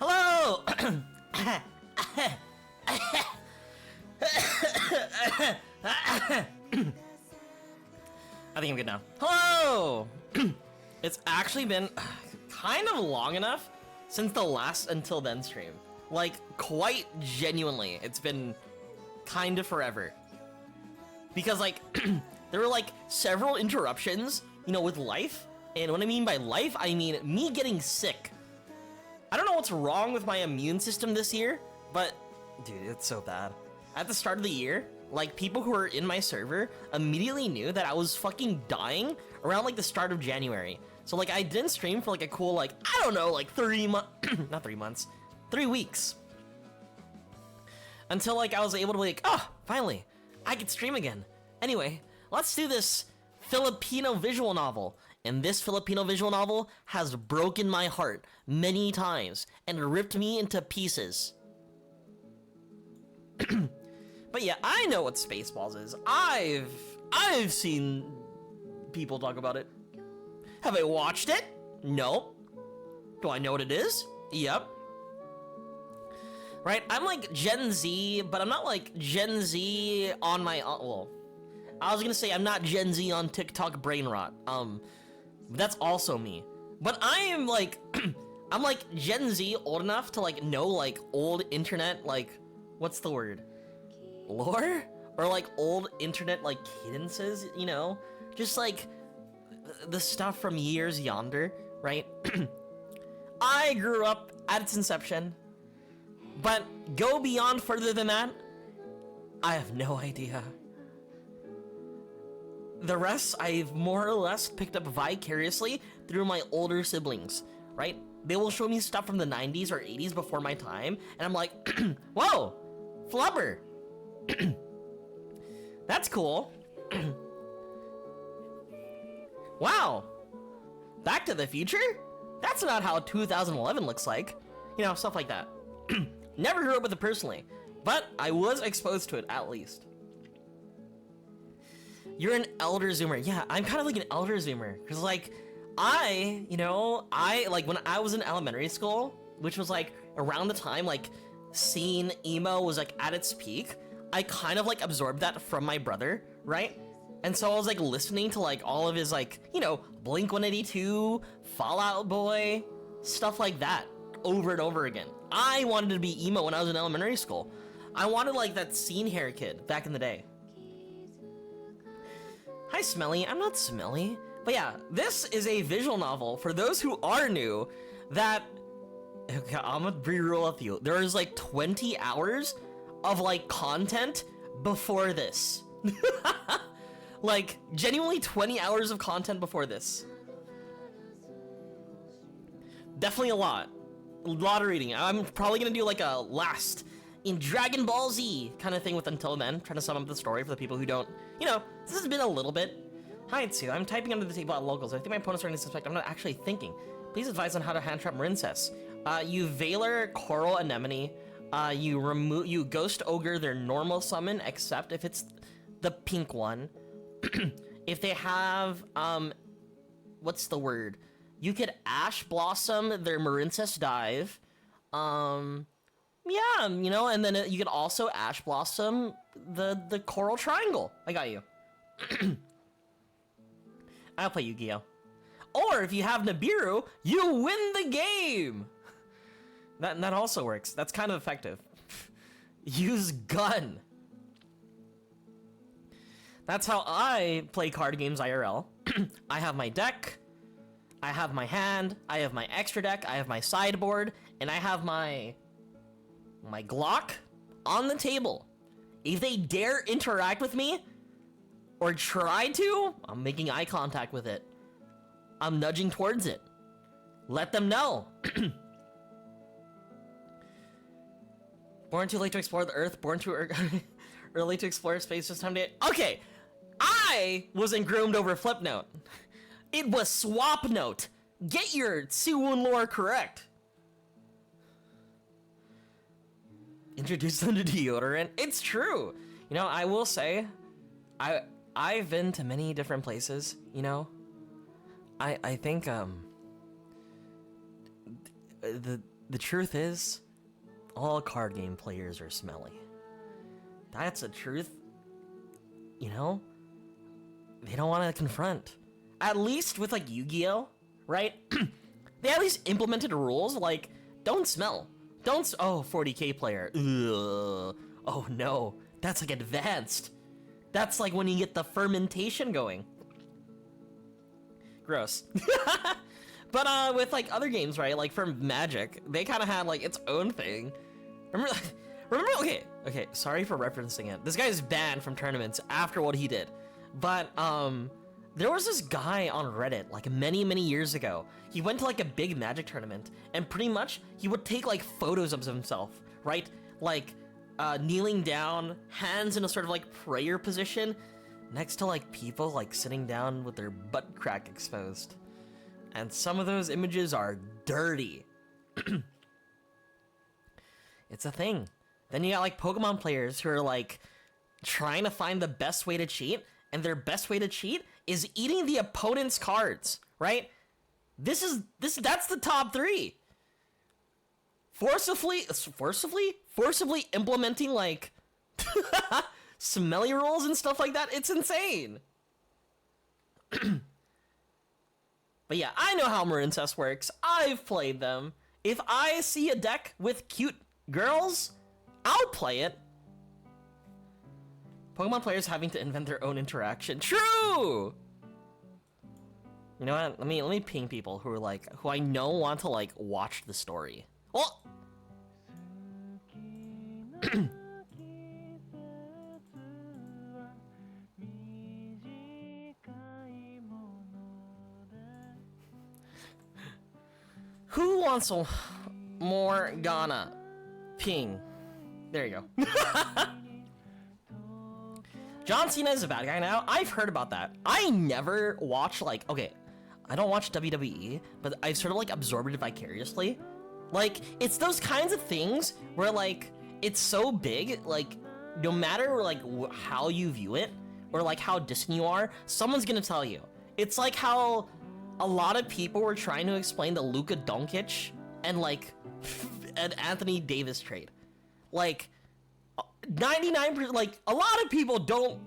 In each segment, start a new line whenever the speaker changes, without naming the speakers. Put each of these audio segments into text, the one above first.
Hello! I think I'm good now. Hello! It's actually been kind of long enough since the last Until Then stream. Like, quite genuinely, it's been kind of forever. Because, like, there were, like, several interruptions, you know, with life. And what I mean by life, I mean me getting sick. I don't know what's wrong with my immune system this year, but, dude, it's so bad. At the start of the year, like, people who were in my server immediately knew that I was fucking dying around, like, the start of January. So, like, I didn't stream for, like, a cool, like, I don't know, like, 3 weeks. Until, like, I was able to be like, oh, finally, I can stream again. Anyway, let's do this Filipino visual novel. And this Filipino visual novel has broken my heart many times and ripped me into pieces. But yeah, I know what Spaceballs is. I've seen people talk about it. Have I watched it? No. Do I know what it is? Yep. Right? I'm like Gen Z, but I'm not like Gen Z on my well, I was gonna say I'm not Gen Z on TikTok brain rot. That's also me. But I am like I'm like Gen Z old enough to like know like old internet, like what's the word? Lore? Or like old internet like cadences, you know? Just like the stuff from years yonder, right? I grew up at its inception, but go beyond further than that, I have no idea. The rest I've more or less picked up vicariously through my older siblings, right? They will show me stuff from the 90s or 80s before my time, and I'm like, whoa, Flubber. That's cool. Wow. Back to the Future? That's not how 2011 looks like. You know, stuff like that. Never grew up with it personally, but I was exposed to it at least. You're an elder zoomer. Yeah, I'm kind of like an elder zoomer. Because, like, like, when I was in elementary school, which was, like, around the time, like, scene emo was, like, at its peak, I kind of, like, absorbed that from my brother, right? And so I was, like, listening to, like, all of his, like, you know, Blink-182, Fall Out Boy, stuff like that, over and over again. I wanted to be emo when I was in elementary school. I wanted, like, that scene hair kid back in the day. Hi, Smelly. I'm not smelly. But yeah, this is a visual novel for those who are new that... Okay, I'm gonna re-roll with you. There is like 20 hours of like content before this. Like, genuinely 20 hours of content before this. Definitely a lot. A lot of reading. I'm probably gonna do like a last in Dragon Ball Z kind of thing with Until Then, trying to sum up the story for the people who don't, you know, this has been a little bit. Hi, it's you. I'm typing under the table at locals. I think my opponent's starting to suspect I'm not actually thinking. Please advise on how to hand trap Marincess. You Valor Coral Anemone. You Ghost Ogre their normal summon, except if it's the pink one. If they have, what's the word? You could Ash Blossom their Marincess Dive. Yeah, you know, and then you could also Ash Blossom the Coral Triangle. I got you. I'll play Yu-Gi-Oh! Or if you have Nibiru, you win the game! That also works. That's kind of effective. Use gun. That's how I play card games IRL. I have my deck, I have my hand, I have my extra deck, I have my sideboard, and I have my Glock on the table. If they dare interact with me, or try to, I'm making eye contact with it. I'm nudging towards it. Let them know. Born too late to explore the Earth, born too early to explore space, just time to... Okay, I wasn't groomed over Flipnote. It was Swapnote. Get your Siwoo lore correct. Introduce them to deodorant. It's true. You know, I will say, I've been to many different places, you know. I think the truth is, all card game players are smelly. That's a truth, you know, they don't want to confront. At least with like Yu-Gi-Oh, right? They at least implemented rules like, don't smell. Oh, 40k player. Ugh. Oh no, that's like advanced. That's like when you get the fermentation going. Gross. But with like other games, right? Like for Magic, they kind of had like its own thing. Remember, okay, sorry for referencing it. This guy is banned from tournaments after what he did. But there was this guy on Reddit like many years ago. He went to like a big Magic tournament and pretty much he would take like photos of himself, right? Like kneeling down, hands in a sort of like prayer position next to like people like sitting down with their butt crack exposed. And some of those images are dirty. It's a thing. Then you got like Pokemon players who are like trying to find the best way to cheat, and their best way to cheat is eating the opponent's cards, right? That's the top 3. Forcibly implementing like smelly rules and stuff like that. It's insane. But yeah, I know how Marincess works. I've played them. If I see a deck with cute girls, I'll play it. Pokemon players having to invent their own interaction. True! You know what? Let me ping people who I know want to like watch the story. Well, who wants a Morgana? Ping. There you go. John Cena is a bad guy now. I've heard about that. I never watch okay, I don't watch WWE, but I've sort of like absorbed it vicariously. Like, it's those kinds of things where like, it's so big, like, no matter like how you view it, or like how distant you are, someone's gonna tell you. It's like how a lot of people were trying to explain the Luka Doncic and like an Anthony Davis trade. Like 99%, like a lot of people don't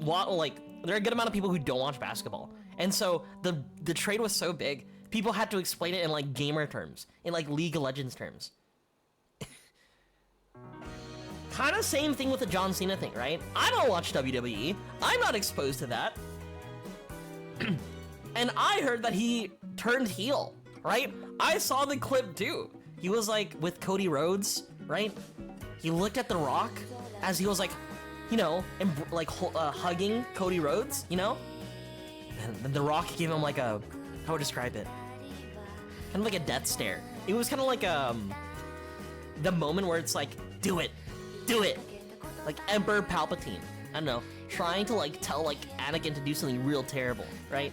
want, like there are a good amount of people who don't watch basketball. And so the trade was so big, people had to explain it in like gamer terms, in like League of Legends terms. Kind of same thing with the John Cena thing, right? I don't watch WWE. I'm not exposed to that. And I heard that he turned heel, right? I saw the clip too. He was like with Cody Rhodes, right? He looked at The Rock as he was like, you know, hugging Cody Rhodes, you know? And then The Rock gave him like a, how would I describe it? Kind of like a death stare. It was kind of like the moment where it's like, do it. Like Emperor Palpatine. I don't know, trying to like tell like Anakin to do something real terrible, right?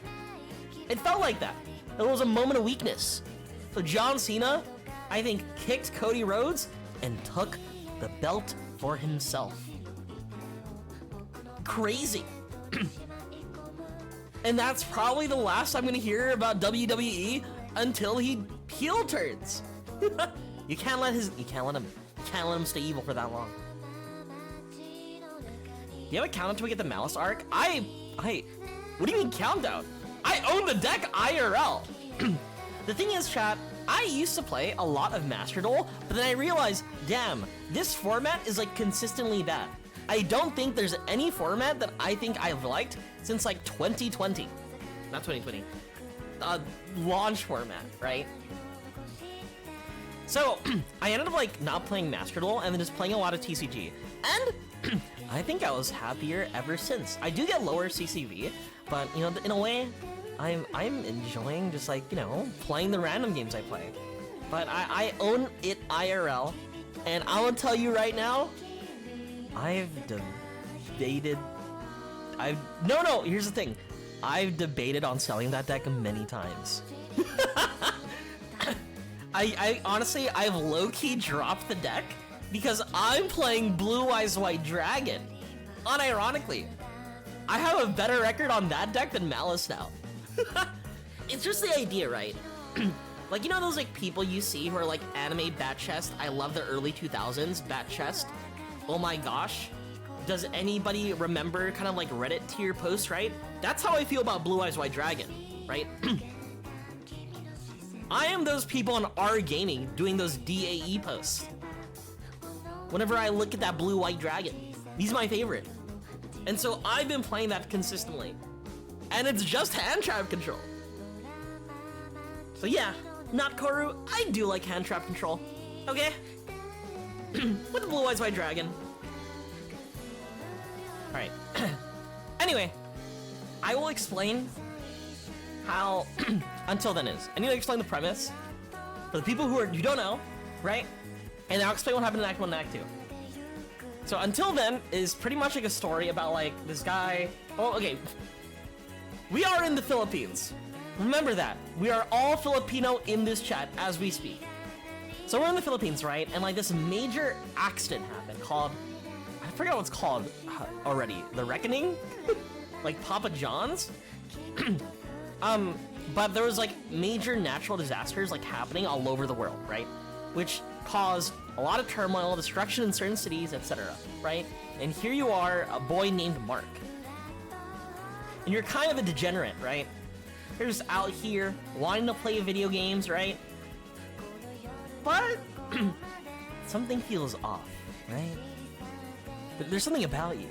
It felt like that. It was a moment of weakness. So John Cena, I think, kicked Cody Rhodes and took the belt for himself. Crazy. And that's probably the last I'm gonna hear about WWE until he heel turns. You can't let him stay evil for that long. Do you have a countdown till we get the Malice arc? What do you mean countdown? I own the deck IRL. The thing is, chat, I used to play a lot of Master Duel, but then I realized, damn, this format is like consistently bad. I don't think there's any format that I think I've liked since like 2020. Not 2020. Launch format, right? So, I ended up like not playing Master Duel and then just playing a lot of TCG. And I think I was happier ever since. I do get lower CCV, but you know, in a way, I'm enjoying just like, you know, playing the random games I play. But I own it IRL, and I will tell you right now, I've debated. Here's the thing. I've debated on selling that deck many times. I honestly, I've low-key dropped the deck because I'm playing Blue Eyes White Dragon. Unironically, I have a better record on that deck than Malice now. It's just the idea, right? Like, you know those like people you see who are like anime bat chest? I love the early 2000s bat chest. Oh my gosh. Does anybody remember kind of like Reddit tier posts, right? That's how I feel about Blue Eyes White Dragon, right? I am those people on R Gaming doing those DAE posts. Whenever I look at that blue white dragon, he's my favorite. And so I've been playing that consistently. And it's just hand trap control. So yeah, not Koru, I do like hand trap control. Okay? With the Blue Eyes White Dragon. Alright. Anyway, I will explain how Until Then is. I need to explain the premise for the people you don't know, right? And I'll explain what happened in Act 1 and Act 2. So Until Then is pretty much like a story about like this guy. Oh, okay. We are in the Philippines. Remember that. We are all Filipino in this chat as we speak. So we're in the Philippines, right? And like this major accident happened called, I forget what it's called already. The Reckoning? Like Papa John's? But there was like major natural disasters like happening all over the world, right? Which caused a lot of turmoil, destruction in certain cities, etc., right? And here you are, a boy named Mark. And you're kind of a degenerate, right? You're just out here wanting to play video games, right? But something feels off, right? There's something about you.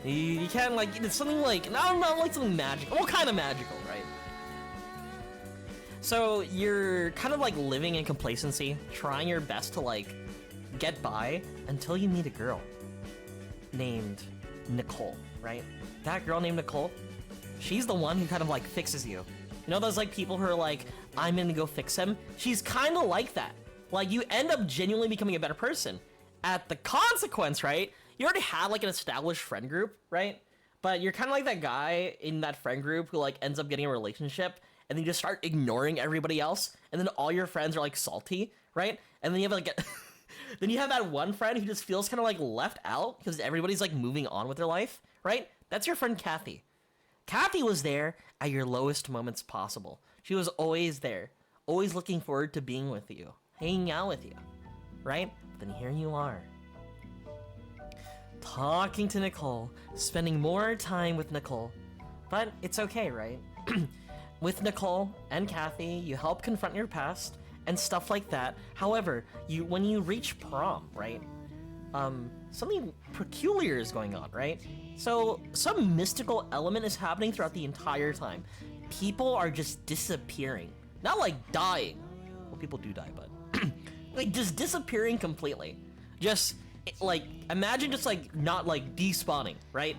You can't like, it's something like, not like something magical. What kind of magical, right? So you're kind of like living in complacency, trying your best to like get by until you meet a girl named Nicole, right? That girl named Nicole, she's the one who kind of like fixes you. You know those like people who are like, I'm gonna go fix him? She's kind of like that. Like you end up genuinely becoming a better person. At the consequence, right? You already had like an established friend group, right? But you're kind of like that guy in that friend group who like ends up getting a relationship and then you just start ignoring everybody else and then all your friends are like salty, right? And then you have like then you have that one friend who just feels kind of like left out because everybody's like moving on with their life, right? That's your friend Kathy. Kathy was there at your lowest moments possible. She was always there, always looking forward to being with you, hanging out with you, right? Then here you are, talking to Nicole, spending more time with Nicole. But it's okay, right? With Nicole and Kathy, you help confront your past and stuff like that. However, when you reach prom, right? Something peculiar is going on, right? So some mystical element is happening throughout the entire time. People are just disappearing. Not like dying. Well, people do die, but like just disappearing completely. Just like, imagine just like not like despawning, right?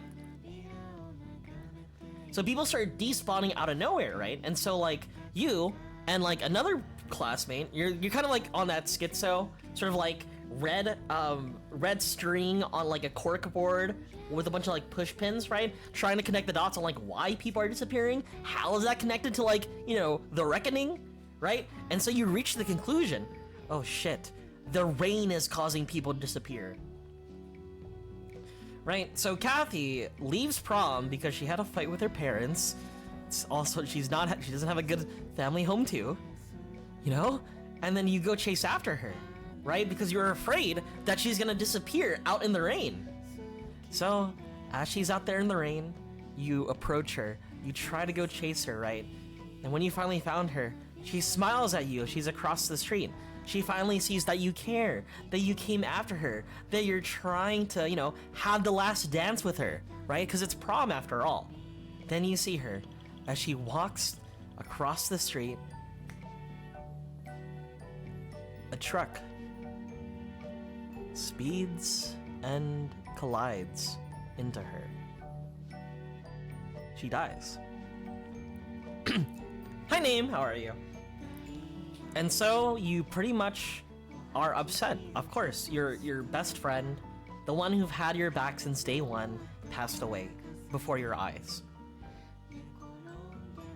So people start despawning out of nowhere, right? And so like you and like another classmate, you're kind of like on that schizo, sort of like red string on like a cork board with a bunch of like push pins, right? Trying to connect the dots on like why people are disappearing. How is that connected to like, you know, the reckoning, right? And so you reach the conclusion, oh shit, the rain is causing people to disappear. Right, so Kathy leaves prom because she had a fight with her parents. It's also, she doesn't have a good family home too, you know? And then you go chase after her, right? Because you're afraid that she's gonna disappear out in the rain. So, as she's out there in the rain, you approach her, you try to go chase her, right? And when you finally found her, she smiles at you, she's across the street. She finally sees that you care, that you came after her, that you're trying to, you know, have the last dance with her, right? Because it's prom after all. Then you see her as she walks across the street. A truck speeds and collides into her. She dies. Hi, name, how are you? And so you pretty much are upset. Of course, your best friend, the one who've had your back since day one, passed away before your eyes.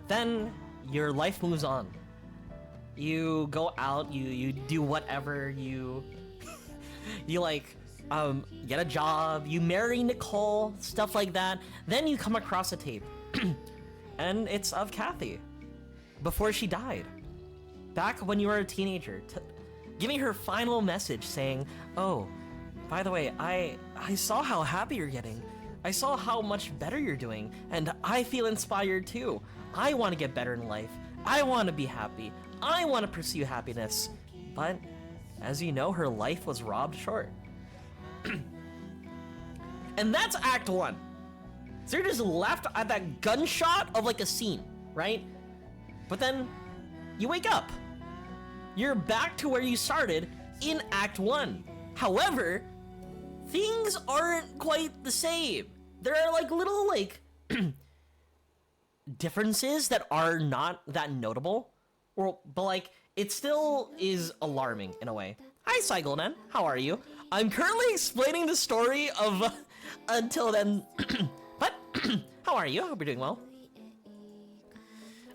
Then your life moves on. You go out, you do whatever, you like get a job, you marry Nicole, stuff like that. Then you come across a tape and it's of Kathy. before she died. Back when you were a teenager, giving her final message saying, "Oh, by the way, I saw how happy you're getting. I saw how much better you're doing, and I feel inspired too. I want to get better in life. I want to be happy. I want to pursue happiness." But, as you know, her life was robbed short. And that's Act 1. So you're just left at that gunshot of like a scene, right? But then, you wake up. You're back to where you started in Act 1. However, things aren't quite the same. There are like little like differences that are not that notable, but like it still is alarming in a way. Hi, Cyclonen, how are you? I'm currently explaining the story of Until Then, but how are you? I hope you're doing well.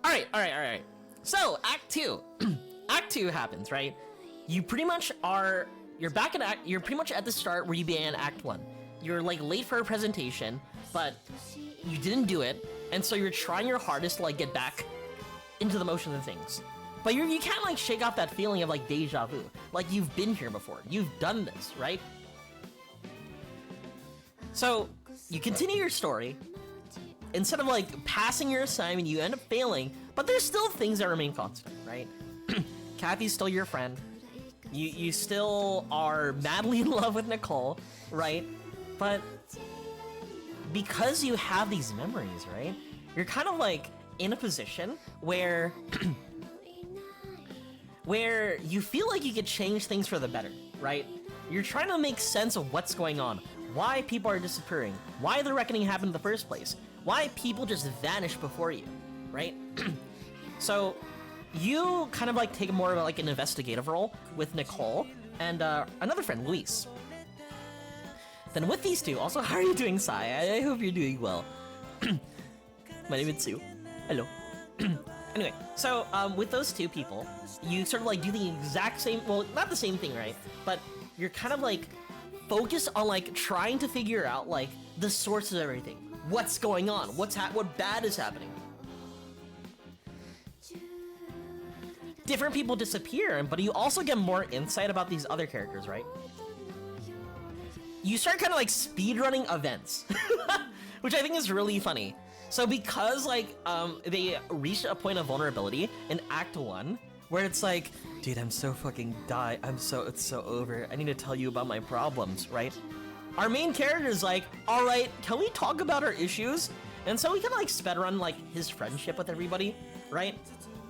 All right. So Act 2, Act 2 happens, right? You pretty much are. You're back in Act. You're pretty much at the start where you began Act 1. You're like late for a presentation, but you didn't do it, and so you're trying your hardest to like get back into the motion of things. But you can't like shake off that feeling of like deja vu. Like you've been here before. You've done this, right? So you continue your story. Instead of like passing your assignment, you end up failing, but there's still things that remain constant, right? Kathy's still your friend. You still are madly in love with Nicole, right? But because you have these memories, right? You're kind of like in a position where where you feel like you could change things for the better, right? You're trying to make sense of what's going on, why people are disappearing, why the reckoning happened in the first place, why people just vanish before you, right? So you kind of like take more of like an investigative role with Nicole and another friend, Luis. Then with these two, also, how are you doing, Sai? I hope you're doing well. My name is Sue. Hello. Anyway, so with those two people, you sort of like do the exact same, well, not the same thing, right? But you're kind of like focused on like trying to figure out like the source of everything. What's going on? What bad is happening? Different people disappear, but you also get more insight about these other characters, right? You start kind of like speedrunning events, which I think is really funny. So because like they reached a point of vulnerability in Act 1 where it's like, dude, I'm so fucking it's so over. I need to tell you about my problems, right? Our main character is like, all right, can we talk about our issues? And so we kind of like sped run like his friendship with everybody, right?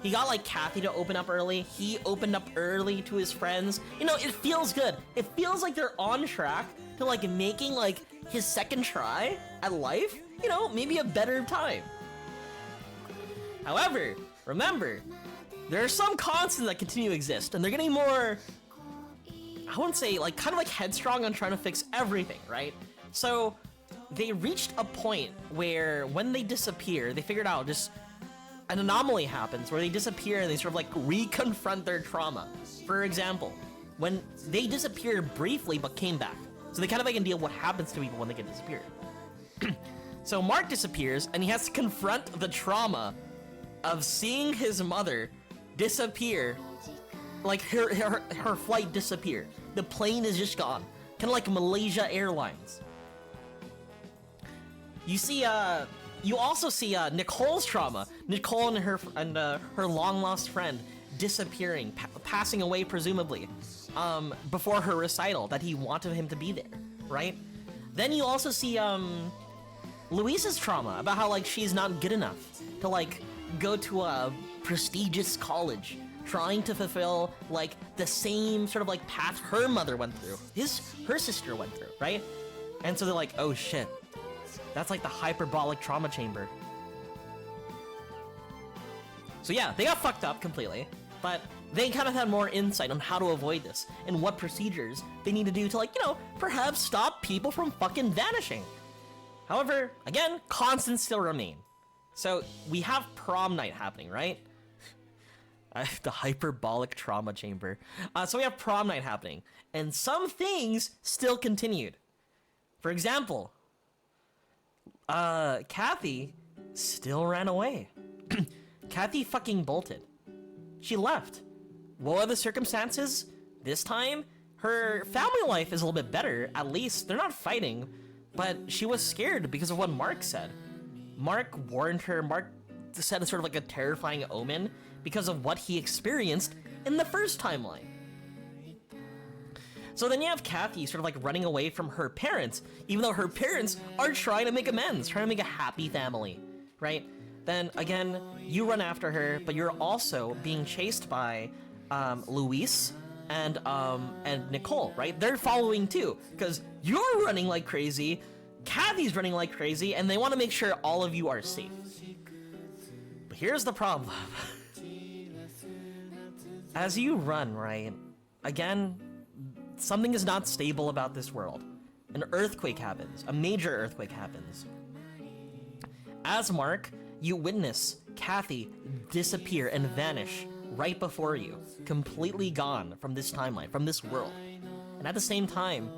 He got like Kathy to open up early. He opened up early to his friends. You know, it feels good. It feels like they're on track to like making like his second try at life, you know, maybe a better time. However, remember, there are some constants that continue to exist, and they're getting more, I wouldn't say like kind of like headstrong on trying to fix everything, right? So they reached a point where when they disappear, they figured out just an anomaly happens where they disappear and they sort of like reconfront their trauma. For example, when they disappeared briefly but came back. So they kind of like can deal what happens to people when they get disappeared. So Mark disappears and he has to confront the trauma of seeing his mother disappear, like her flight disappear. The plane is just gone. Kind of like Malaysia Airlines. You see, you also see Nicole's trauma. Nicole and her long-lost friend disappearing, passing away presumably, before her recital that he wanted him to be there, right? Then you also see Luis's trauma about how like she's not good enough to like go to a prestigious college, trying to fulfill like the same sort of like path her mother went through, her sister went through, right? And so they're like, oh shit. That's like the hyperbolic trauma chamber. So yeah, they got fucked up completely, but they kind of had more insight on how to avoid this and what procedures they need to do to like, you know, perhaps stop people from fucking vanishing. However, again, constants still remain. So we have prom night happening, right? The hyperbolic trauma chamber. So we have prom night happening, and some things still continued. For Example, Kathy still ran away. Kathy fucking bolted. She left. What are the circumstances? This time, her family life is a little bit better. At least they're not fighting, but she was scared because of what Mark said. Mark warned her. Mark said it's sort of like a terrifying omen because of what he experienced in the first timeline. So then you have Kathy sort of like running away from her parents, even though her parents are trying to make amends, trying to make a happy family, right? Then again, you run after her, but you're also being chased by Luis and Nicole, right? They're following too, because you're running like crazy, Kathy's running like crazy, and they want to make sure all of you are safe. But here's the problem. As you run, right, again, something is not stable about this world. An earthquake happens, a major earthquake happens. As Mark, you witness Kathy disappear and vanish right before you, completely gone from this timeline, from this world. And at the same time,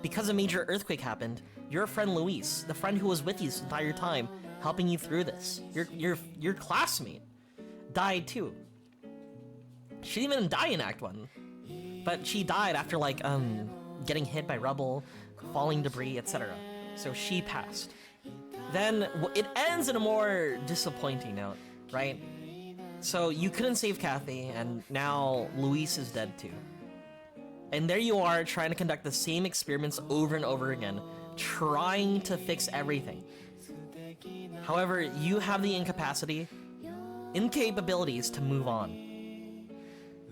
because a major earthquake happened, your friend Luis, the friend who was with you this entire time, helping you through this, your classmate, died too. She didn't even die in Act 1, but she died after like getting hit by rubble, falling debris, etc. So she passed. Then it ends in a more disappointing note, right? So you couldn't save Kathy, and now Luis is dead too. And there you are trying to conduct the same experiments over and over again, trying to fix everything. However, you have the incapabilities to move on.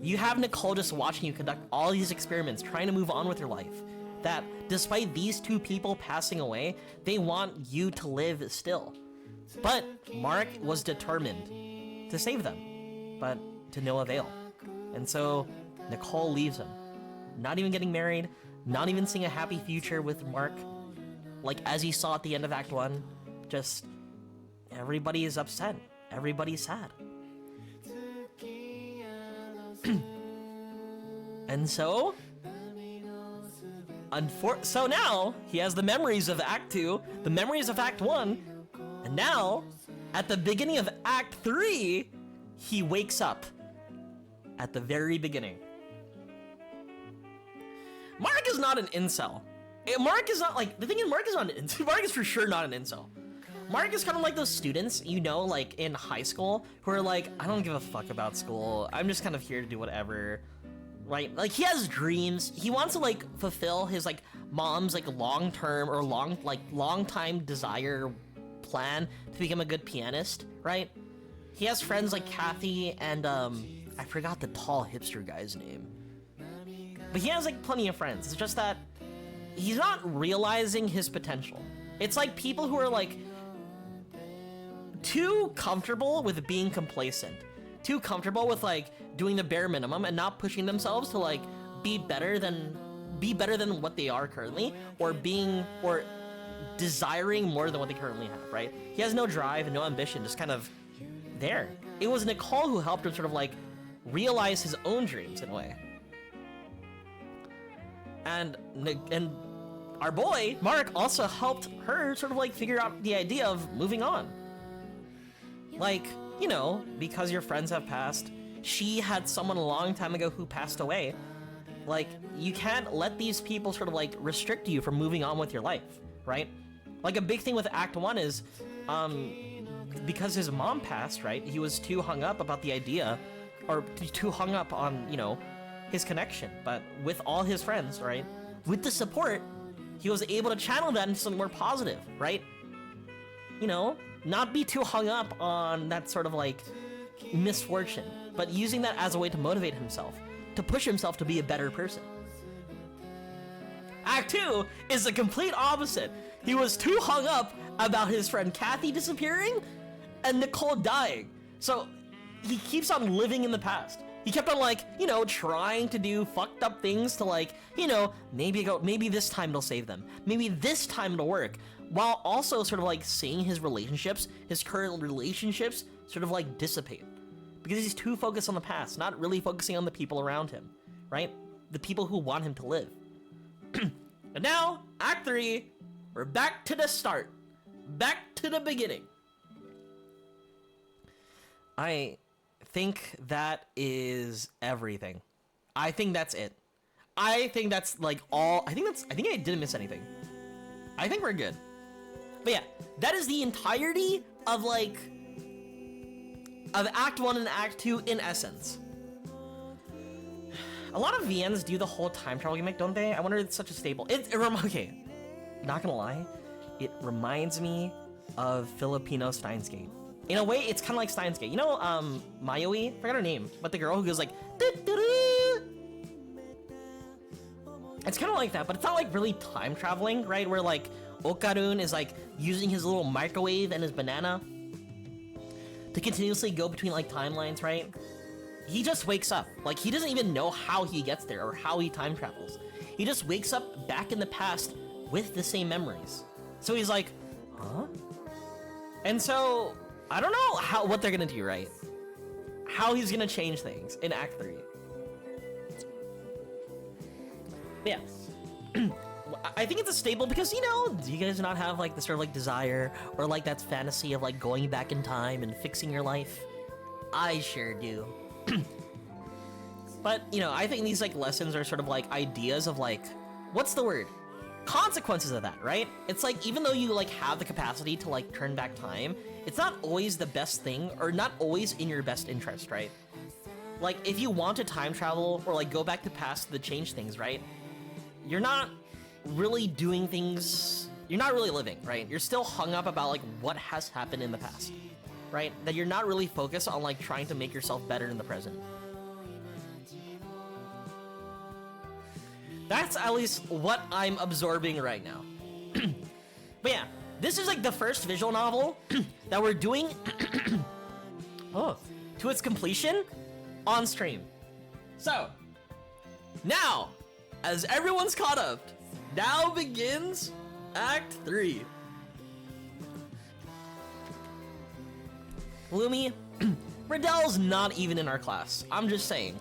You have Nicole just watching you conduct all these experiments, trying to move on with your life. That despite these two people passing away, they want you to live still. But Mark was determined to save them, but to no avail. And so Nicole leaves him, not even getting married, not even seeing a happy future with Mark. Like as you saw at the end of Act 1, just everybody is upset, everybody's sad. And so, so now he has the memories of Act 2, the memories of Act 1, and now, at the beginning of Act 3, he wakes up at the very beginning. Mark is not an incel. Mark is not like, the thing is, Mark is not an incel. Mark is for sure not an incel. Mark is kind of like those students, you know, like in high school, who are like, I don't give a fuck about school. I'm just kind of here to do whatever, right? Like he has dreams. He wants to like fulfill his like mom's like long-term or long-time desire plan to become a good pianist, right? He has friends like Kathy and I forgot the tall hipster guy's name. But he has like plenty of friends. It's just that he's not realizing his potential. It's like people who are like too comfortable with being complacent, too comfortable with like doing the bare minimum and not pushing themselves to like be better than what they are currently, or desiring more than what they currently have, right? He has no drive and no ambition, just kind of there. It was Nicole who helped him sort of like realize his own dreams in a way. And our boy, Mark, also helped her sort of like figure out the idea of moving on. Like, you know, because your friends have passed, she had someone a long time ago who passed away. Like, you can't let these people sort of like restrict you from moving on with your life, right? Like a big thing with Act 1 is, because his mom passed, right? He was too hung up about the idea, or too hung up on, you know, his connection. But with all his friends, right? With the support, he was able to channel that into something more positive, right? You know, not be too hung up on that sort of like misfortune, but using that as a way to motivate himself, to push himself to be a better person. Act 2 is the complete opposite. He was too hung up about his friend Kathy disappearing and Nicole dying. So he keeps on living in the past. He kept on like, you know, trying to do fucked up things to like, you know, maybe this time it'll save them. Maybe this time it'll work. While also sort of like seeing his relationships, his current relationships, sort of like dissipate. Because he's too focused on the past, not really focusing on the people around him, right? The people who want him to live. And now, Act 3, we're back to the start. Back to the beginning. I think that is everything. I think that's it. I think that's like all. I think I didn't miss anything. I think we're good. But yeah, that is the entirety of like of Act 1 and Act 2 in essence. A lot of VNs do the whole time travel gimmick, don't they? I wonder if it's such a staple. Okay, not gonna lie, it reminds me of Filipino Steins Gate. In a way, it's kind of like Steins Gate. You know, Mayoi? Forgot her name, but the girl who goes like, doo-doo-doo. It's kind of like that, but it's not like really time traveling, right? Where like Okarun is like using his little microwave and his banana to continuously go between like timelines, right? He just wakes up. Like, he doesn't even know how he gets there or how he time travels. He just wakes up back in the past with the same memories. So he's like, huh? And so, I don't know what they're gonna do, right? How he's gonna change things in Act 3. But yeah. I think it's a staple because, you know, do you guys not have like the sort of like desire or like that fantasy of like going back in time and fixing your life? I sure do. But, you know, I think these like lessons are sort of like ideas of like, what's the word? Consequences of that, right? It's like, even though you like have the capacity to like turn back time, it's not always the best thing or not always in your best interest, right? Like, if you want to time travel or like go back to past to change things, right? You're not really doing things, you're not really living, right? You're still hung up about like what has happened in the past, right? That you're not really focused on like trying to make yourself better in the present. That's at least what I'm absorbing right now. But yeah, this is like the first visual novel that we're doing to its completion on stream. So, now, as everyone's caught up, now begins Act 3. Lumi, Riddell's not even in our class. I'm just saying.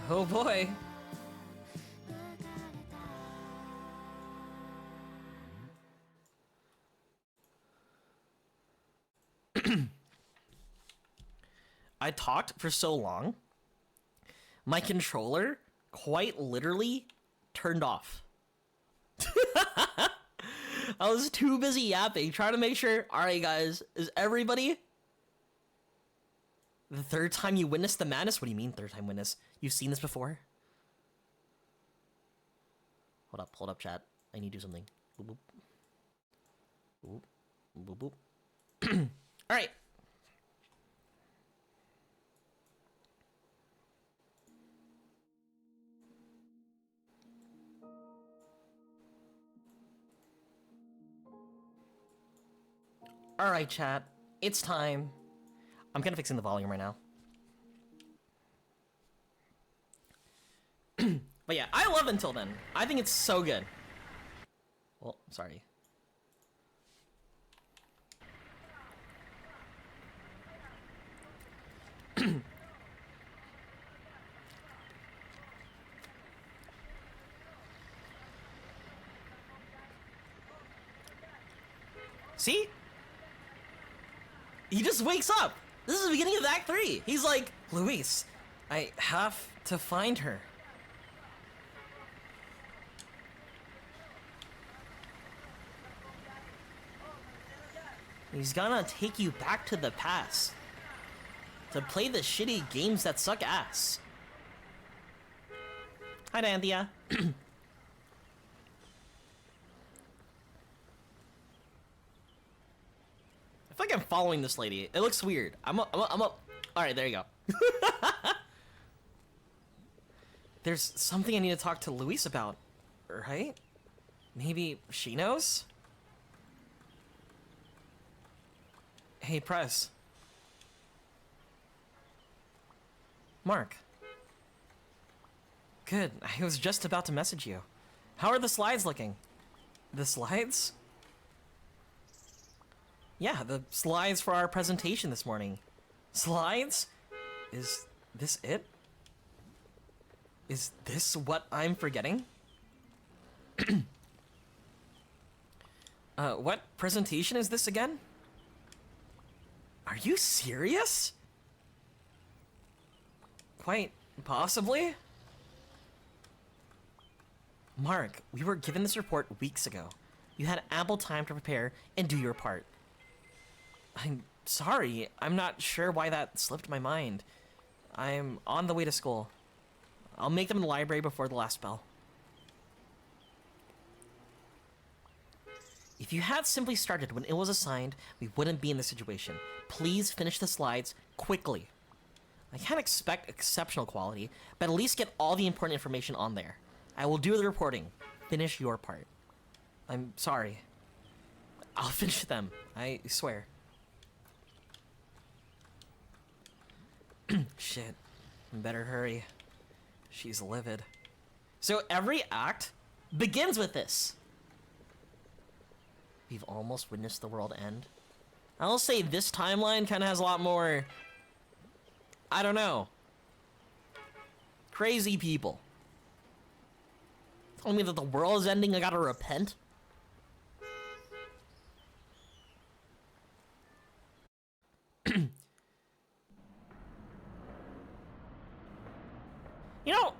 Oh boy. I talked for so long, my controller quite literally turned off. I was too busy yapping, trying to make sure. All right, guys, is everybody? The third time you witnessed the madness? What do you mean, third time witness? You've seen this before? Hold up, chat. I need to do something. Boop, boop. Boop, boop, boop. All right. All right, chat. It's time. I'm kind of fixing the volume right now. But yeah, I love Until Then. I think it's so good. Well, sorry. See? He just wakes up. This is the beginning of Act 3. He's like, Luis, I have to find her. He's gonna take you back to the past to play the shitty games that suck ass. Hi, Danthea. I feel like I'm following this lady. It looks weird. I'm up. All right, there you go. There's something I need to talk to Luis about, right? Maybe she knows? Hey, Press. Mark. Good. I was just about to message you. How are the slides looking? The slides? Yeah, the slides for our presentation this morning. Slides? Is this it? Is this what I'm forgetting? What presentation is this again? Are you serious? Quite possibly? Mark, we were given this report weeks ago. You had ample time to prepare and do your part. I'm sorry, I'm not sure why that slipped my mind. I'm on the way to school. I'll make them in the library before the last bell. If you had simply started when it was assigned, we wouldn't be in this situation. Please finish the slides quickly. I can't expect exceptional quality, but at least get all the important information on there. I will do the reporting. Finish your part. I'm sorry. I'll finish them, I swear. Shit. Better hurry. She's livid. So every act begins with this. We've almost witnessed the world end. I'll say this timeline kind of has a lot more, I don't know, crazy people. Telling me that the world is ending, I gotta repent? You know,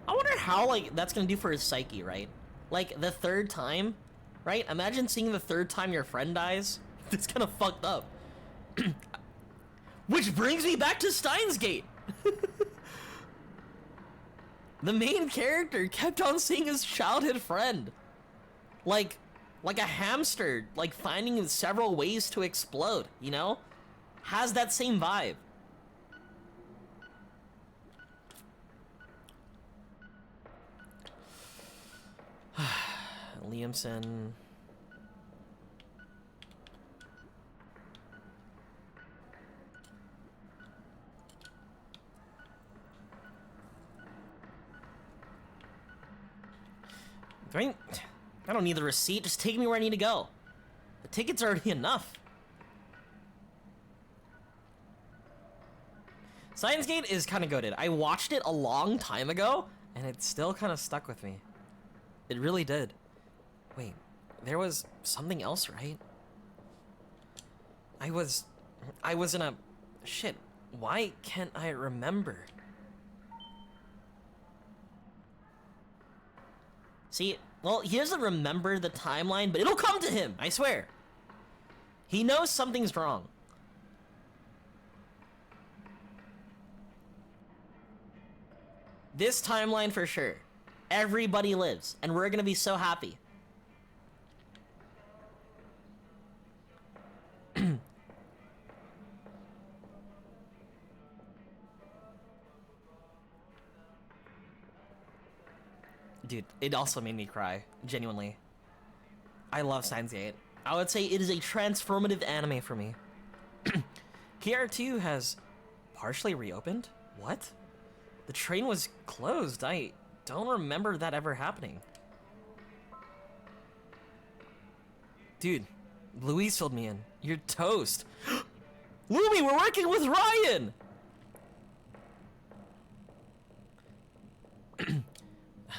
I wonder how, like, that's gonna do for his psyche, right? Like, the third time, right? Imagine seeing the third time your friend dies. It's kind of fucked up. Which brings me back to Steins Gate. The main character kept on seeing his childhood friend. Like a hamster, like finding several ways to explode, you know? Has that same vibe. Liamson. I don't need the receipt, just take me where I need to go. The ticket's already enough. Steins Gate is kind of goated. I watched it a long time ago, and it still kind of stuck with me. It really did. Wait, there was something else, right? I was in a... Shit, why can't I remember? See, well, he doesn't remember the timeline, but it'll come to him, I swear. He knows something's wrong. This timeline for sure. Everybody lives, and we're gonna be so happy. Dude, it also made me cry, genuinely. I love Steins Gate. I would say it is a transformative anime for me. KR2 has partially reopened? What? The train was closed. I don't remember that ever happening. Dude, Louise filled me in. You're toast. Lumi, we're working with Ryan!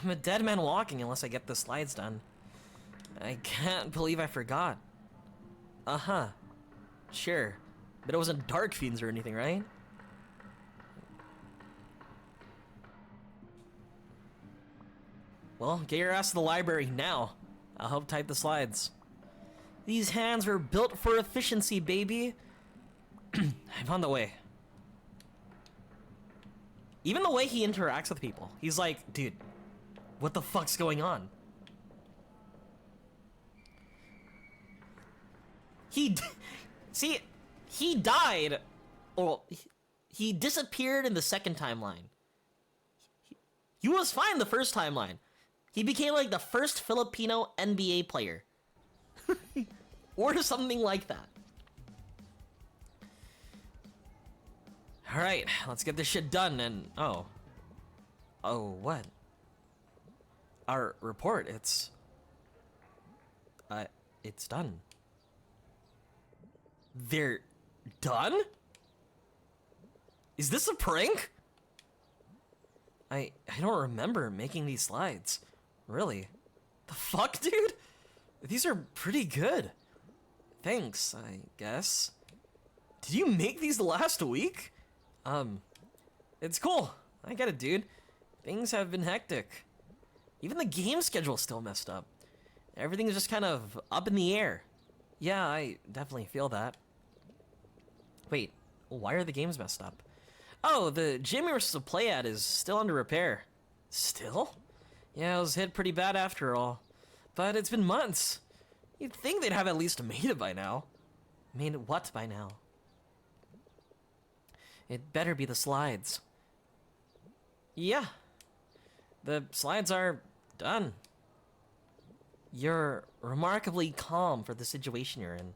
I'm a dead man walking unless I get the slides done. I can't believe I forgot. Uh-huh. Sure. But it wasn't Dark Fiends or anything, right? Well, get your ass to the library now. I'll help type the slides. These hands were built for efficiency, baby. I'm on the way. Even the way he interacts with people. He's like, dude, what the fuck's going on? See, he died, or he disappeared in the second timeline. He was fine the first timeline. He became like the first Filipino NBA player. Or something like that. Alright, let's get this shit done and... Oh, what? Our report, it's done. They're done? Is this a prank? I don't remember making these slides. Really? The fuck, dude? These are pretty good. Thanks, I guess. Did you make these last week? It's cool. I get it, dude. Things have been hectic. Even the game schedule's still messed up. Everything's just kind of up in the air. Yeah, I definitely feel that. Wait, why are the games messed up? Oh, the gym we were supposed to play at is still under repair. Still? Yeah, it was hit pretty bad after all. But it's been months. You'd think they'd have at least made it by now. Made what by now? It better be the slides. Yeah. The slides are done. You're remarkably calm for the situation you're in.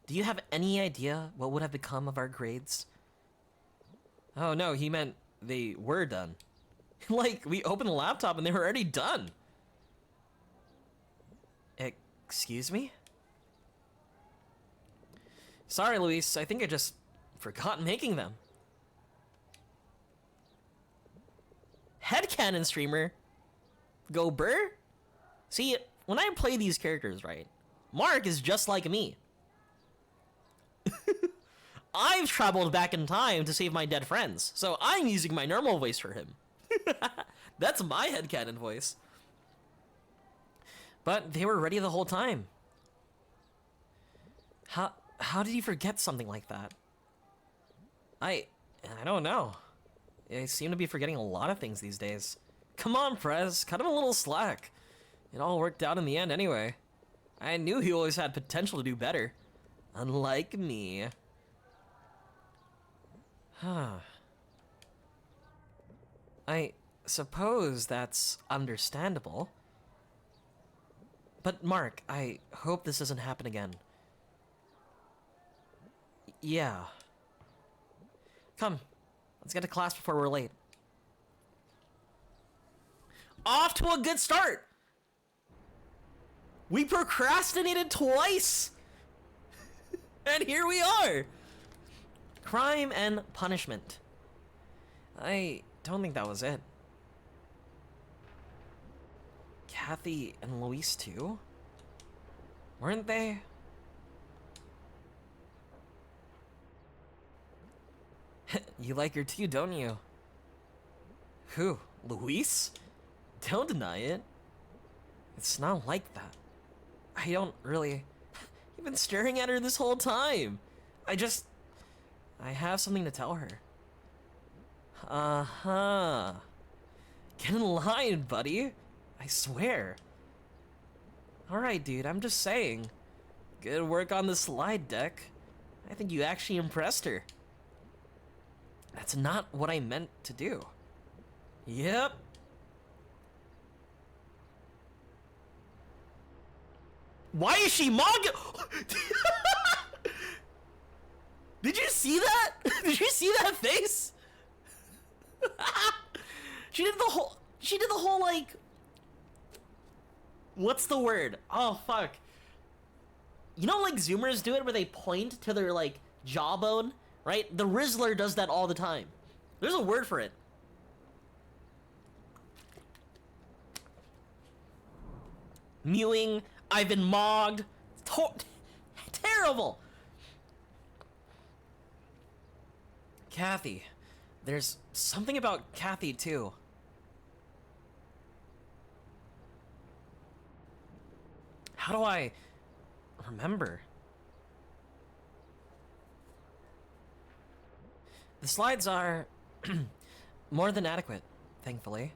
Do you have any idea what would have become of our grades? Oh no, he meant they were done. Like, we opened the laptop and they were already done. Excuse me? Sorry, Luis, I think I just forgot making them. Headcanon streamer? Go Burr? See, when I play these characters, right, Mark is just like me. I've traveled back in time to save my dead friends, so I'm using my normal voice for him. That's my headcanon voice. But they were ready the whole time. How did you forget something like that? I don't know. I seem to be forgetting a lot of things these days. Come on, Prez, cut him a little slack. It all worked out in the end anyway. I knew he always had potential to do better. Unlike me. I suppose that's understandable. But Mark, I hope this doesn't happen again. Yeah. Come, let's get to class before we're late. Off to a good start! We procrastinated twice! And here we are! Crime and punishment. I don't think that was it. Kathy and Luis too? Weren't they? You like her too, don't you? Who? Luis? Don't deny it. It's not like that. I don't really... You've been staring at her this whole time. I have something to tell her. Uh-huh. Get in line, buddy. I swear. Alright, dude, I'm just saying. Good work on the slide deck. I think you actually impressed her. That's not what I meant to do. Yep. Why is she mogging? Did you see that? Did you see that face? She did the whole like, what's the word? Oh fuck. You know, like Zoomers do it where they point to their like jawbone, right? The Rizzler does that all the time. There's a word for it. Mewing. I've been mogged. Terrible. Kathy. There's something about Kathy too. How do I remember? The slides are more than adequate, thankfully.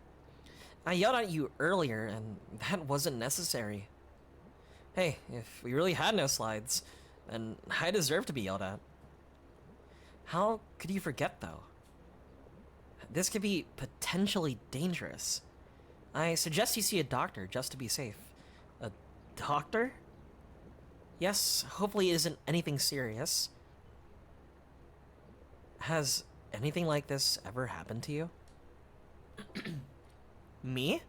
I yelled at you earlier, and that wasn't necessary. Hey, if we really had no slides, then I deserve to be yelled at. How could you forget, though? This could be potentially dangerous. I suggest you see a doctor just to be safe. A doctor? Yes, hopefully it isn't anything serious. Has anything like this ever happened to you? Me?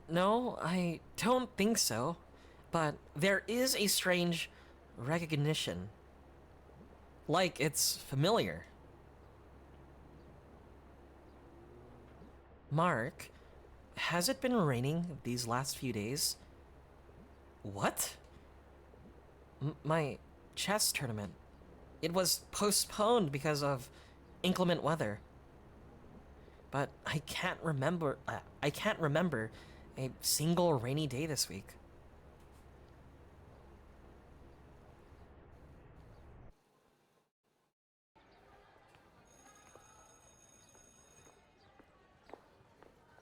No, I don't think so. But there is a strange recognition. Like it's familiar. Mark, has it been raining these last few days? What? My chess tournament. It was postponed because of inclement weather. But I can't remember a single rainy day this week.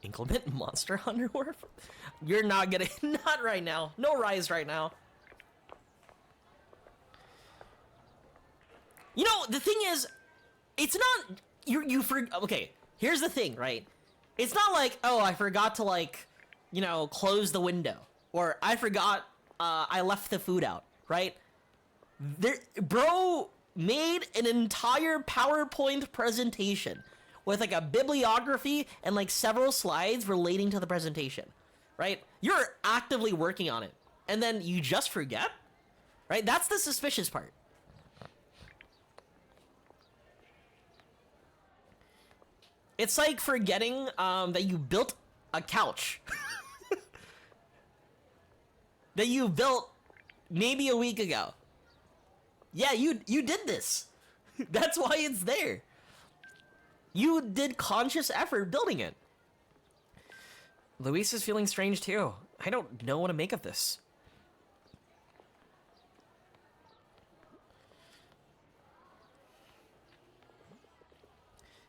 Inclement Monster Hunter War? You're not gonna... Not right now. No Rise right now. You know, the thing is, it's not... Okay, here's the thing, right? It's not like, oh, I forgot to, like, you know, close the window. Or I forgot, I left the food out, right? Bro made an entire PowerPoint presentation with like a bibliography and like several slides relating to the presentation, right? You're actively working on it, and then you just forget, right? That's the suspicious part. It's like forgetting that you built a couch that you built maybe a week ago. Yeah, you did this. That's why it's there. You did conscious effort building it. Luis is feeling strange too. I don't know what to make of this.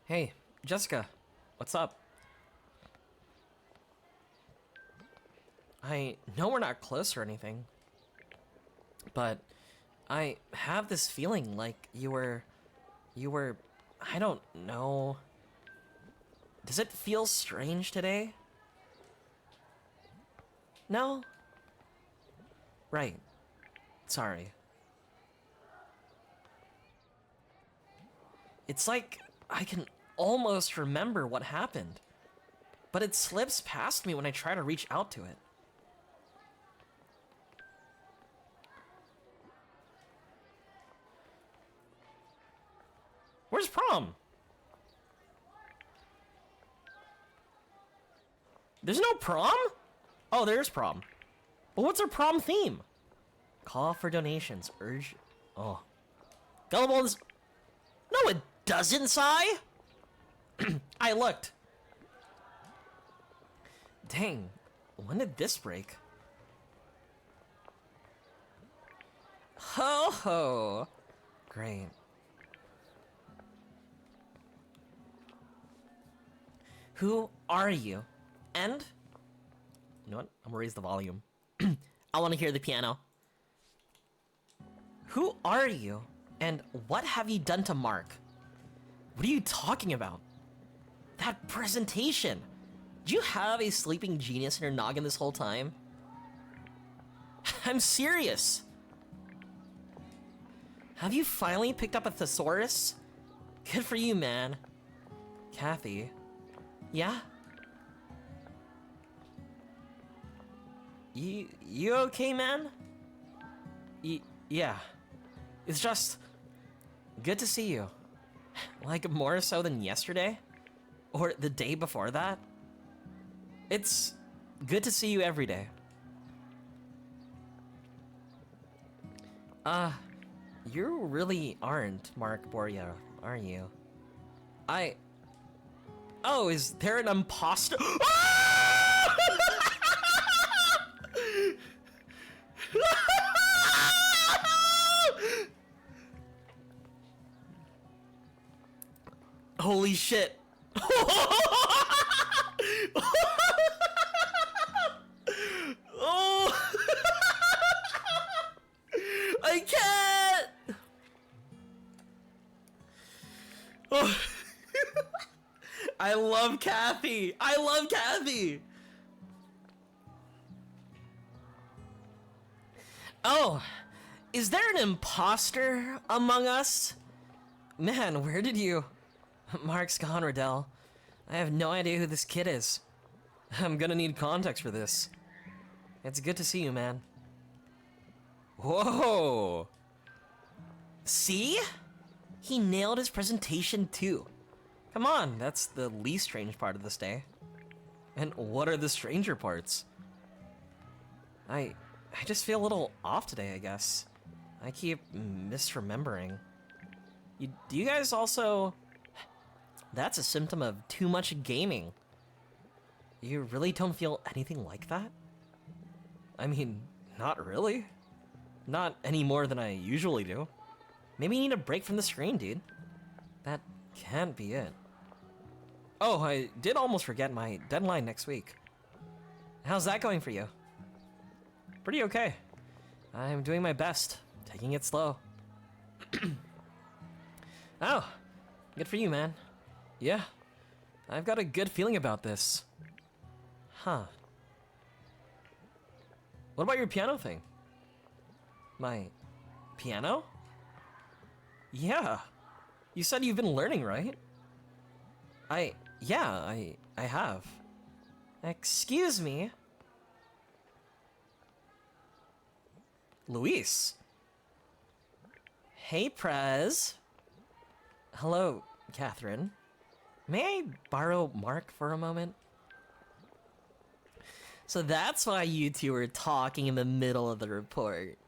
Hey, Jessica, what's up? I know we're not close or anything, but I have this feeling like you were, I don't know. Does it feel strange today? No? Right. Sorry. It's like I can almost remember what happened, but it slips past me when I try to reach out to it. Where's prom? There's no prom? Oh, there's prom. But what's our prom theme? Call for donations. Urge... Oh. Gullible is... No, it doesn't, Sai! I looked. Dang. When did this break? Ho ho! Great. Who are you? And... You know what? I'm gonna raise the volume. I want to hear the piano. Who are you? And what have you done to Mark? What are you talking about? That presentation! Do you have a sleeping genius in your noggin this whole time? I'm serious! Have you finally picked up a thesaurus? Good for you, man. Kathy. Yeah? You okay, man? Yeah. It's just... good to see you. Like, more so than yesterday? Or the day before that? It's good to see you every day. You really aren't Mark Borgia, are you? Oh, is there an imposter? Holy shit. Oh. I can't. Oh. I love Kathy. I love Kathy. Oh, is there an imposter among us? Man, where did you... Mark's gone, Riddell. I have no idea who this kid is. I'm gonna need context for this. It's good to see you, man. Whoa! See? He nailed his presentation too. Come on, that's the least strange part of this day. And what are the stranger parts? I just feel a little off today, I guess. I keep misremembering. Do you guys also... That's a symptom of too much gaming. You really don't feel anything like that? I mean, not really. Not any more than I usually do. Maybe you need a break from the screen, dude. That can't be it. Oh, I did almost forget my deadline next week. How's that going for you? Pretty okay. I'm doing my best, taking it slow. Oh, good for you, man. Yeah, I've got a good feeling about this. Huh. What about your piano thing? My piano? Yeah. You said you've been learning, right? Yeah, I have. Excuse me? Luis? Hey, Prez. Hello, Catherine. May I borrow Mark for a moment? So that's why you two were talking in the middle of the report.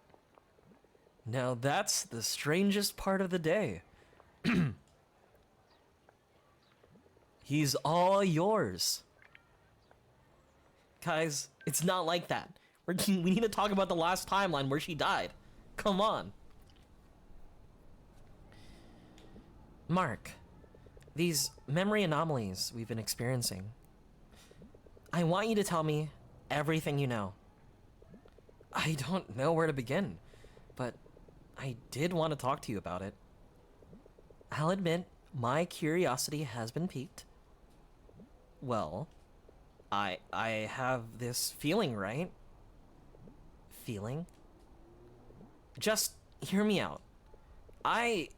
Now that's the strangest part of the day. He's all yours. Guys, it's not like that. We need to talk about the last timeline where she died. Come on. Mark, these memory anomalies we've been experiencing, I want you to tell me everything you know. I don't know where to begin, but I did want to talk to you about it. I'll admit, my curiosity has been piqued. Well, I have this feeling, right? Feeling? Just hear me out. I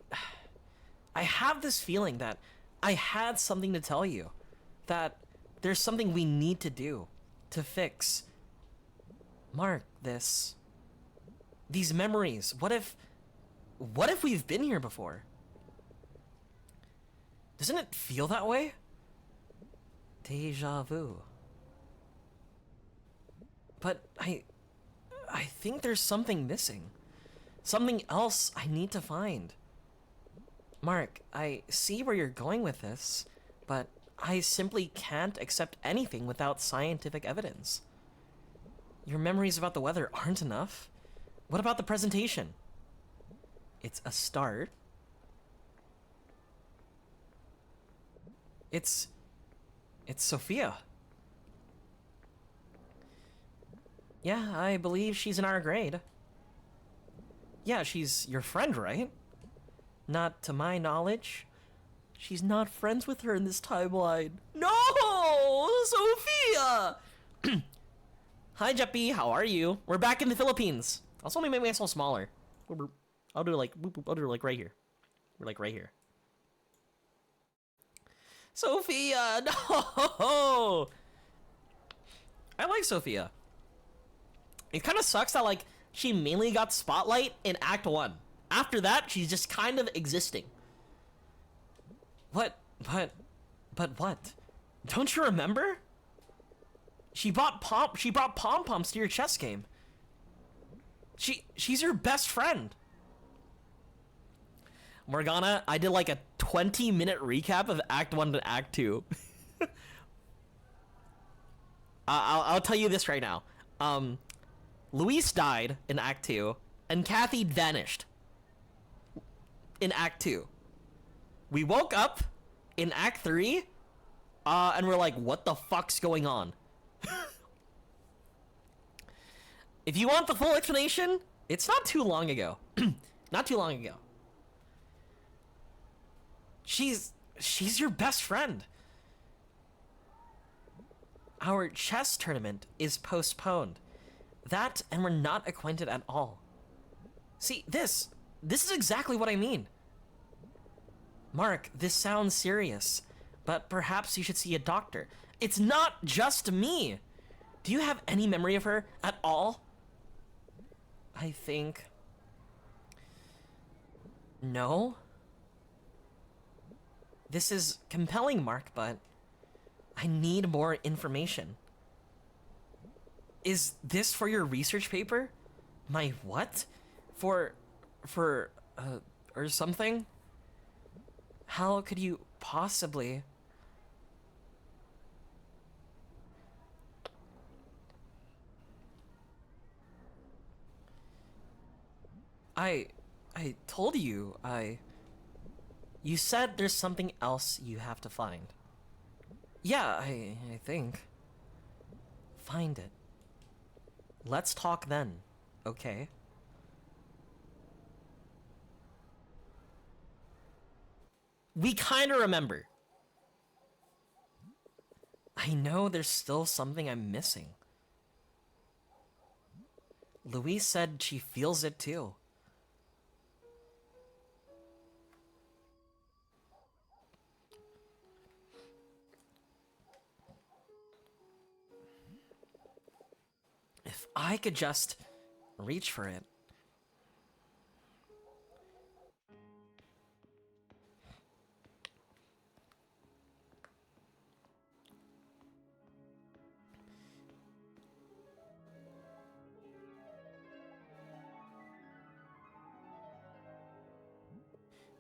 have this feeling that I had something to tell you. That there's something we need to do to fix. Mark, these memories. What if we've been here before? Doesn't it feel that way? Deja vu. But I think there's something missing. Something else I need to find. Mark, I see where you're going with this, but I simply can't accept anything without scientific evidence. Your memories about the weather aren't enough. What about the presentation? It's a start. It's Sophia. Yeah, I believe she's in our grade. Yeah, she's your friend, right? Not to my knowledge. She's not friends with her in this timeline. No! Sophia! Hi, Jeppy. How are you? We're back in the Philippines. Also, make myself smaller. I'll do like, I'll do like right here. We're like right here. Sophia, no! I like Sophia. It kind of sucks that like she mainly got spotlight in Act 1. After that, she's just kind of existing. What? But what? Don't you remember? She brought pom-poms to your chess game. She's your best friend. Morgana, I did like a 20-minute recap of Act 1 to Act 2. I'll tell you this right now. Luis died in Act 2, and Kathy vanished in Act 2. We woke up in Act 3, and we're like, what the fuck's going on? If you want the full explanation, it's not too long ago. Not too long ago. She's your best friend. Our chess tournament is postponed. That, and we're not acquainted at all. See, this is exactly what I mean. Mark, this sounds serious, but perhaps you should see a doctor. It's not just me. Do you have any memory of her at all? I think... No? This is compelling, Mark, but I need more information. Is this for your research paper? My what? For for, or something? How could you possibly? I told you, you said there's something else you have to find. Yeah, I think. Find it. Let's talk then, okay? We kinda remember. I know there's still something I'm missing. Louise said she feels it too. If I could just reach for it.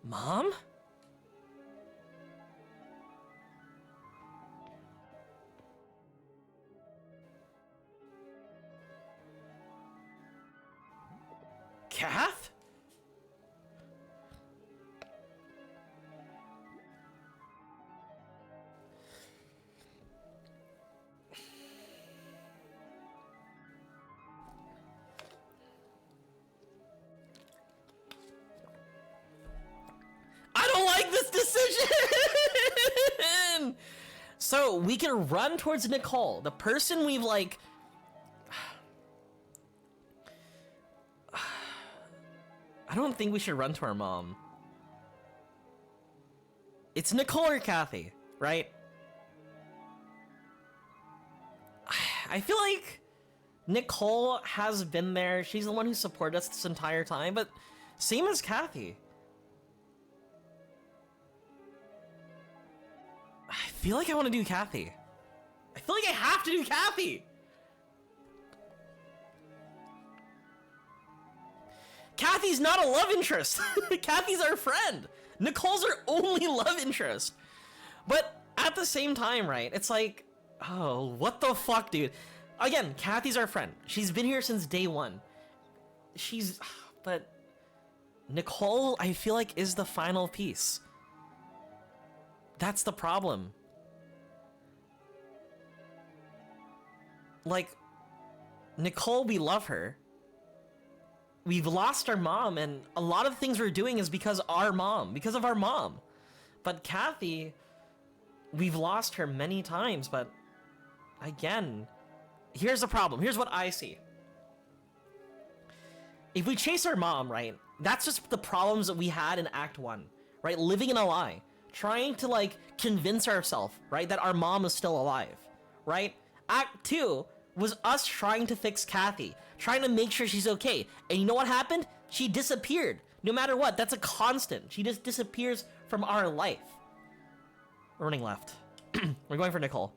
Mom? Kath? I don't like this decision! So we can run towards Nicole, the person we've like... I don't think we should run to our mom. It's Nicole or Kathy, right? I feel like Nicole has been there. She's the one who supported us this entire time, but same as Kathy. I feel like I want to do Kathy. I feel like I have to do Kathy. Kathy's not a love interest. Kathy's our friend. Nicole's our only love interest. But at the same time, right? It's like, oh, what the fuck, dude? Again, Kathy's our friend. She's been here since day one. But Nicole, I feel like, is the final piece. That's the problem. Like, Nicole, we love her. We've lost our mom, and a lot of things we're doing is because of our mom. But Kathy, we've lost her many times, but again, here's the problem. Here's what I see. If we chase our mom, right, that's just the problems that we had in Act 1, right? Living in a lie. Trying to, like, convince ourselves, right, that our mom is still alive, right? Act 2 was us trying to fix Kathy, trying to make sure she's okay. And you know what happened? She disappeared. No matter what, that's a constant. She just disappears from our life. We're running left. We're going for Nicole.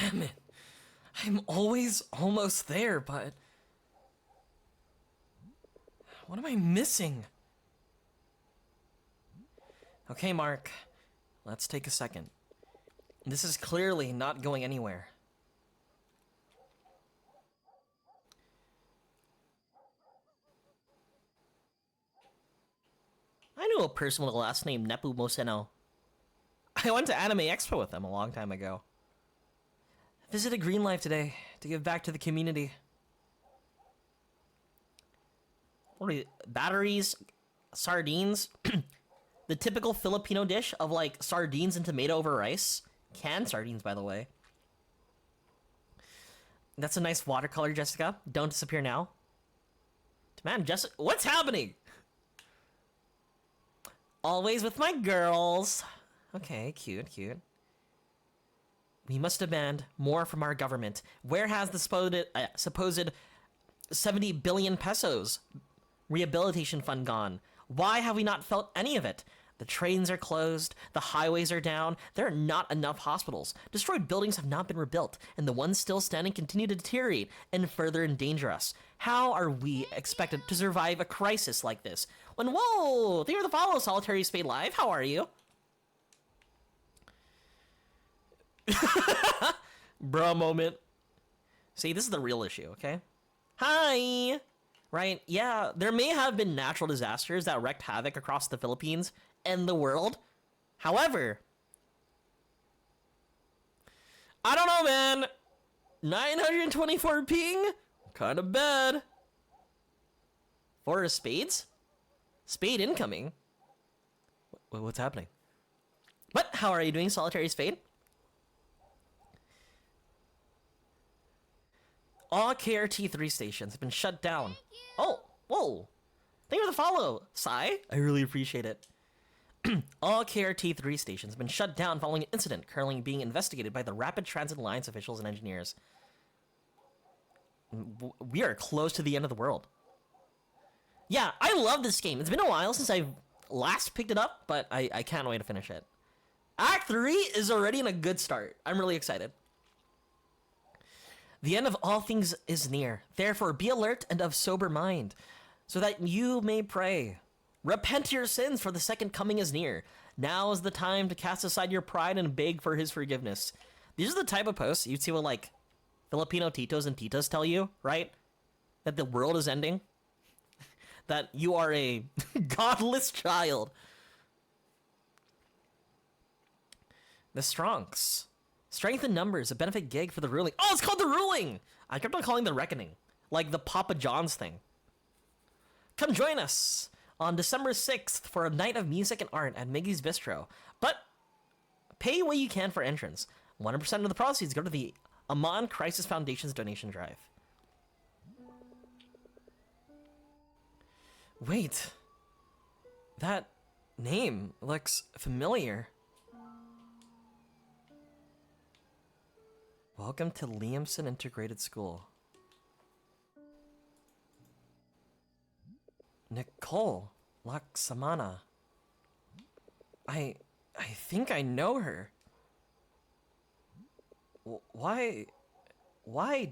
Damn it. I'm always almost there, but... what am I missing? Okay, Mark. Let's take a second. This is clearly not going anywhere. I knew a person with the last name Nepu Moseno. I went to Anime Expo with them a long time ago. Visited Green Life today to give back to the community. What are you, batteries? Sardines? The typical Filipino dish of like sardines and tomato over rice. Canned sardines, by the way. That's a nice watercolor, Jessica. Don't disappear now. Man, Jessica, what's happening? Always with my girls. Okay, cute, cute. We must demand more from our government. Where has the supposed 70 billion pesos rehabilitation fund gone? Why have we not felt any of it? The trains are closed, the highways are down, there are not enough hospitals. Destroyed buildings have not been rebuilt, and the ones still standing continue to deteriorate and further endanger us. How are we expected to survive a crisis like this? When, whoa, thank you for the follow, Solitary Spade Live, how are you? Bruh moment. See, this is the real issue, okay? Hi! Right, yeah, there may have been natural disasters that wreaked havoc across the Philippines and the world. However, I don't know, man. 924 ping? Kind of bad. Four of spades? Spade incoming? What's happening? What? How are you doing, Solitary Spade? All KRT3 stations have been shut down. Oh, whoa. Thank you for the follow, Sai. I really appreciate it. All KRT3 stations have been shut down following an incident currently being investigated by the Rapid Transit Alliance officials and engineers. We are close to the end of the world. Yeah, I love this game. It's been a while since I've last picked it up, but I can't wait to finish it. Act 3 is already in a good start. I'm really excited. The end of all things is near. Therefore, be alert and of sober mind, so that you may pray. Repent your sins, for the second coming is near. Now is the time to cast aside your pride and beg for his forgiveness. These are the type of posts you'd see what, like, Filipino titos and titas tell you, right? That the world is ending. That you are a godless child. The Strongs. Strength in numbers, a benefit gig for the ruling. Oh, it's called the ruling! I kept on calling the reckoning. Like the Papa John's thing. Come join us on December 6th for a night of music and art at Miggy's Bistro. But pay what you can for entrance. 100% of the proceeds go to the Amon Crisis Foundation's donation drive. Wait. That name looks familiar. Welcome to Liamson Integrated School. Nicole Laksamana. I think I know her. Why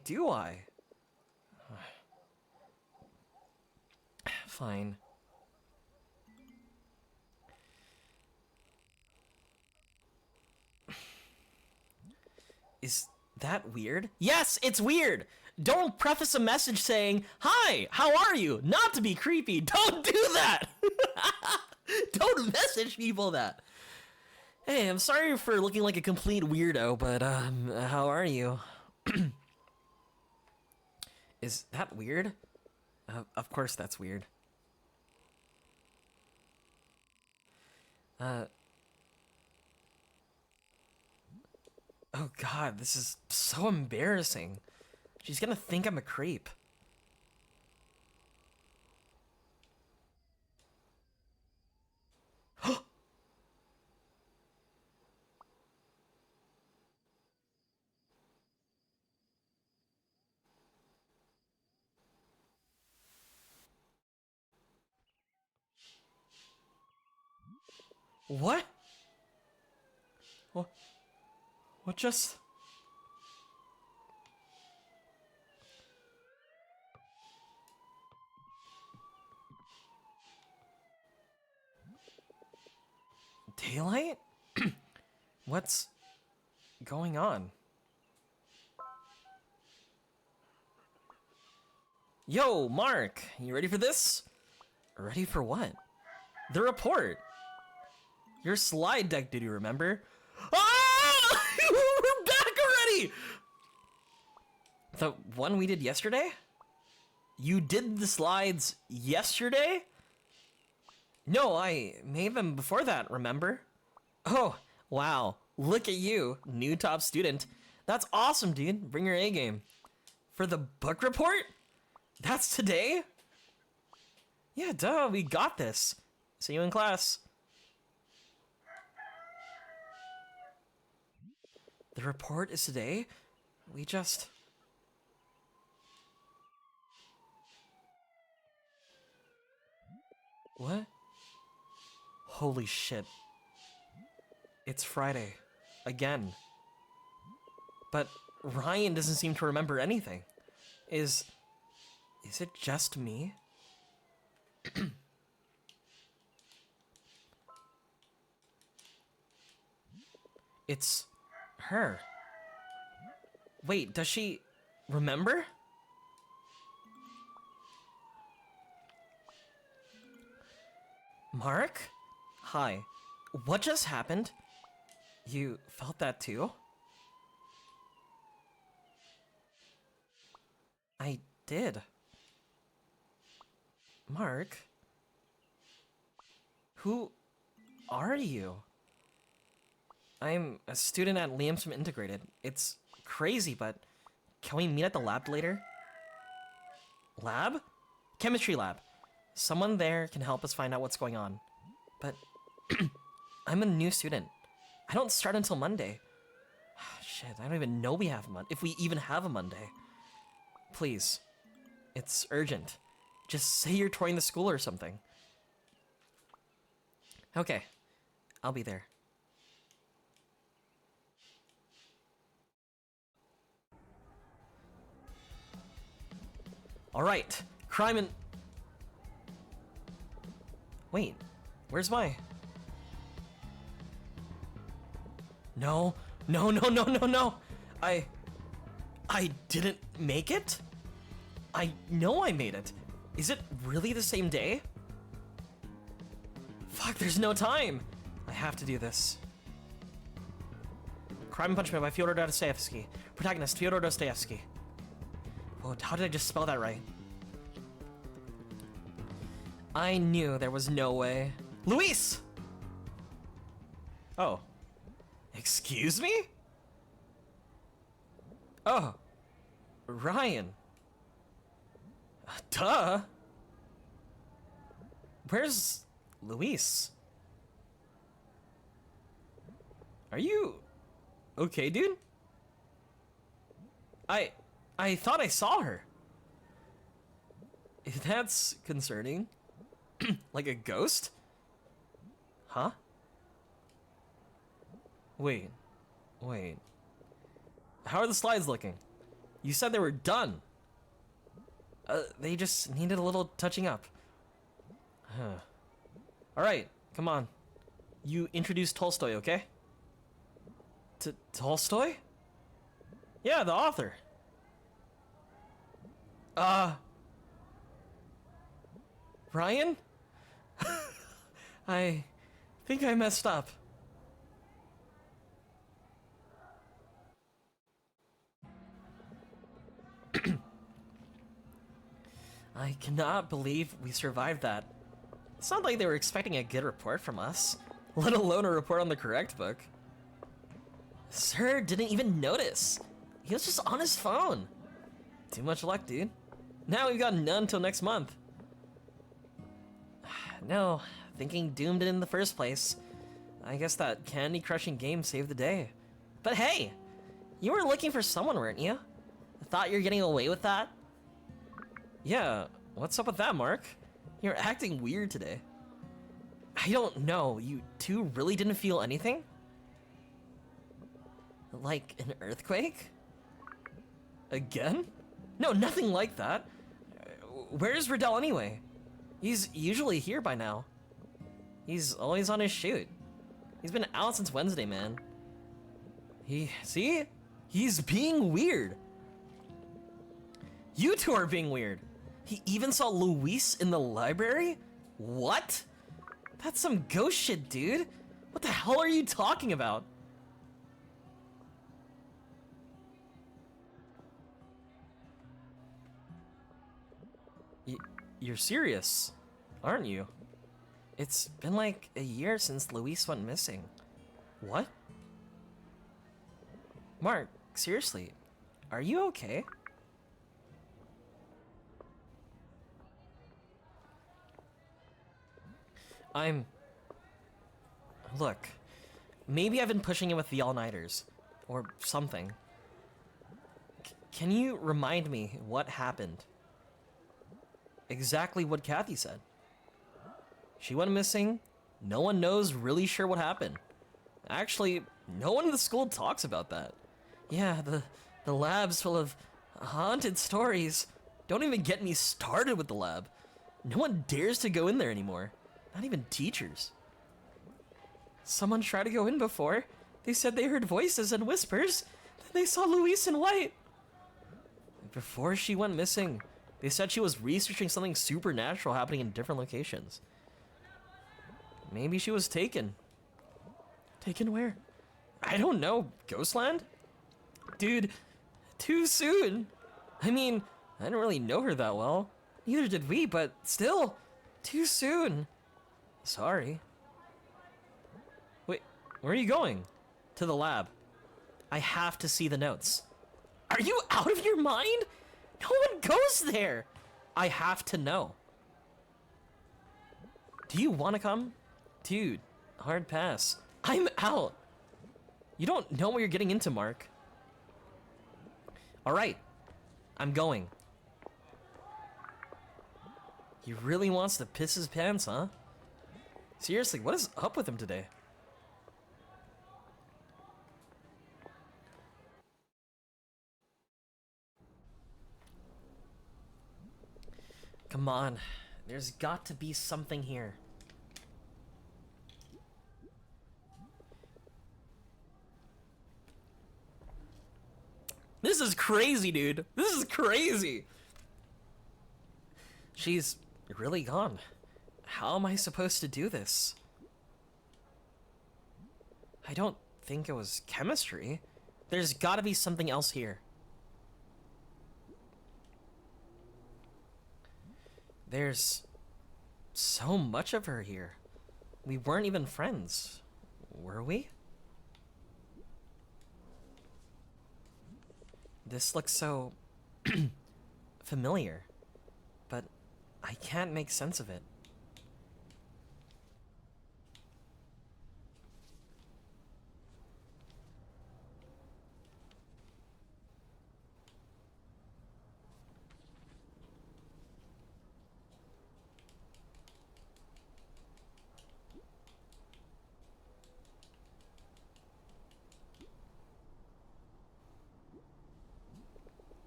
do I? Fine. Is that weird? Yes, it's weird! Don't preface a message saying, "Hi, how are you?" Not to be creepy. Don't do that! Don't message people that. Hey, I'm sorry for looking like a complete weirdo, but, how are you? Is that weird? Of course that's weird. Oh god, this is so embarrassing. She's gonna think I'm a creep. What? What just... Daylight? What's going on? Yo, Mark, you ready for this? Ready for what? The report. Your slide deck, did you remember? Ah! We're back already! The one we did yesterday? You did the slides yesterday? No, I made them before that, remember? Oh, wow. Look at you, new top student. That's awesome, dude. Bring your A game. For the book report? That's today? Yeah, duh, we got this. See you in class. The report is today? We just... What? Holy shit. It's Friday. Again. But Ryan doesn't seem to remember anything. Is it just me? It's her. Wait, does she remember? Mark? Hi. What just happened? You felt that too? I did. Mark? Who are you? I'm a student at Liamston Integrated. It's crazy, but can we meet at the lab later? Lab? Chemistry lab. Someone there can help us find out what's going on. But I'm a new student. I don't start until Monday. Shit, I don't even know if we even have a Monday. Please. It's urgent. Just say you're touring the school or something. Okay. I'll be there. Alright. Crime and... Wait. Where's my... No. No, no, no, no, no. I didn't make it? I know I made it. Is it really the same day? Fuck, there's no time. I have to do this. Crime and Punishment by Fyodor Dostoevsky. Protagonist, Fyodor Dostoevsky. Whoa, how did I just spell that right? I knew there was no way. Luis! Oh. Excuse me? Oh. Ryan. Duh. Where's Luis? Are you okay, dude? I thought I saw her. That's concerning. Like a ghost? Huh? Wait. How are the slides looking? You said they were done. They just needed a little touching up. Huh. Alright, come on. You introduce Tolstoy, okay? Tolstoy? Yeah, the author. Ryan? I think I messed up. I cannot believe we survived that. It's not like they were expecting a good report from us, let alone a report on the correct book. Sir didn't even notice. He was just on his phone. Too much luck, dude. Now we've got none till next month. No, thinking doomed it in the first place. I guess that candy crushing game saved the day. But hey, you were looking for someone, weren't you? I thought you were getting away with that. Yeah, what's up with that, Mark? You're acting weird today. I don't know, you two really didn't feel anything? Like an earthquake? Again? No, nothing like that. Where's Riddell anyway? He's usually here by now. He's always on his shoot. He's been out since Wednesday, man. See? He's being weird. You two are being weird. He even saw Luis in the library? What? That's some ghost shit, dude. What the hell are you talking about? You're serious, aren't you? It's been like a year since Luis went missing. What? Mark, seriously, are you okay? Look, maybe I've been pushing it with the all-nighters, or something. Can you remind me what happened? Exactly what Kathy said. She went missing. No one knows really sure what happened. Actually, no one in the school talks about that. Yeah, the lab's full of haunted stories. Don't even get me started with the lab. No one dares to go in there anymore. Not even teachers. Someone tried to go in before. They said they heard voices and whispers. Then they saw Luis in white. Before she went missing, they said she was researching something supernatural happening in different locations. Maybe she was taken. Taken where? I don't know. Ghostland? Dude, too soon. I mean, I didn't really know her that well. Neither did we, but still, too soon. Sorry. Wait, where are you going? To the lab. I have to see the notes. Are you out of your mind? No one goes there. I have to know. Do you want to come? Dude, hard pass. I'm out. You don't know what you're getting into, Mark. All right, I'm going. He really wants to piss his pants, huh? Seriously, what is up with him today? Come on, there's got to be something here. This is crazy, dude. This is crazy. She's really gone. How am I supposed to do this? I don't think it was chemistry. There's gotta be something else here. There's so much of her here. We weren't even friends, were we? This looks so familiar, but I can't make sense of it.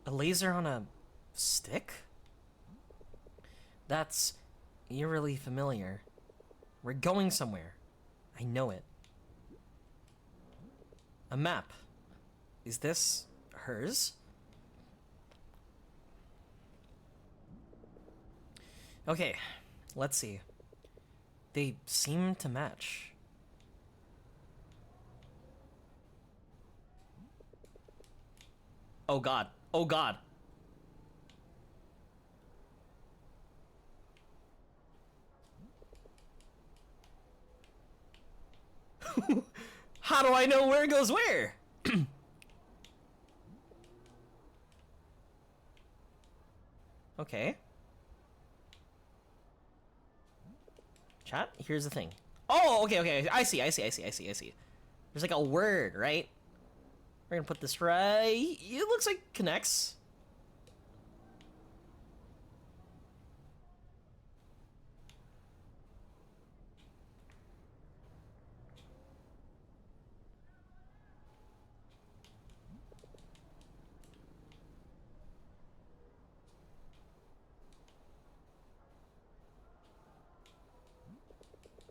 A laser on a stick? That's eerily familiar. We're going somewhere. I know it. A map. Is this hers? Okay, let's see. They seem to match. Oh god. Oh god. How do I know where goes where? Okay. Chat, here's the thing. Oh, okay. I see. There's like a word, right? We're gonna put this right. It looks like connects.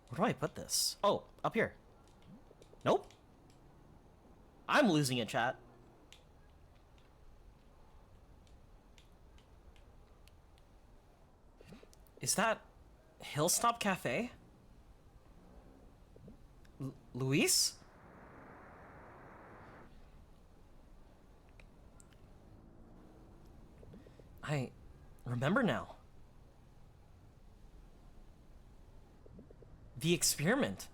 Where do I put this? Oh, up here. Nope. I'm losing it, chat. Is that Hillstop Cafe? Luis? I remember now. The experiment.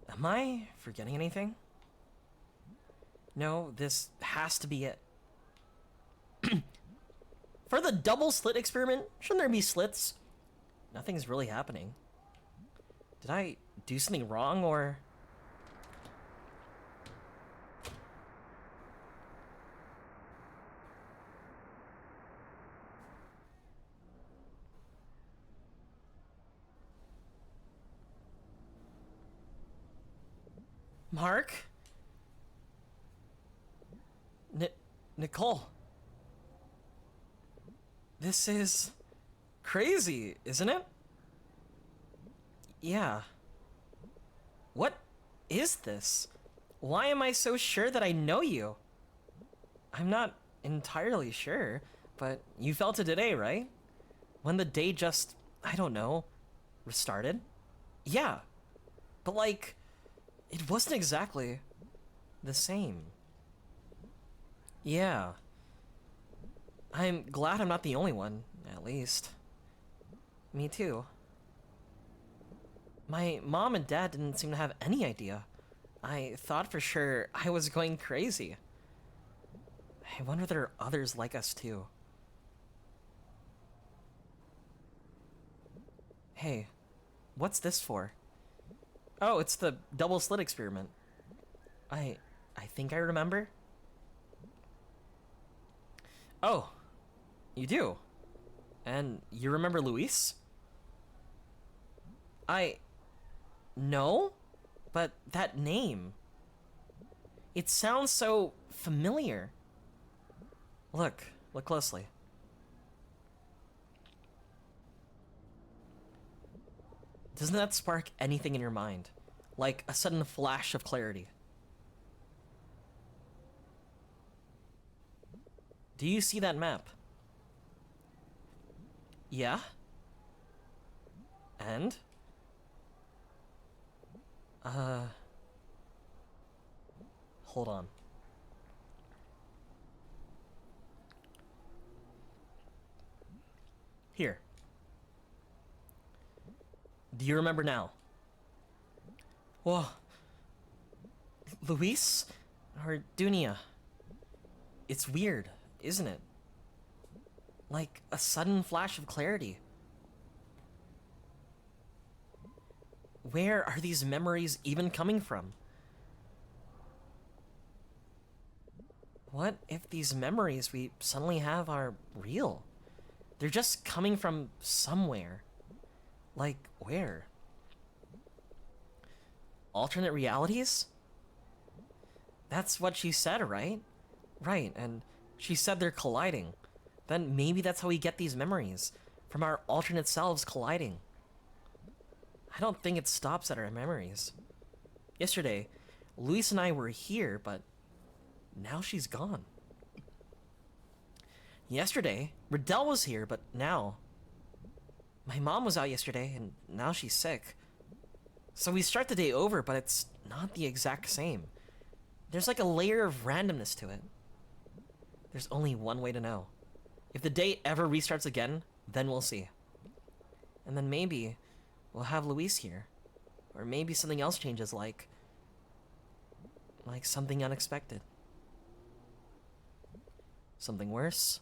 Am I forgetting anything? No, this has to be it. For the double slit experiment, shouldn't there be slits? Nothing's really happening. Did I do something wrong, or... Mark? Nicole? This is... crazy, isn't it? Yeah. What is this? Why am I so sure that I know you? I'm not entirely sure, but you felt it today, right? When the day just, I don't know, restarted? Yeah. But like, it wasn't exactly the same. Yeah. I'm glad I'm not the only one, at least. Me too. My mom and dad didn't seem to have any idea. I thought for sure I was going crazy. I wonder if there are others like us too. Hey, what's this for? Oh, it's the double slit experiment. I think I remember. Oh, you do? And you remember Luis? No, but that name. It sounds so familiar. Look closely. Doesn't that spark anything in your mind? Like a sudden flash of clarity? Do you see that map? Yeah? And? Hold on. Here. Do you remember now? Whoa. Luis? Or Dunia? It's weird, isn't it? Like a sudden flash of clarity. Where are these memories even coming from? What if these memories we suddenly have are real? They're just coming from somewhere. Like where? Alternate realities? That's what she said, right? Right, and she said they're colliding. Then maybe that's how we get these memories. From our alternate selves colliding. I don't think it stops at our memories. Yesterday, Luis and I were here, but now she's gone. Yesterday, Riddell was here, but now... My mom was out yesterday, and now she's sick. So we start the day over, but it's not the exact same. There's like a layer of randomness to it. There's only one way to know. If the day ever restarts again, then we'll see. And then maybe we'll have Luis here. Or maybe something else changes, like something unexpected. Something worse?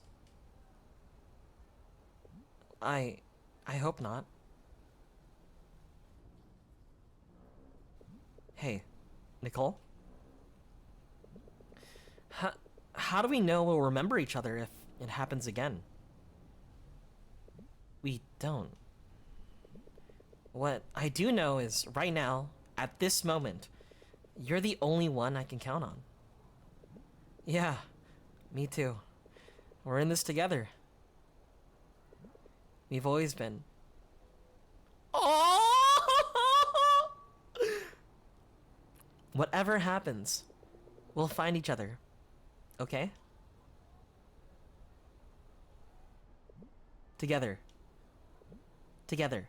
I hope not. Hey, Nicole? How do we know we'll remember each other if it happens again? We don't. What I do know is, right now, at this moment, you're the only one I can count on. Yeah, me too. We're in this together. We've always been. Oh! Whatever happens, we'll find each other. Okay? Together. Together.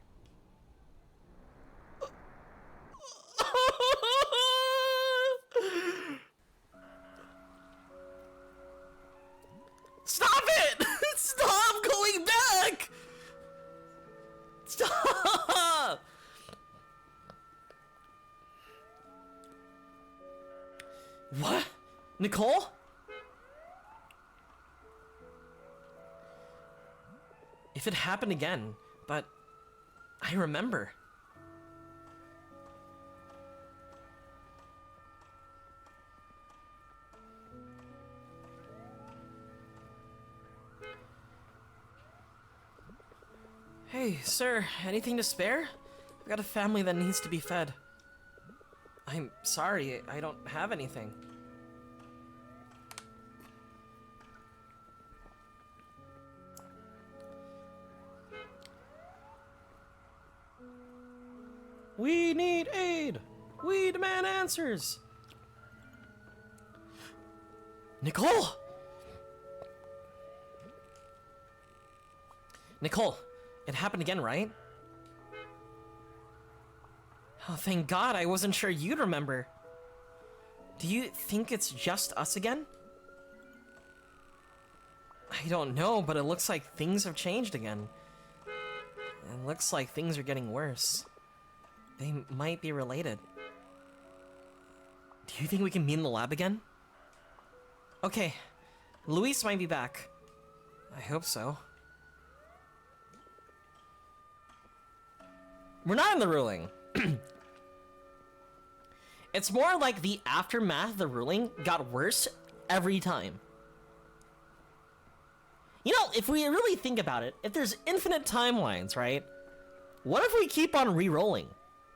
Stop it! Stop Nicole? If it happened again, but I remember. Hey, sir, anything to spare? I've got a family that needs to be fed. I'm sorry, I don't have anything. We need aid! We demand answers! Nicole! Nicole, it happened again, right? Oh, thank God, I wasn't sure you'd remember. Do you think it's just us again? I don't know, but it looks like things have changed again. It looks like things are getting worse. They might be related. Do you think we can meet in the lab again? Okay, Luis might be back. I hope so. We're not in the ruling. It's more like the aftermath of the ruling got worse every time. You know, if we really think about it, if there's infinite timelines, right? What if we keep on re-rolling,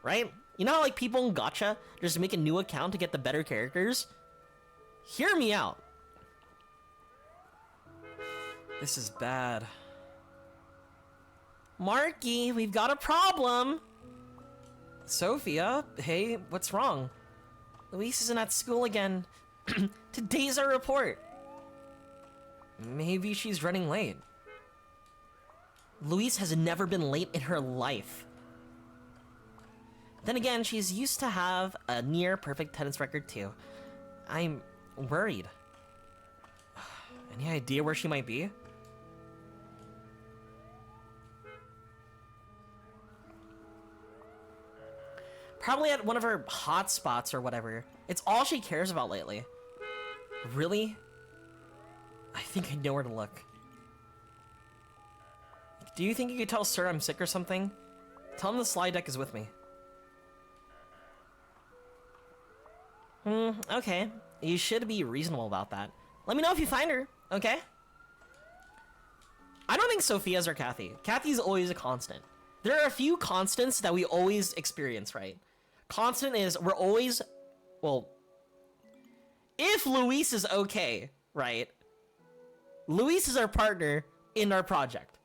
right? You know how like people in Gacha just make a new account to get the better characters? Hear me out. This is bad. Marky, we've got a problem. Sophia, hey, what's wrong? Luis isn't at school again. Today's our report. Maybe she's running late. Luis has never been late in her life. Then again, she's used to have a near perfect attendance record too. I'm worried. Any idea where she might be? Probably at one of her hot spots or whatever. It's all she cares about lately. Really? I think I know where to look. Do you think you could tell Sir I'm sick or something? Tell him the slide deck is with me. Okay. You should be reasonable about that. Let me know if you find her, okay? I don't think Sophia's or Kathy. Kathy's always a constant. There are a few constants that we always experience, right? Constant is we're always, well, if Luis is okay, right? Luis is our partner in our project.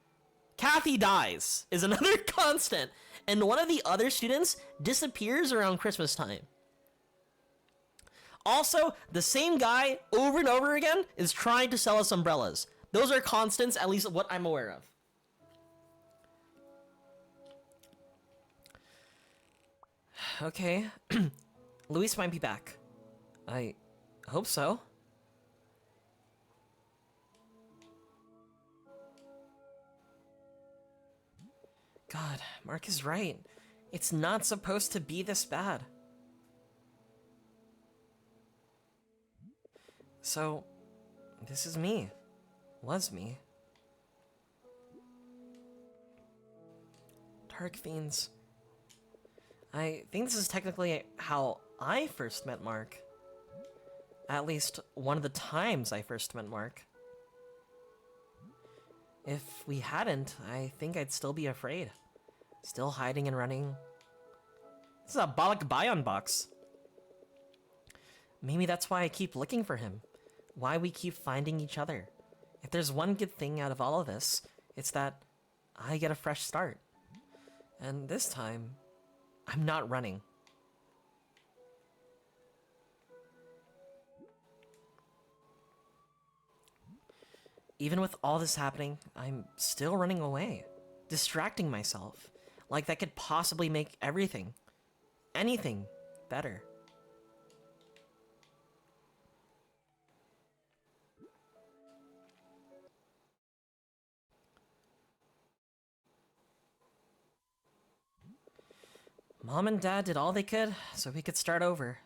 Kathy dies is another constant, and one of the other students disappears around Christmas time. Also, the same guy over and over again is trying to sell us umbrellas. Those are constants, at least what I'm aware of. Okay, Luis might be back. I hope so. God, Mark is right. It's not supposed to be this bad. So, this is me. Was me. Dark Fiends. I think this is technically how I first met Mark. At least one of the times I first met Mark. If we hadn't, I think I'd still be afraid. Still hiding and running. This is a Balak Bion box. Maybe that's why I keep looking for him. Why we keep finding each other. If there's one good thing out of all of this, it's that I get a fresh start. And this time, I'm not running. Even with all this happening, I'm still running away. Distracting myself. Like that could possibly make everything, anything, better. Mom and Dad did all they could so we could start over.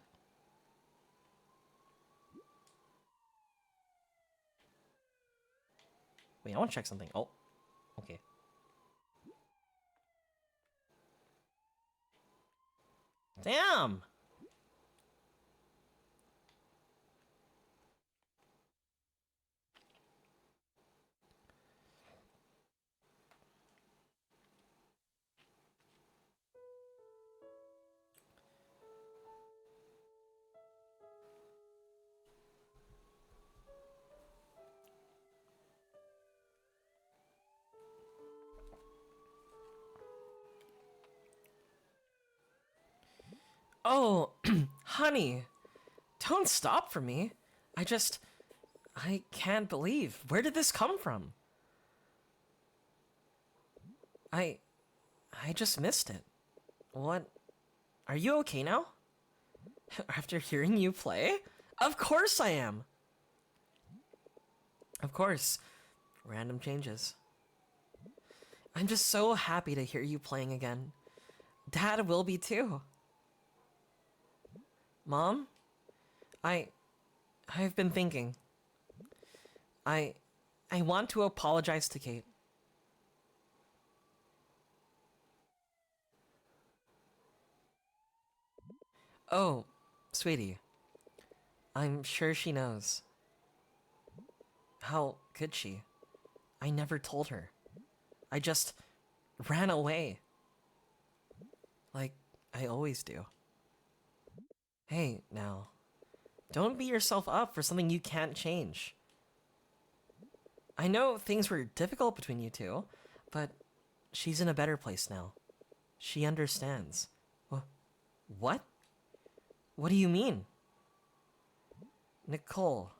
I want to check something. Oh, okay. Damn! Oh, honey, don't stop for me. I can't believe. Where did this come from? I just missed it. What? Are you okay now? After hearing you play? Of course I am. Of course. Random changes. I'm just so happy to hear you playing again. Dad will be too. Mom? I've been thinking. I want to apologize to Kate. Oh, sweetie. I'm sure she knows. How could she? I never told her. I just ran away. Like I always do. Hey, now. Don't beat yourself up for something you can't change. I know things were difficult between you two, but she's in a better place now. She understands. What? What do you mean? Nicole,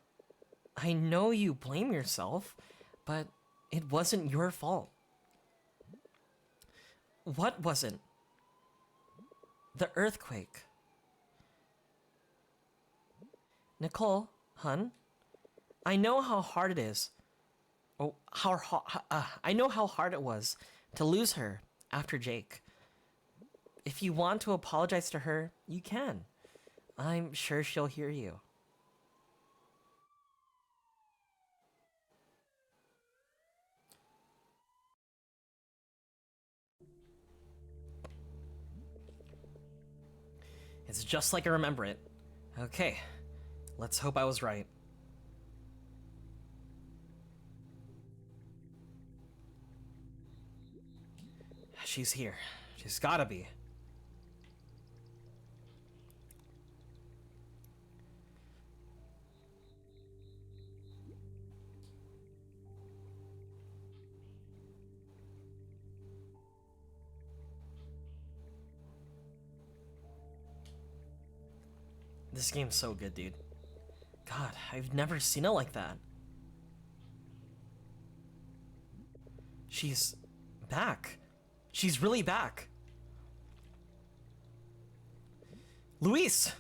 I know you blame yourself, but it wasn't your fault. What wasn't? The earthquake. Nicole, hun, I know how hard it is. Oh, I know how hard it was to lose her after Jake. If you want to apologize to her, you can. I'm sure she'll hear you. It's just like I remember it. Okay, let's hope I was right. She's here. She's gotta be. This game's so good, dude. God, I've never seen it like that. She's back. She's really back. Luis!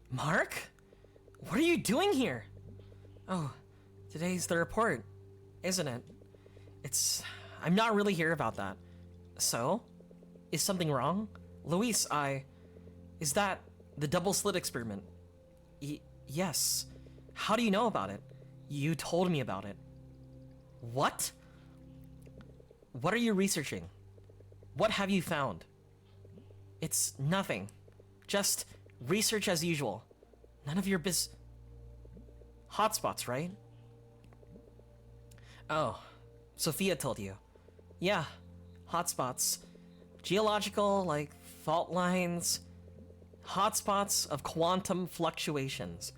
Mark? What are you doing here? Oh, today's the report, isn't it? I'm not really here about that. So? Is something wrong? Luis, is that the double slit experiment? Yes. How do you know about it? You told me about it. What? What are you researching? What have you found? It's nothing. Just research as usual. None of your hotspots, right? Oh, Sophia told you. Yeah, hotspots. Geological, like, fault lines. Hotspots of quantum fluctuations.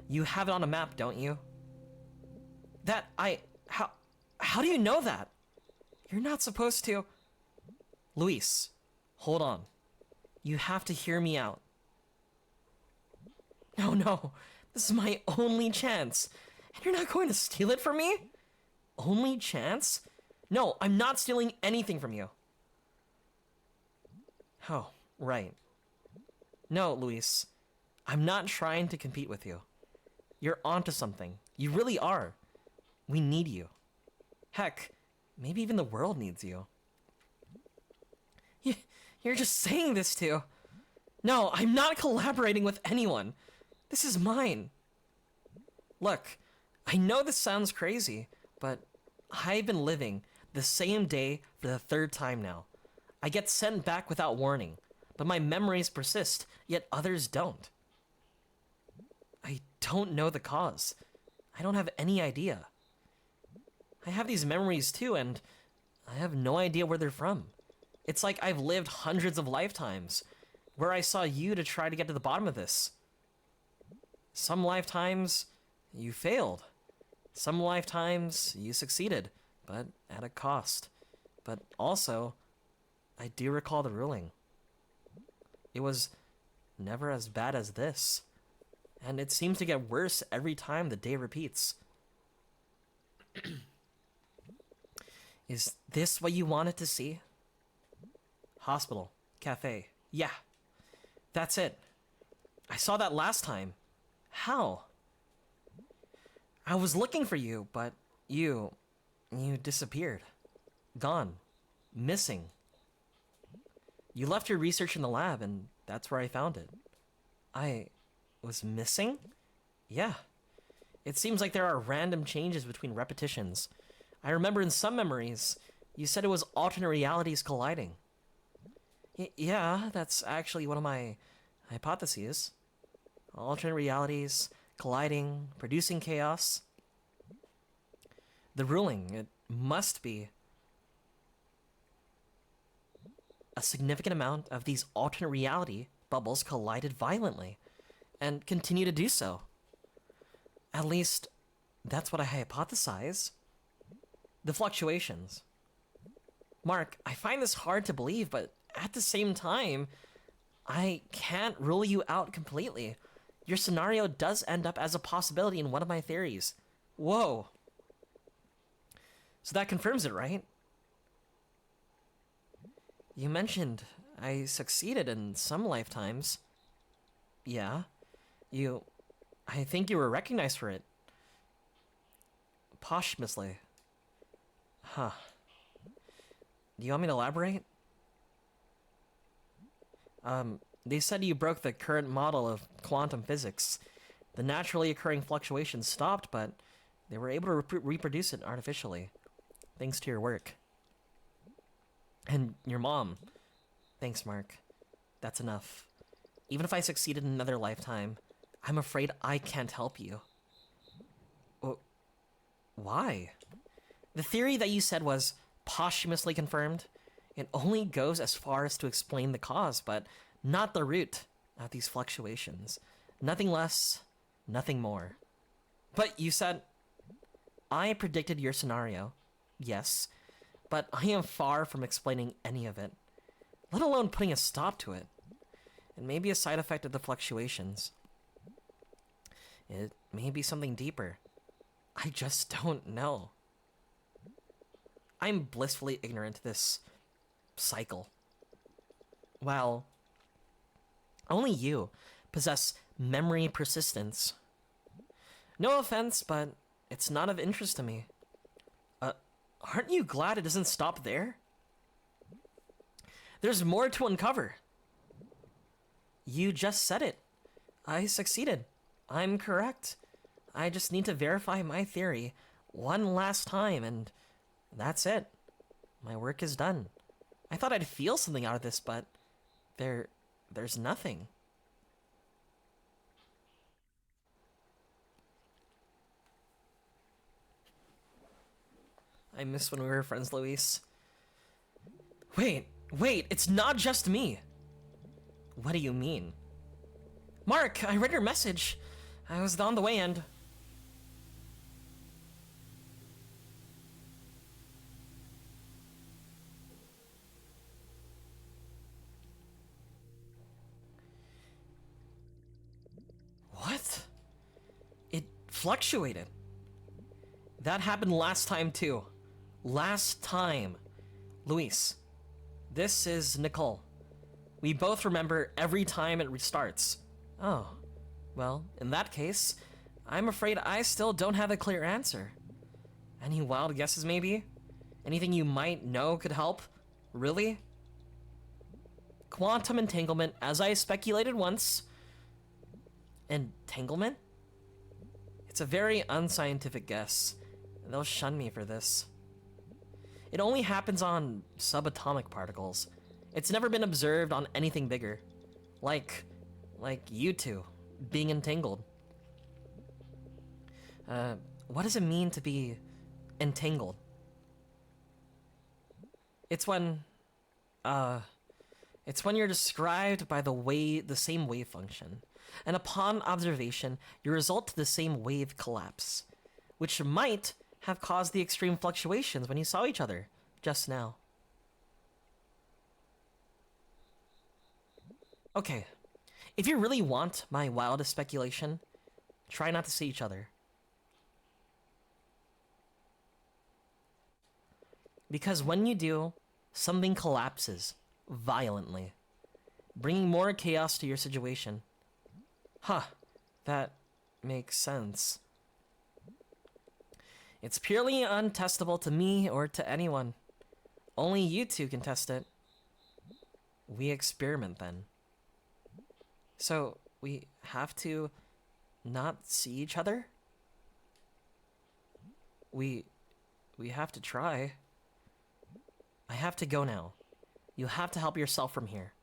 You have it on a map, don't you? How do you know that? You're not supposed to. Luis, hold on. You have to hear me out. No, this is my only chance. And you're not going to steal it from me? Only chance? No, I'm not stealing anything from you. Oh, right. No, Luis. I'm not trying to compete with you. You're onto something. You really are. We need you. Heck, maybe even the world needs you. You're just saying this to... No, I'm not collaborating with anyone. This is mine. Look, I know this sounds crazy, But I've been living the same day for the third time now. I get sent back without warning, but my memories persist, yet others don't. I don't know the cause. I don't have any idea. I have these memories too, and I have no idea where they're from. It's like I've lived hundreds of lifetimes, where I saw you to try to get to the bottom of this. Some lifetimes, you failed. Some lifetimes, you succeeded, but at a cost. But also, I do recall the ruling. It was never as bad as this. And it seems to get worse every time the day repeats. Is this what you wanted to see? Hospital. Cafe. Yeah. That's it. I saw that last time. How? I was looking for you, but you disappeared. Gone. Missing. You left your research in the lab, and that's where I found it. I was missing? Yeah. It seems like there are random changes between repetitions. I remember in some memories, you said it was alternate realities colliding. Yeah, that's actually one of my hypotheses. Alternate realities colliding, producing chaos. The ruling, it must be a significant amount of these alternate reality bubbles collided violently and continue to do so. At least, that's what I hypothesize. The fluctuations. Mark, I find this hard to believe, but at the same time, I can't rule you out completely. Your scenario does end up as a possibility in one of my theories. Whoa. So that confirms it, right? You mentioned I succeeded in some lifetimes. Yeah. I think you were recognized for it. Posthumously. Huh. Do you want me to elaborate? They said you broke the current model of quantum physics. The naturally occurring fluctuations stopped, but they were able to reproduce it artificially. Thanks to your work. And your mom. Thanks, Mark. That's enough. Even if I succeeded in another lifetime, I'm afraid I can't help you. Why? The theory that you said was posthumously confirmed. It only goes as far as to explain the cause, but not the root of these fluctuations. Nothing less, nothing more. But you said, I predicted your scenario. Yes, but I am far from explaining any of it, let alone putting a stop to it. It may be a side effect of the fluctuations. It may be something deeper. I just don't know. I'm blissfully ignorant to this cycle. While only you possess memory persistence. No offense, but it's not of interest to me. Aren't you glad it doesn't stop there? There's more to uncover. You just said it. I succeeded. I'm correct. I just need to verify my theory one last time, and that's it. My work is done. I thought I'd feel something out of this, but there's nothing. I miss when we were friends, Luis. Wait, it's not just me. What do you mean? Mark, I read your message. I was on the way and... What? It fluctuated. That happened last time too. Last time. Luis, this is Nicole. We both remember every time it restarts. Oh, well, in that case, I'm afraid I still don't have a clear answer. Any wild guesses, maybe? Anything you might know could help? Really? Quantum entanglement, as I speculated once. Entanglement? It's a very unscientific guess. they'll shun me for this. It only happens on subatomic particles. It's never been observed on anything bigger. Like you two, being entangled. What does it mean to be entangled? It's when you're described by the same wave function, and upon observation, you result to the same wave collapse, which might have caused the extreme fluctuations when you saw each other just now. Okay, if you really want my wildest speculation, try not to see each other. Because when you do, something collapses violently, bringing more chaos to your situation. Huh, that makes sense. It's purely untestable to me or to anyone. Only you two can test it. We experiment then. So, we have to not see each other? We have to try. I have to go now. You have to help yourself from here.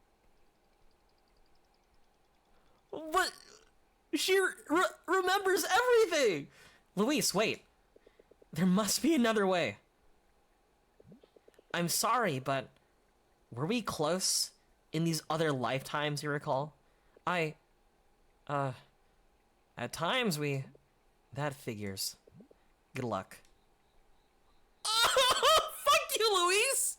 But she remembers everything! Luis, wait. There must be another way. I'm sorry, but were we close in these other lifetimes you recall? At times that figures. Good luck. Fuck you, Luis!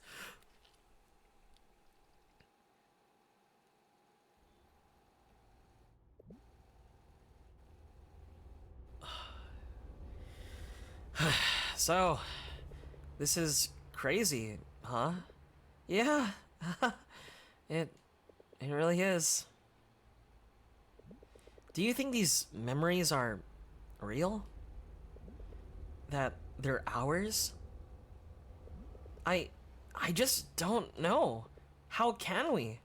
So, this is crazy, huh? Yeah, it really is. Do you think these memories are real? That they're ours? I just don't know. How can we?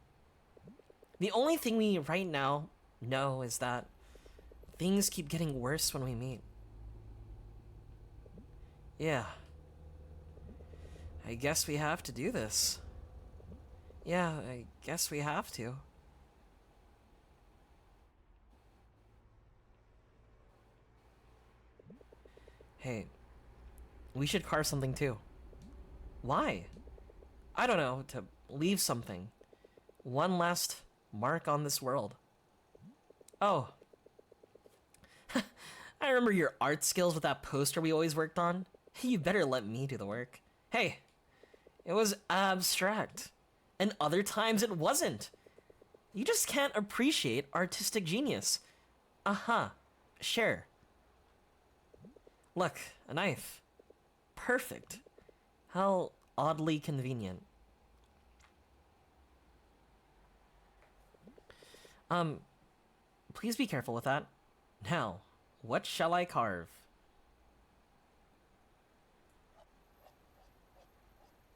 The only thing we right now know is that things keep getting worse when we meet. Yeah. I guess we have to do this. Yeah, I guess we have to. Hey, we should carve something too. Why? I don't know, to leave something. One last mark on this world. Oh. I remember your art skills with that poster we always worked on. You better let me do the work. Hey, it was abstract. And other times it wasn't. You just can't appreciate artistic genius. Uh-huh. Sure. Look, a knife. Perfect. How oddly convenient. Please be careful with that. Now, what shall I carve?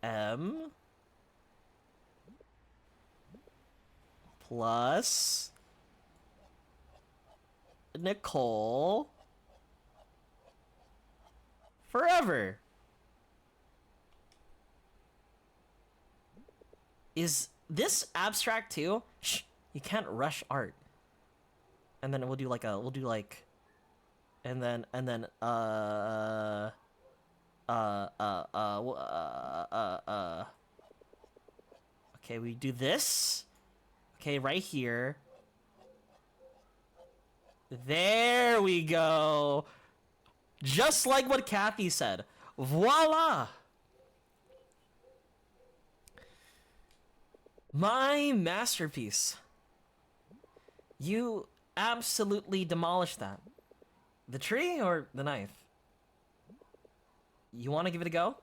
M plus Nicole forever. Is this abstract too? Shh, you can't rush art. And then we'll do like and then okay, we do this. Okay, right here. There we go. Just like what Kathy said. Voila! My masterpiece. You absolutely demolished that. The tree or the knife? You want to give it a go?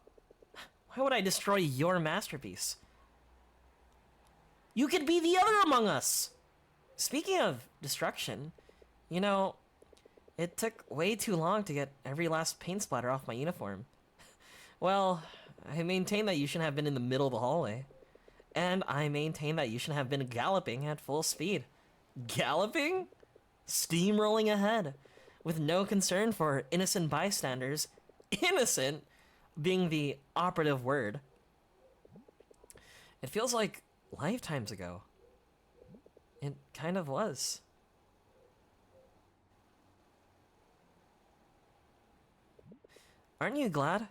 Why would I destroy your masterpiece? You could be the other among us! Speaking of destruction, you know, it took way too long to get every last paint splatter off my uniform. Well, I maintain that you shouldn't have been in the middle of the hallway. And I maintain that you shouldn't have been galloping at full speed. Galloping? Steamrolling ahead, with no concern for innocent bystanders innocent being the operative word. It feels like lifetimes ago. It kind of was. Aren't you glad?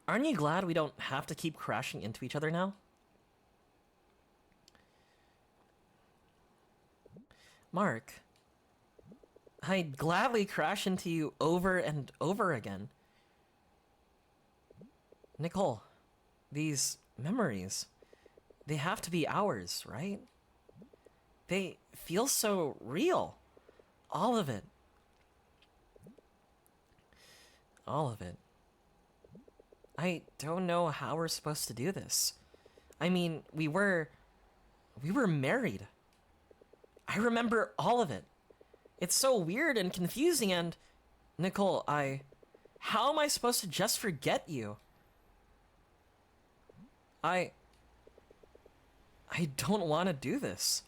Aren't you glad we don't have to keep crashing into each other now? Mark, I'd gladly crash into you over and over again. Nicole, these memories, they have to be ours, right? They feel so real. All of it. All of it. I don't know how we're supposed to do this. I mean, we were married. I remember all of it. It's so weird and confusing and... Nicole, how am I supposed to just forget you? I don't want to do this.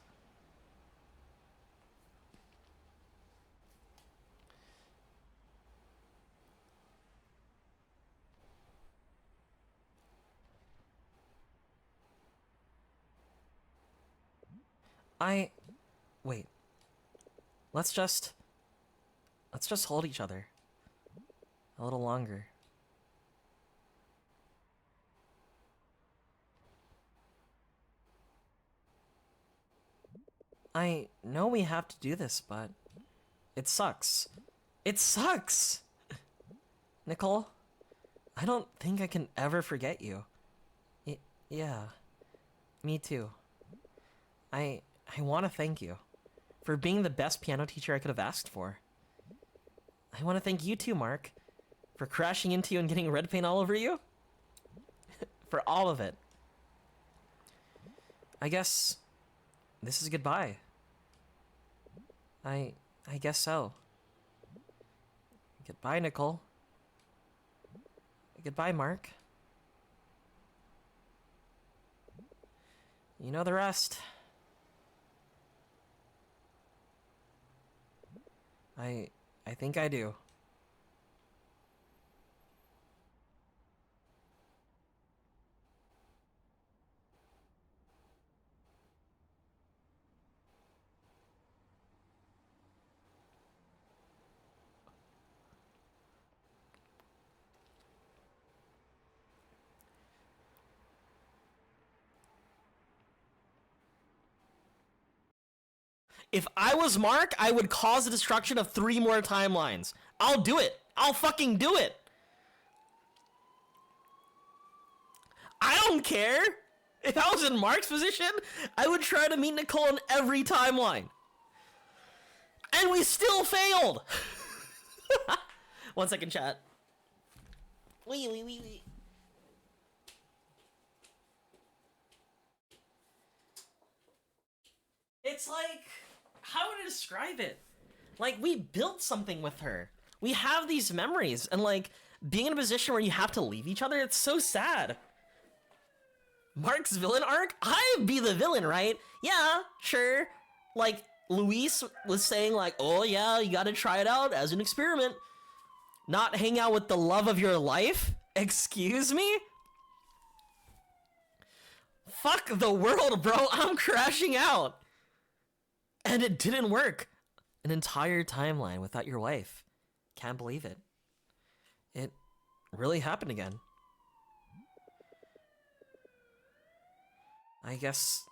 Wait. Let's just hold each other. A little longer. I know we have to do this, but it sucks. It sucks! Nicole, I don't think I can ever forget you. Yeah, me too. I want to thank you for being the best piano teacher I could have asked for. I want to thank you too, Mark, for crashing into you and getting red paint all over you. For all of it. I guess this is goodbye. I guess so. Goodbye, Nicole. Goodbye, Mark. You know the rest. I think I do. If I was Mark, I would cause the destruction of 3 more timelines. I'll do it. I'll fucking do it. I don't care. If I was in Mark's position, I would try to meet Nicole in every timeline. And we still failed. 1 second, chat. Wee. It's like, how would I describe it? Like, we built something with her. We have these memories, and like, being in a position where you have to leave each other, it's so sad. Mark's villain arc? I'd be the villain, right? Yeah, sure. Like, Luis was saying like, oh yeah, you gotta try it out as an experiment. Not hang out with the love of your life? Excuse me? Fuck the world, bro. I'm crashing out. And it didn't work. An entire timeline without your wife. Can't believe it. It really happened again. I guess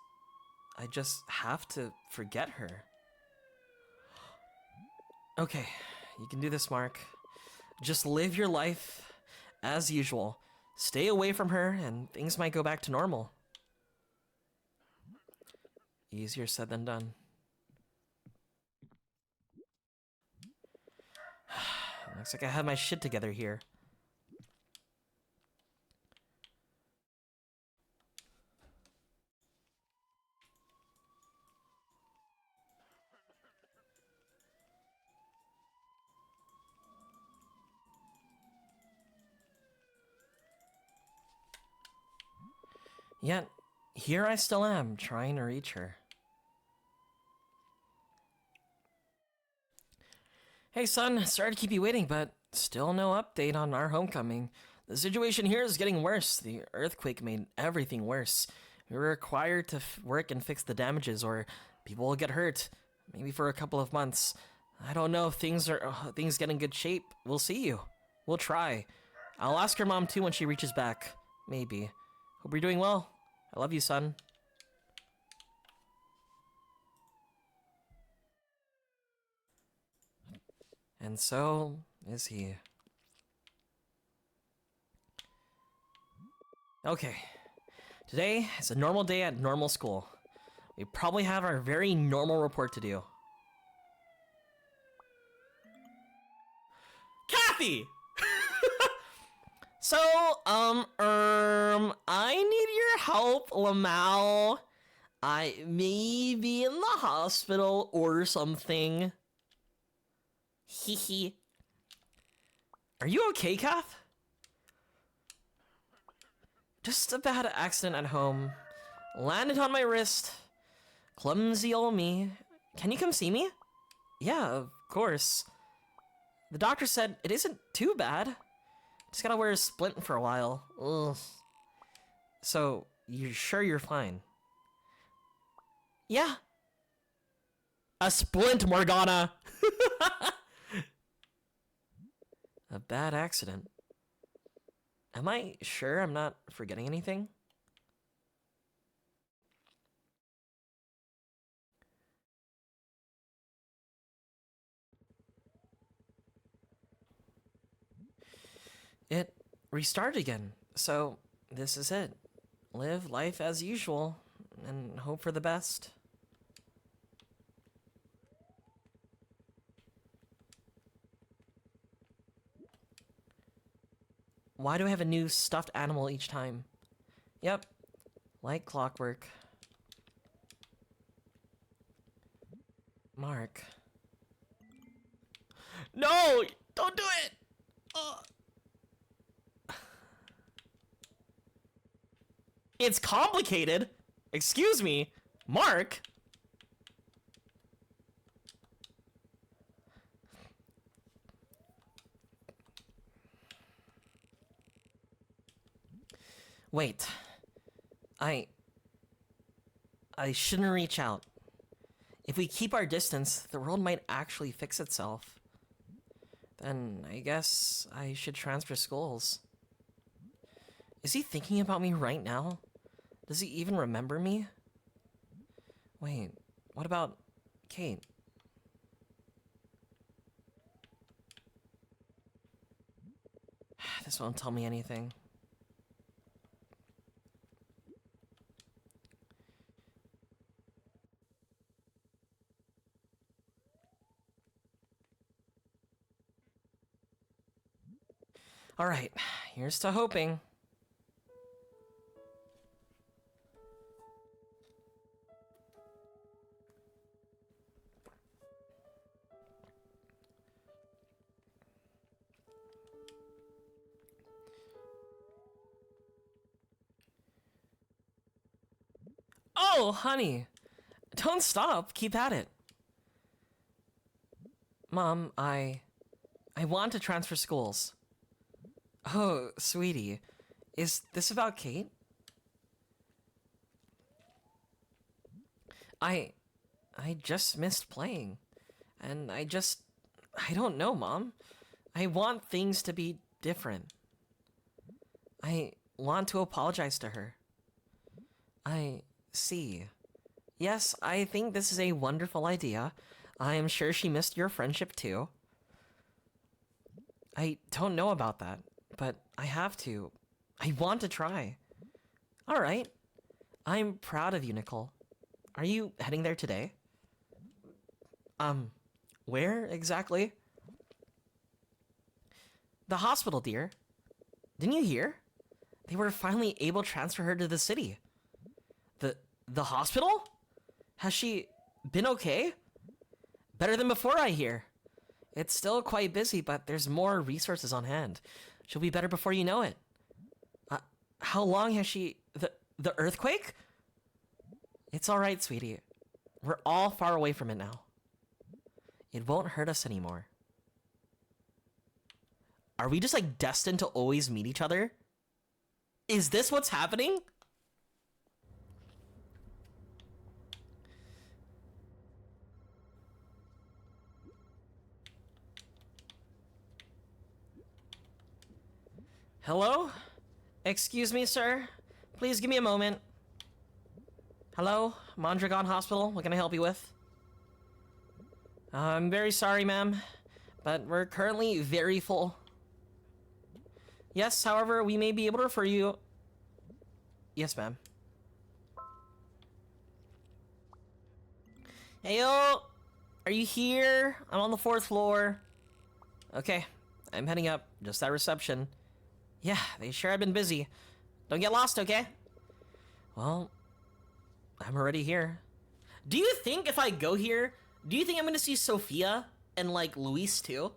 I just have to forget her. Okay, you can do this, Mark. Just live your life as usual. Stay away from her and things might go back to normal. Easier said than done. Looks like I have my shit together here. Yet, here I still am, trying to reach her. Hey son, sorry to keep you waiting, but still no update on our homecoming. The situation here is getting worse. The earthquake made everything worse. We were required to work and fix the damages, or people will get hurt. Maybe for a couple of months. I don't know if things get in good shape. We'll see you. We'll try. I'll ask your mom too when she reaches back. Maybe. Hope you're doing well. I love you, son. And so is he. Okay. Today is a normal day at normal school. We probably have our very normal report to do. Kathy! So, I need your help, Lamau. I may be in the hospital or something. Hehe. Are you okay, Kath? Just a bad accident at home. Landed on my wrist. Clumsy old me. Can you come see me? Yeah, of course. The doctor said it isn't too bad. Just gotta wear a splint for a while. Ugh. So, you're sure you're fine? Yeah. A splint, Morgana! A bad accident. Am I sure I'm not forgetting anything? It restarted again, so this is it. Live life as usual, and hope for the best. Why do I have a new stuffed animal each time? Yep, like clockwork. Mark. No! Don't do it! It's complicated! Excuse me, Mark? Wait. I shouldn't reach out. If we keep our distance, the world might actually fix itself. Then I guess I should transfer schools. Is he thinking about me right now? Does he even remember me? Wait, what about Kate? This won't tell me anything. Alright, here's to hoping. Oh, honey. Don't stop. Keep at it. Mom, I want to transfer schools. Oh, sweetie. Is this about Kate? I just missed playing. And I don't know, Mom. I want things to be different. I want to apologize to her. I see. Yes, I think this is a wonderful idea. I am sure she missed your friendship too. I don't know about that, but I have to. I want to try. Alright. I'm proud of you, Nicole. Are you heading there today? Where exactly? The hospital, dear. Didn't you hear? They were finally able to transfer her to the city. The hospital? Has she been okay? Better than before, I hear. It's still quite busy, but there's more resources on hand. She'll be better before you know it. How long has she... The earthquake? It's alright, sweetie. We're all far away from it now. It won't hurt us anymore. Are we just like destined to always meet each other? Is this what's happening? Hello? Excuse me, sir. Please give me a moment. Hello? Mondragon Hospital, what can I help you with? I'm very sorry, ma'am, but we're currently very full. Yes, however, we may be able to refer you... Yes, ma'am. Heyo! Are you here? I'm on the 4th floor. Okay, I'm heading up. Just at reception. Yeah, they sure have been busy. Don't get lost, okay? Well, I'm already here. Do you think if I go here, do you think I'm gonna see Sophia and like Luis too?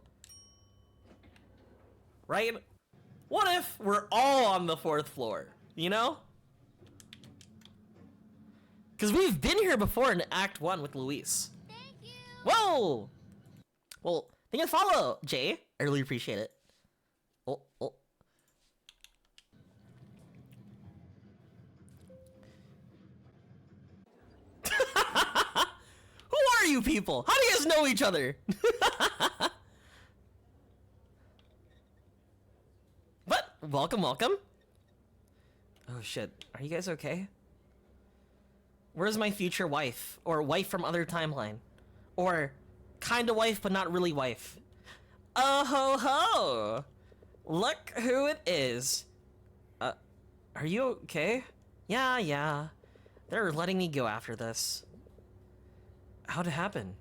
Right? What if we're all on the 4th floor, you know? Because we've been here before in Act 1 with Luis.
Thank you.
Whoa! Well, thank you for the follow, Jay. I really appreciate it. Oh, oh. Who are you people? How do you guys know each other? But welcome, welcome. Oh shit, are you guys okay? Where's my future wife? Or wife from other timeline? Or kinda wife but not really wife? Oh ho ho! Look who it is. Are you okay? Yeah. They're letting me go after this. How'd it happen?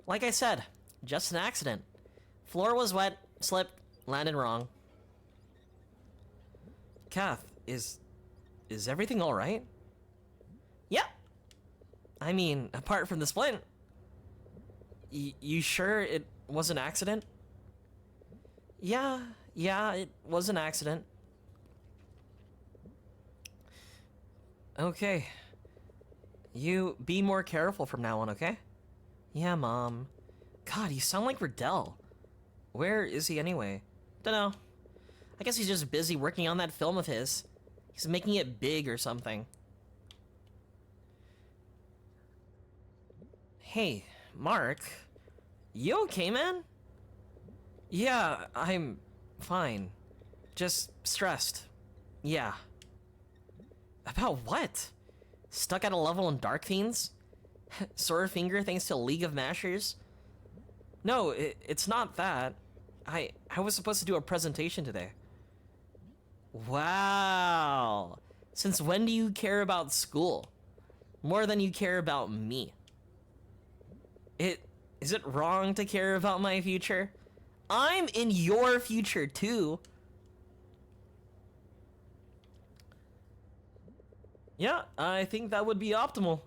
Like I said, just an accident. Floor was wet, slipped, landed wrong. Kath, is everything alright? Yep. I mean, apart from the splint. You sure it was an accident? Yeah, it was an accident. Okay. You be more careful from now on, okay? Yeah, Mom. God, you sound like Riddell. Where is he anyway? Dunno. I guess he's just busy working on that film of his. He's making it big or something. Hey, Mark. You okay, man? Yeah, I'm fine. Just stressed. Yeah. About what? Stuck at a level in Dark Fiends? Sore finger thanks to League of Mashers? No, it's not that. I was supposed to do a presentation today. Wow. Since when do you care about school? More than you care about me. Is it wrong to care about my future? I'm in your future too. Yeah, I think that would be optimal.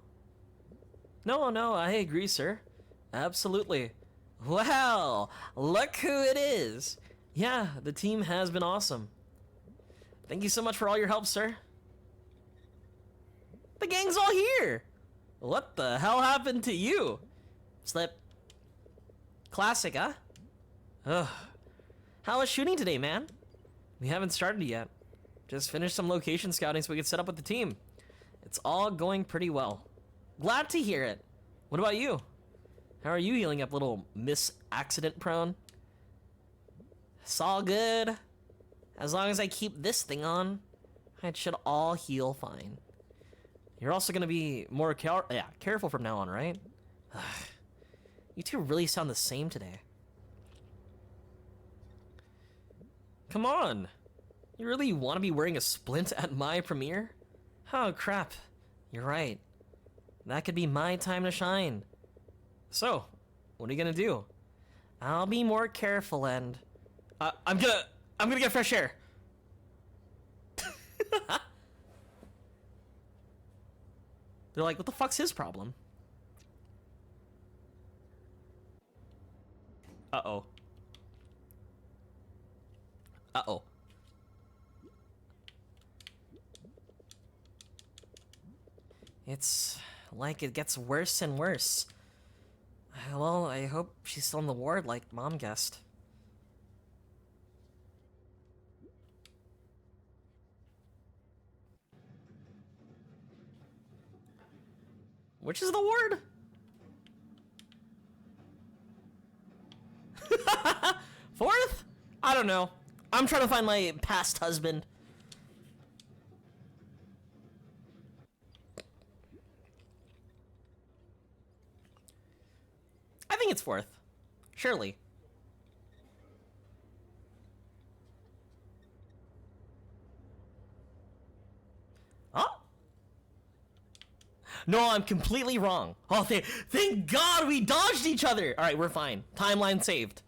No, I agree, sir. Absolutely. Well, look who it is. Yeah, the team has been awesome. Thank you so much for all your help, sir. The gang's all here. What the hell happened to you? Slip. Classic, huh? Ugh. How was shooting today, man? We haven't started yet. Just finished some location scouting so we could set up with the team. It's all going pretty well. Glad to hear it. What about you? How are you healing up, little Miss Accident Prone? It's all good. As long as I keep this thing on, it should all heal fine. You're also gonna be more careful from now on, right? You two really sound the same today. Come on. You really want to be wearing a splint at my premiere? Oh crap, you're right. That could be my time to shine. So, what are you gonna do? I'll be more careful and... I'm gonna get fresh air. They're like, what the fuck's his problem? Uh-oh. Uh-oh. It's like it gets worse and worse. Well, I hope she's still in the ward like Mom guessed. Which is the word? Fourth? I don't know. I'm trying to find my past husband. I think it's fourth. Surely. Oh? No, I'm completely wrong. Oh, thank God we dodged each other. All right, we're fine. Timeline saved.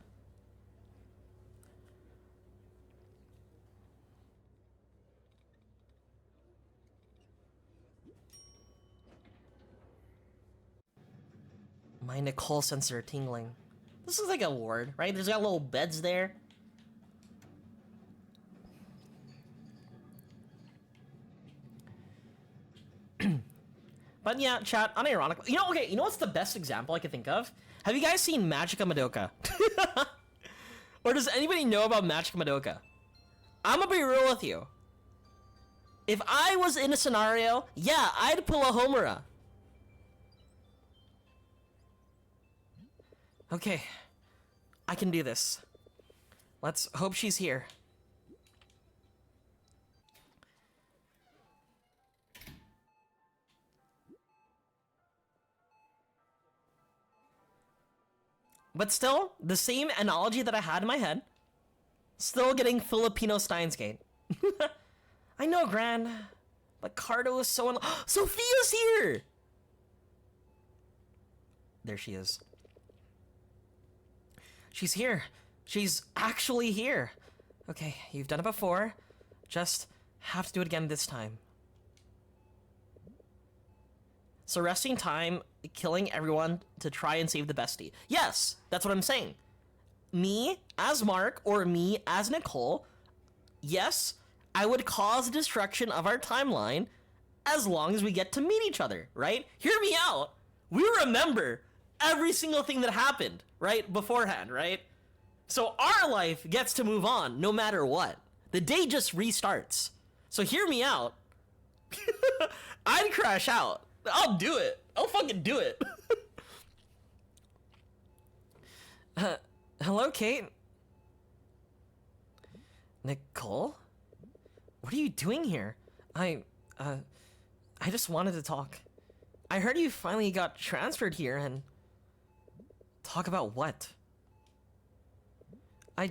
My Nicole sensor tingling. This is like a ward, right? There's got little beds there. But yeah, chat, unironically. You know, okay, you know what's the best example I could think of? Have you guys seen Magica Madoka? Or does anybody know about Magica Madoka? I'm gonna be real with you. If I was in a scenario, yeah, I'd pull a Homura. Okay, I can do this. Let's hope she's here. But still, the same analogy that I had in my head. Still getting Filipino Steins Gate. I know, Gran. But Cardo is so Sophia's here! There she is. She's here. She's actually here. Okay, you've done it before. Just have to do it again this time. So resting time, killing everyone to try and save the bestie. Yes, that's what I'm saying. Me as Mark or me as Nicole, yes, I would cause destruction of our timeline as long as we get to meet each other, right? Hear me out. We remember every single thing that happened, right? Beforehand, right? So our life gets to move on no matter what. The day just restarts. So hear me out. I'd crash out. I'll do it. I'll fucking do it. Hello, Kate? Nicole? What are you doing here? I just wanted to talk. I heard you finally got transferred here and... Talk about what? I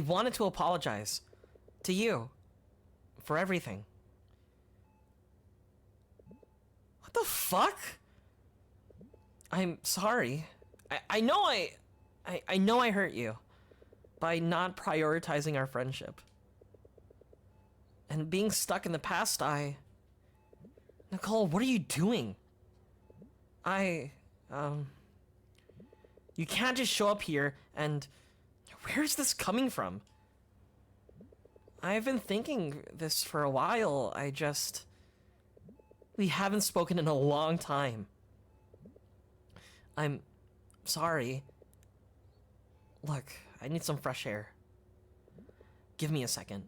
wanted to apologize. To you. For everything. What the fuck? I'm sorry. I know I know I hurt you. By not prioritizing our friendship. And being stuck in the past, Nicole, what are you doing? You can't just show up here and... Where's this coming from? I've been thinking this for a while. We haven't spoken in a long time. I'm sorry. Look, I need some fresh air. Give me a second.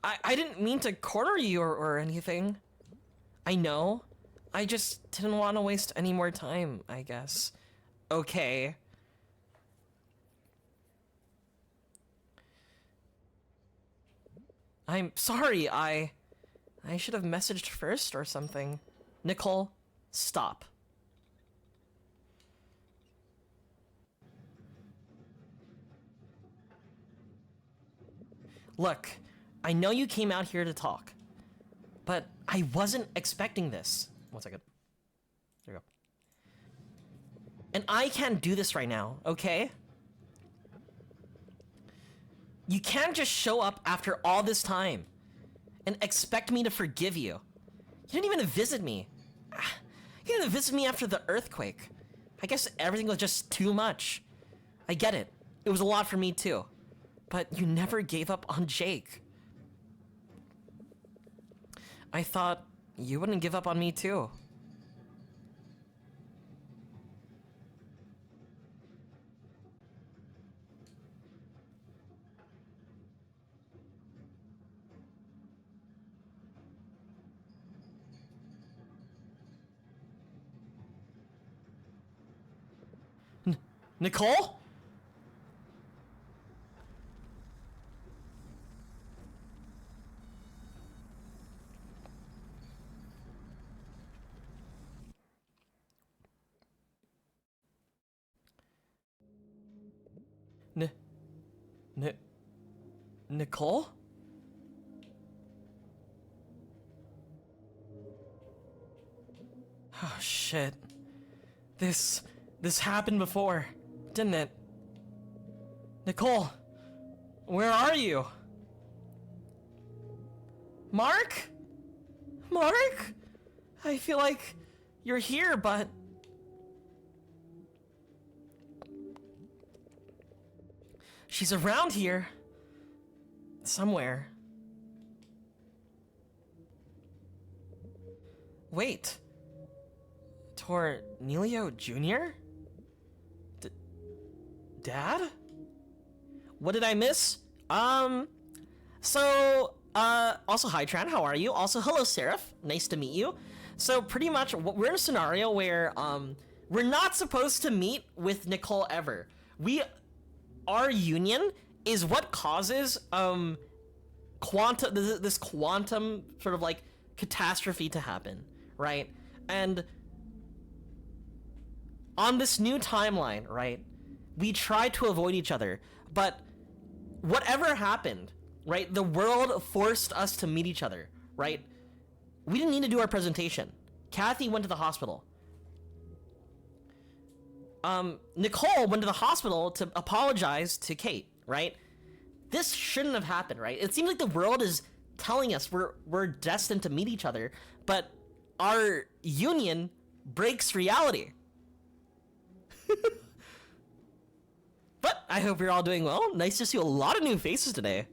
I didn't mean to corner you or anything. I know. I just didn't want to waste any more time, I guess. Okay. I'm sorry, I should have messaged first or something. Nicole, stop. Look, I know you came out here to talk, but I wasn't expecting this. 1 second. There you go. And I can't do this right now, okay? You can't just show up after all this time and expect me to forgive you. You didn't even visit me. You didn't even visit me after the earthquake. I guess everything was just too much. I get it. It was a lot for me too. But you never gave up on Jake. I thought you wouldn't give up on me too. Nicole? Nicole? Oh shit. This happened before, didn't it? Nicole, where are you? Mark? Mark? I feel like you're here, but... She's around here. Somewhere. Wait. Tornilio Jr.? Dad? What did I miss? Also, hi Tran, how are you? Also, hello Seraph, nice to meet you. So pretty much, we're in a scenario where, we're not supposed to meet with Nicole ever. Our union is what causes, this quantum sort of like catastrophe to happen, right? And on this new timeline, right, we tried to avoid each other, but whatever happened, right, the world forced us to meet each other, right? We didn't need to do our presentation. Kathy went to the hospital. Nicole went to the hospital to apologize to Kate, right? This shouldn't have happened, right? It seems like the world is telling us we're destined to meet each other, but our union breaks reality. But I hope you're all doing well. Nice to see a lot of new faces today.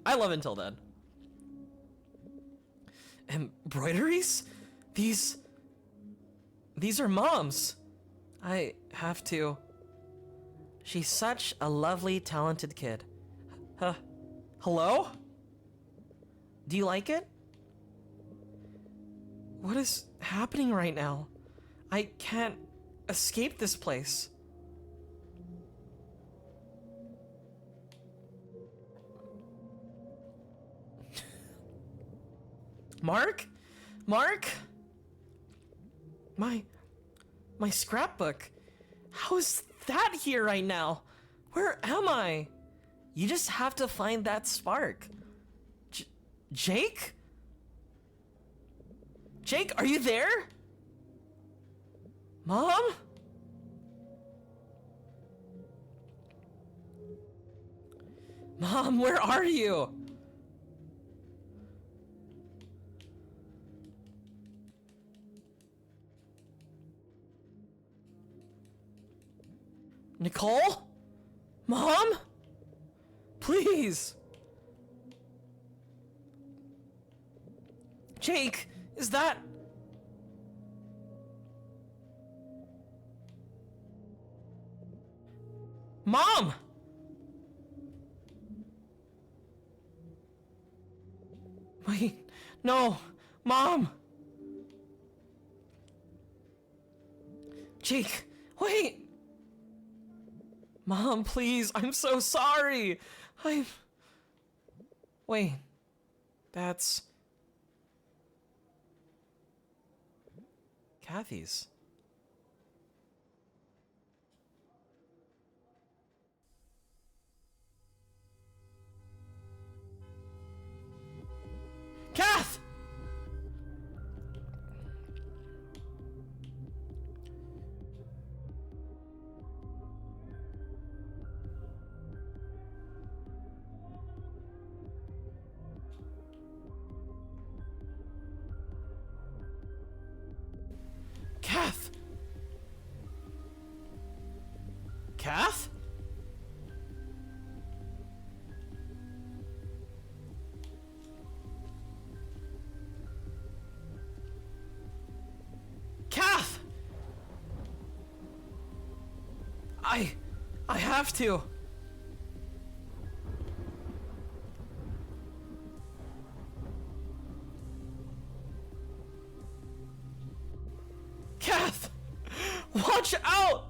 I love Until Then. Embroideries? These are Mom's. I have to. She's such a lovely, talented kid. Hello? Do you like it? What is happening right now? I can't escape this place. Mark? Mark? My scrapbook. How is that here right now? Where am I? You just have to find that spark. Jake? Jake, are you there? Mom? Mom, where are you? Nicole? Mom? Please. Jake, is that... Mom! Wait, no, Mom! Jake, wait! Mom, please, I'm so sorry! Wait, that's... Kathy's. Kath! Kath! Kath? Kath! I have to. Kath! Watch out!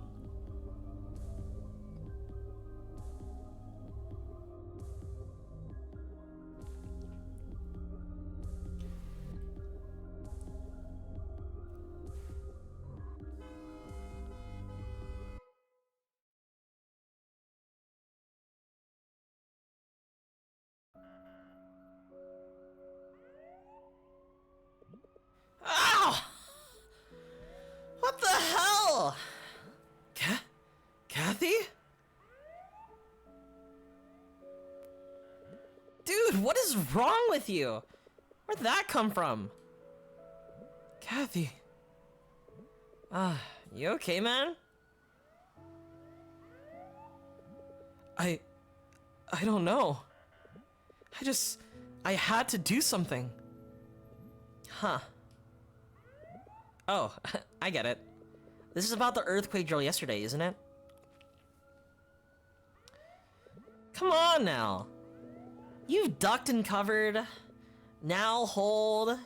Dude, what is wrong with you? Where'd that come from? Kathy. You okay, man? I don't know. I had to do something. Huh. Oh, I get it. This is about the earthquake drill yesterday, isn't it? Come on now. You've ducked and covered. Now hold.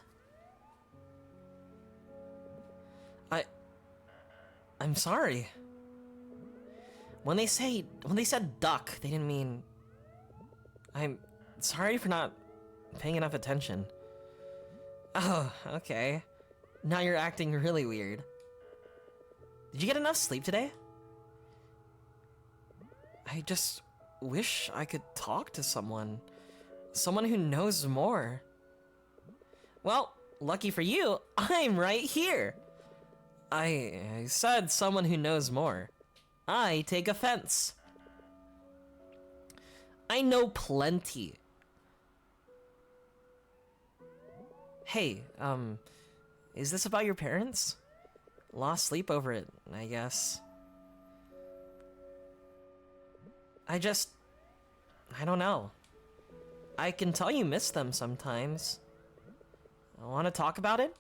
I'm sorry. When they said duck, they didn't mean... I'm sorry for not paying enough attention. Oh, okay. Now you're acting really weird. Did you get enough sleep today? I just wish I could talk to someone. Someone who knows more. Well, lucky for you, I'm right here. I said someone who knows more. I take offense. I know plenty. Hey, is this about your parents? Lost sleep over it, I guess. I don't know. I can tell you miss them sometimes. I want to talk about it?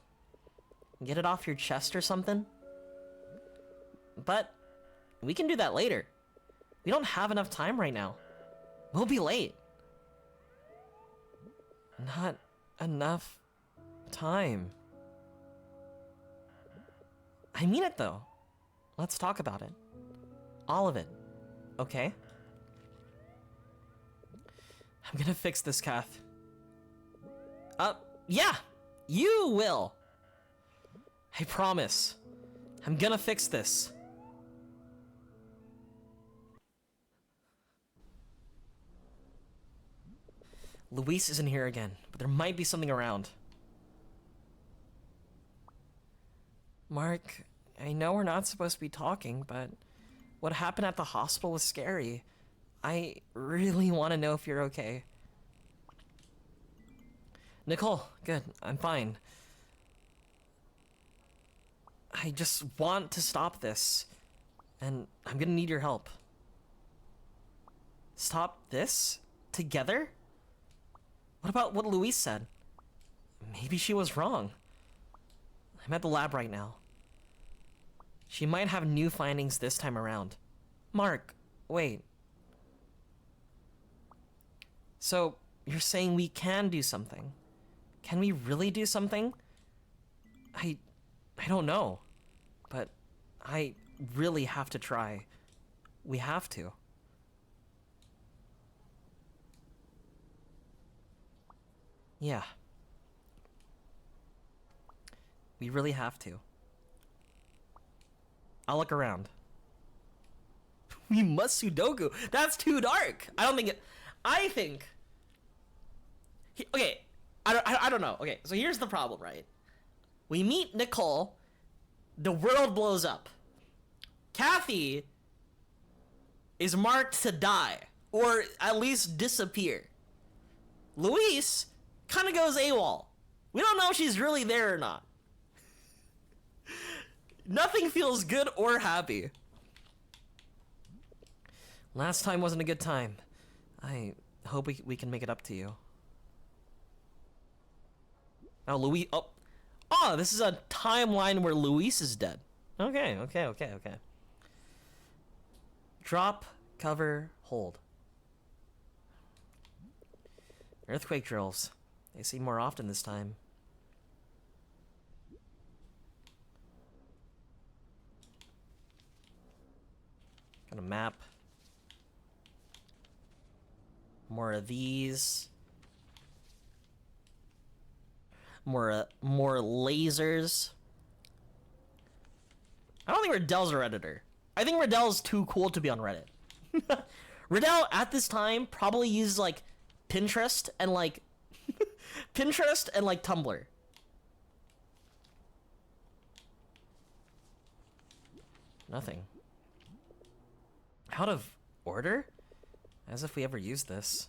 Get it off your chest or something? But we can do that later. We don't have enough time right now. We'll be late. Not enough time. I mean it though. Let's talk about it. All of it. Okay? I'm gonna fix this, Kath. Yeah! You will! I promise. I'm gonna fix this. Luis isn't here again, but there might be something around. Mark, I know we're not supposed to be talking, but what happened at the hospital was scary. I really want to know if you're okay. Nicole, good, I'm fine. I just want to stop this, and I'm gonna need your help. Stop this? Together? What about what Luis said? Maybe she was wrong. I'm at the lab right now. She might have new findings this time around. Mark, wait. So, you're saying we can do something? Can we really do something? I don't know. But I really have to try. We have to. Yeah. We really have to. I'll look around. We must Sudoku. That's too dark. I don't think it... I think... Okay. I don't know. Okay, so here's the problem, right? We meet Nicole. The world blows up. Kathy is marked to die. Or at least disappear. Luis kind of goes AWOL. We don't know if she's really there or not. Nothing feels good or happy. Last time wasn't a good time. I hope we can make it up to you. Oh, Luis... Oh, this is a timeline where Luis is dead. Okay. Drop, cover, hold. Earthquake drills. They seem more often this time. Got a map. More of these. More lasers. I don't think Riddell's a Redditor. I think Riddell's too cool to be on Reddit. Riddell at this time probably uses like Pinterest and like Pinterest and like Tumblr. Nothing. Out of order? As if we ever used this.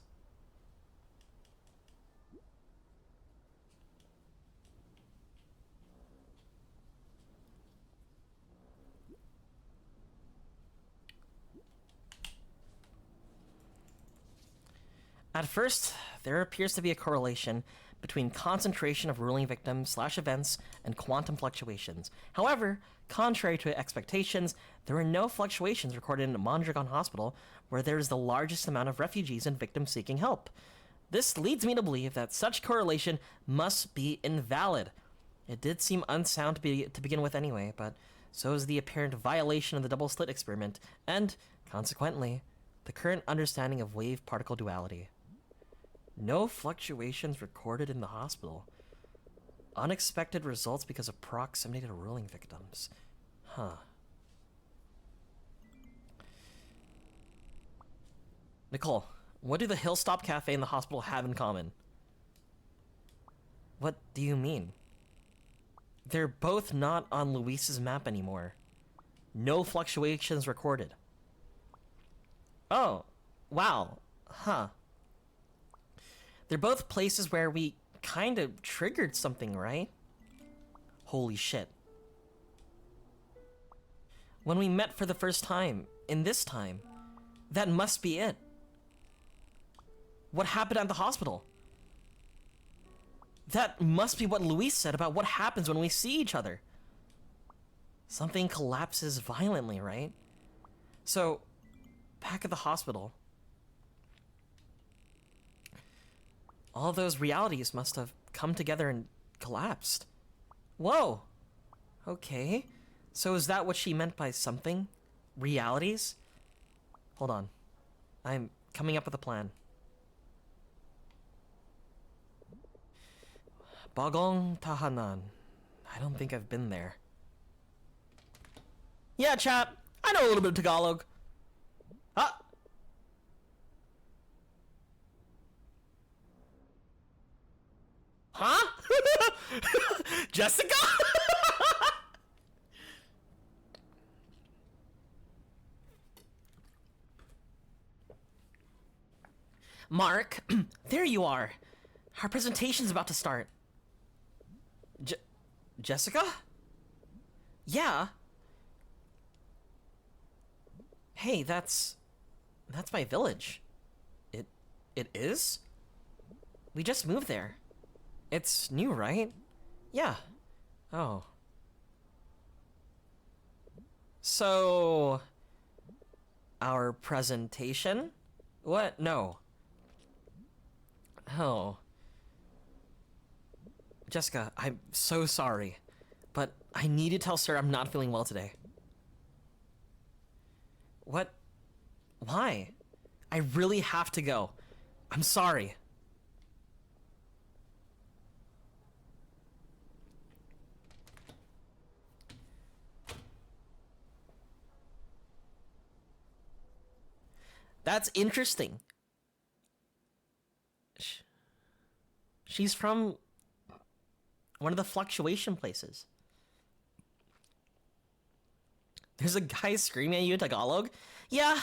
At first, there appears to be a correlation between concentration of ruling victims slash events and quantum fluctuations. However, contrary to expectations, there were no fluctuations recorded in Mondragon Hospital, where there is the largest amount of refugees and victims seeking help. This leads me to believe that such correlation must be invalid. It did seem unsound to begin with anyway, but so is the apparent violation of the double slit experiment, and, consequently, the current understanding of wave-particle duality. No fluctuations recorded in the hospital. Unexpected results because of proximity to ruling victims. Huh. Nicole, what do the Hillstop Cafe and the hospital have in common? What do you mean? They're both not on Luis's map anymore. No fluctuations recorded. Oh, wow. Huh. They're both places where we kind of triggered something, right? Holy shit. When we met for the first time, in this time, that must be it. What happened at the hospital? That must be what Luis said about what happens when we see each other. Something collapses violently, right? So, back at the hospital, all those realities must have come together and collapsed. Whoa! Okay. So is that what she meant by something? Realities? Hold on. I'm coming up with a plan. Bagong Tahanan. I don't think I've been there. Yeah, chap. I know a little bit of Tagalog. Ah! Huh? Jessica? Mark, there you are. Our presentation's about to start. Jessica? Yeah. Hey, that's my village. It is? We just moved there. It's new, right? Yeah. Oh. So, our presentation? What? No. Oh. Jessica, I'm so sorry, but I need to tell Sir I'm not feeling well today. What? Why? I really have to go. I'm sorry. That's interesting. She's from one of the fluctuation places. There's a guy screaming at you in Tagalog? Yeah,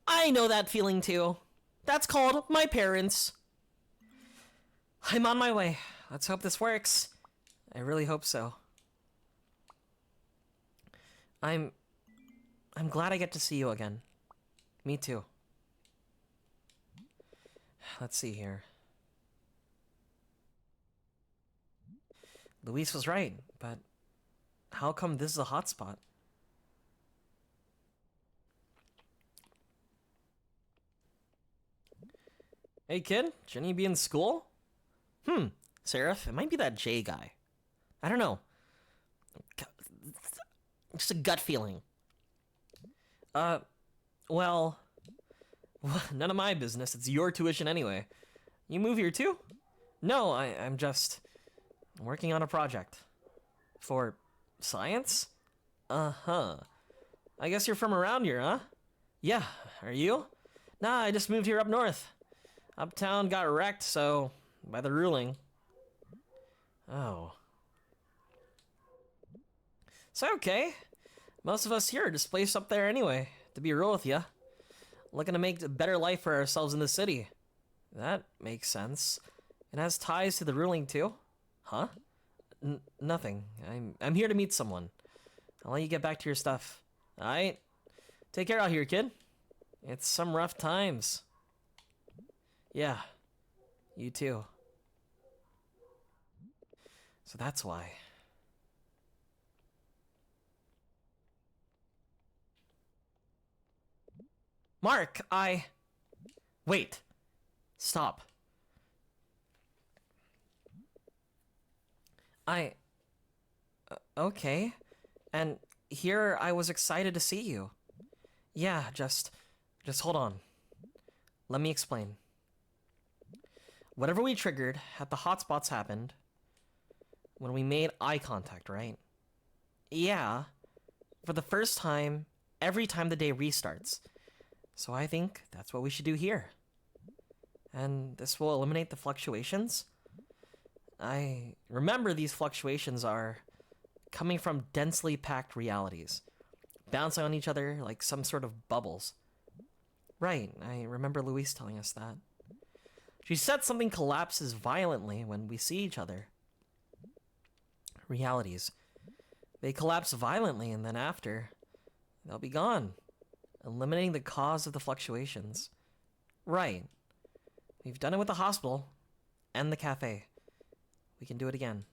I know that feeling too. That's called my parents. I'm on my way. Let's hope this works. I really hope so. I'm glad I get to see you again. Me too. Let's see here. Luis was right, but how come this is a hotspot? Hey kid, shouldn't you be in school? Seraph, it might be that Jay guy. I don't know. Just a gut feeling. Well, none of my business. It's your tuition anyway. You move here too? No, I'm just working on a project. For science? Uh-huh. I guess you're from around here, huh? Yeah, are you? Nah, I just moved here up north. Uptown got wrecked, so by the ruling. Oh. So okay. Most of us here are displaced up there anyway, to be real with ya. Looking to make a better life for ourselves in the city. That makes sense. It has ties to the ruling too. Huh? Nothing. I'm here to meet someone. I'll let you get back to your stuff. Alright? Take care out here, kid. It's some rough times. Yeah, you too. So that's why. Mark, Wait. Stop. Okay. And here I was excited to see you. Yeah, just hold on. Let me explain. Whatever we triggered at the hotspots happened when we made eye contact, right? Yeah, for the first time, every time the day restarts. So I think that's what we should do here. And this will eliminate the fluctuations. I remember these fluctuations are coming from densely packed realities, bouncing on each other like some sort of bubbles. Right, I remember Louise telling us that. She said something collapses violently when we see each other. Realities. They collapse violently, and then after, they'll be gone, eliminating the cause of the fluctuations. Right. We've done it with the hospital and the cafe. We can do it again.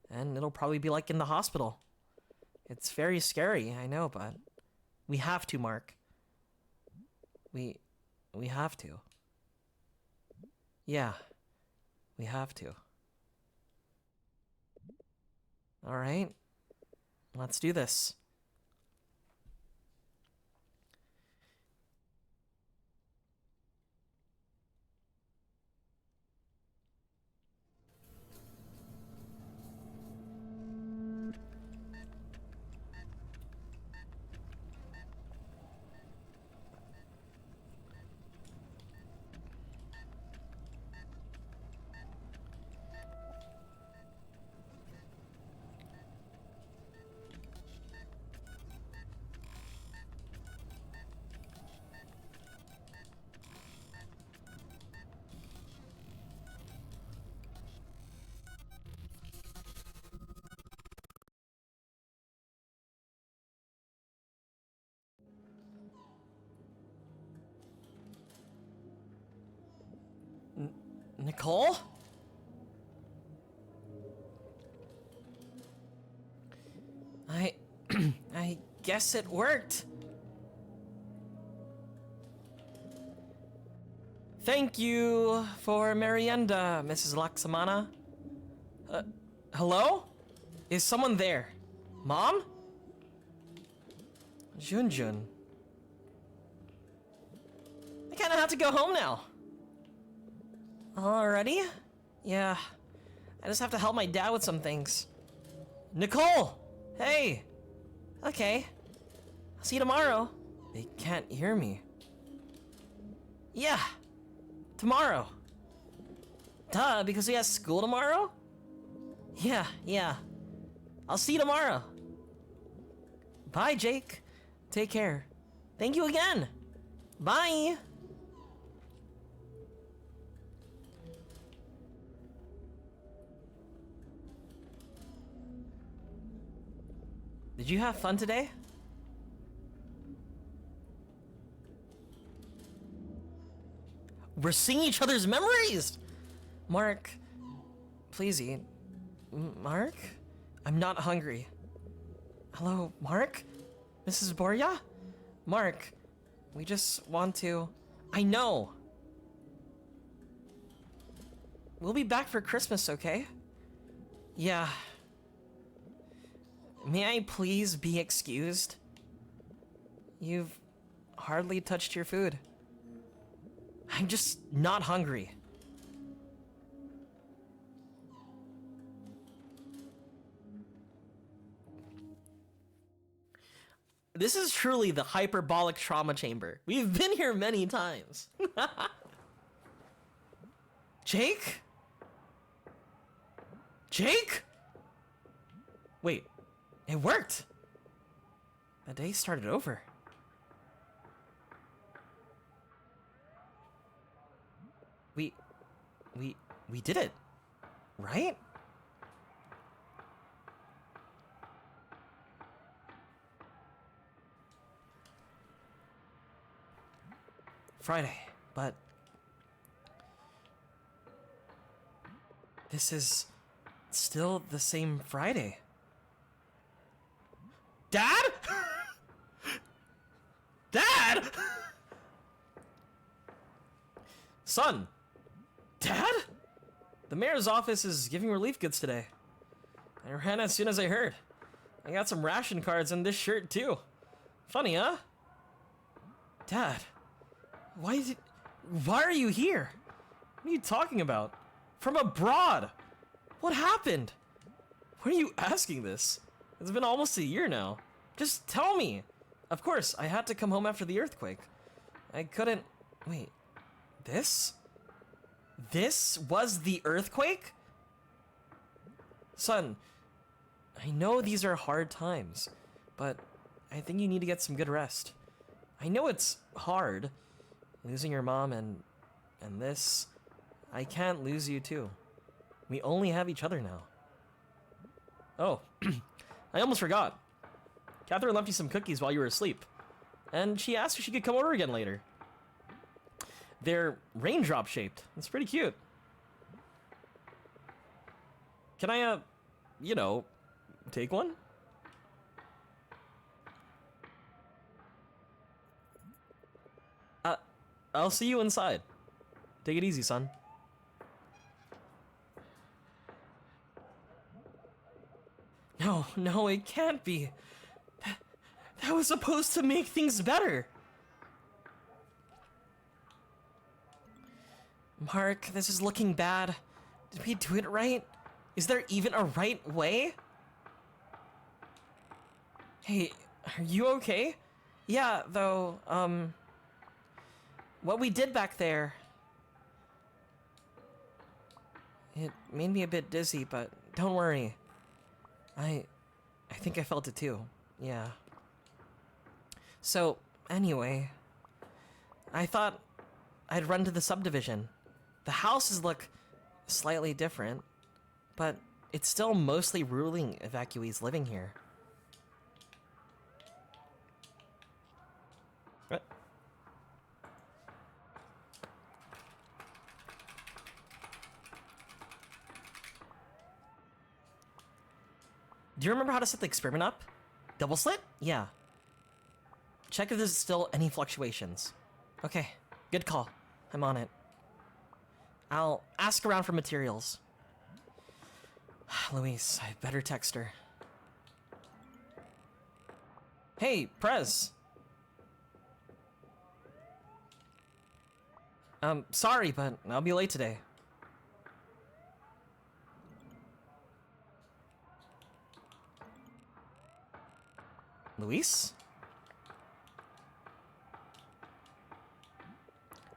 And it'll probably be like in the hospital. It's very scary, I know, but we have to, Mark. We have to. Yeah, we have to. All right, let's do this. Nicole? I... I guess it worked. Thank you for merienda, Mrs. Laksamana. Hello? Is someone there? Mom? Junjun. I kinda have to go home now. Already? Yeah. I just have to help my dad with some things. Nicole! Hey! Okay. I'll see you tomorrow. They can't hear me. Yeah. Tomorrow. Duh, because we have school tomorrow? Yeah. I'll see you tomorrow. Bye, Jake. Take care. Thank you again. Bye. Did you have fun today? We're seeing each other's memories! Mark, please eat. Mark? I'm not hungry. Hello, Mark? Mrs. Borya? Mark, we just want to... I know! We'll be back for Christmas, okay? Yeah. May I please be excused? You've hardly touched your food. I'm just not hungry. This is truly the hyperbolic trauma chamber. We've been here many times. Jake? Jake? Wait, it worked. The day started over. We did it, right? Friday, but This is still the same Friday. Dad? Dad? Son. Dad? The mayor's office is giving relief goods today. I ran as soon as I heard. I got some ration cards and this shirt too. Funny, huh? Dad, why are you here? What are you talking about? From abroad? What happened? Why are you asking this? It's been almost a year now. Just tell me. Of course, I had to come home after the earthquake. I couldn't... Wait. This? This was the earthquake? Son, I know these are hard times, but I think you need to get some good rest. I know it's hard, losing your mom and this. I can't lose you too. We only have each other now. Oh, I almost forgot. Catherine left you some cookies while you were asleep, and she asked if she could come over again later. They're raindrop shaped. It's pretty cute. Can I, you know, take one? I'll see you inside. Take it easy, son. No, it can't be. That was supposed to make things better. Mark, this is looking bad. Did we do it right? Is there even a right way? Hey, are you okay? Yeah, though, what we did back there... It made me a bit dizzy, but don't worry. I think I felt it too. Yeah. So, anyway, I thought I'd run to the subdivision. The houses look slightly different, but it's still mostly ruling evacuees living here. What? Do you remember how to set the experiment up? Double slit? Yeah. Check if there's still any fluctuations. Okay, good call. I'm on it. I'll ask around for materials. Luis, I better text her. Hey, Prez. Sorry, but I'll be late today. Luis?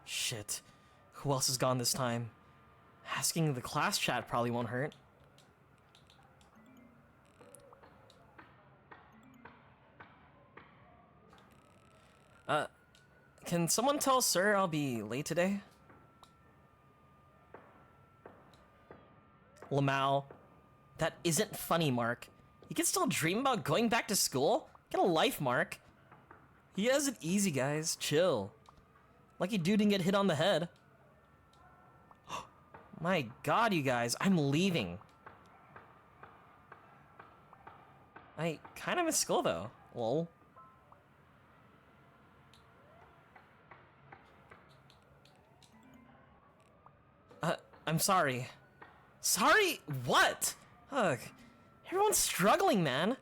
Shit. Who else is gone this time? Asking the class chat probably won't hurt. Can someone tell Sir I'll be late today? Lamau. That isn't funny, Mark. You can still dream about going back to school? Get a life, Mark. He has it easy, guys. Chill. Lucky dude didn't get hit on the head. My god, you guys. I'm leaving. I kind of miss school, though. Lol. I'm sorry. Sorry? What? Ugh. Everyone's struggling, man.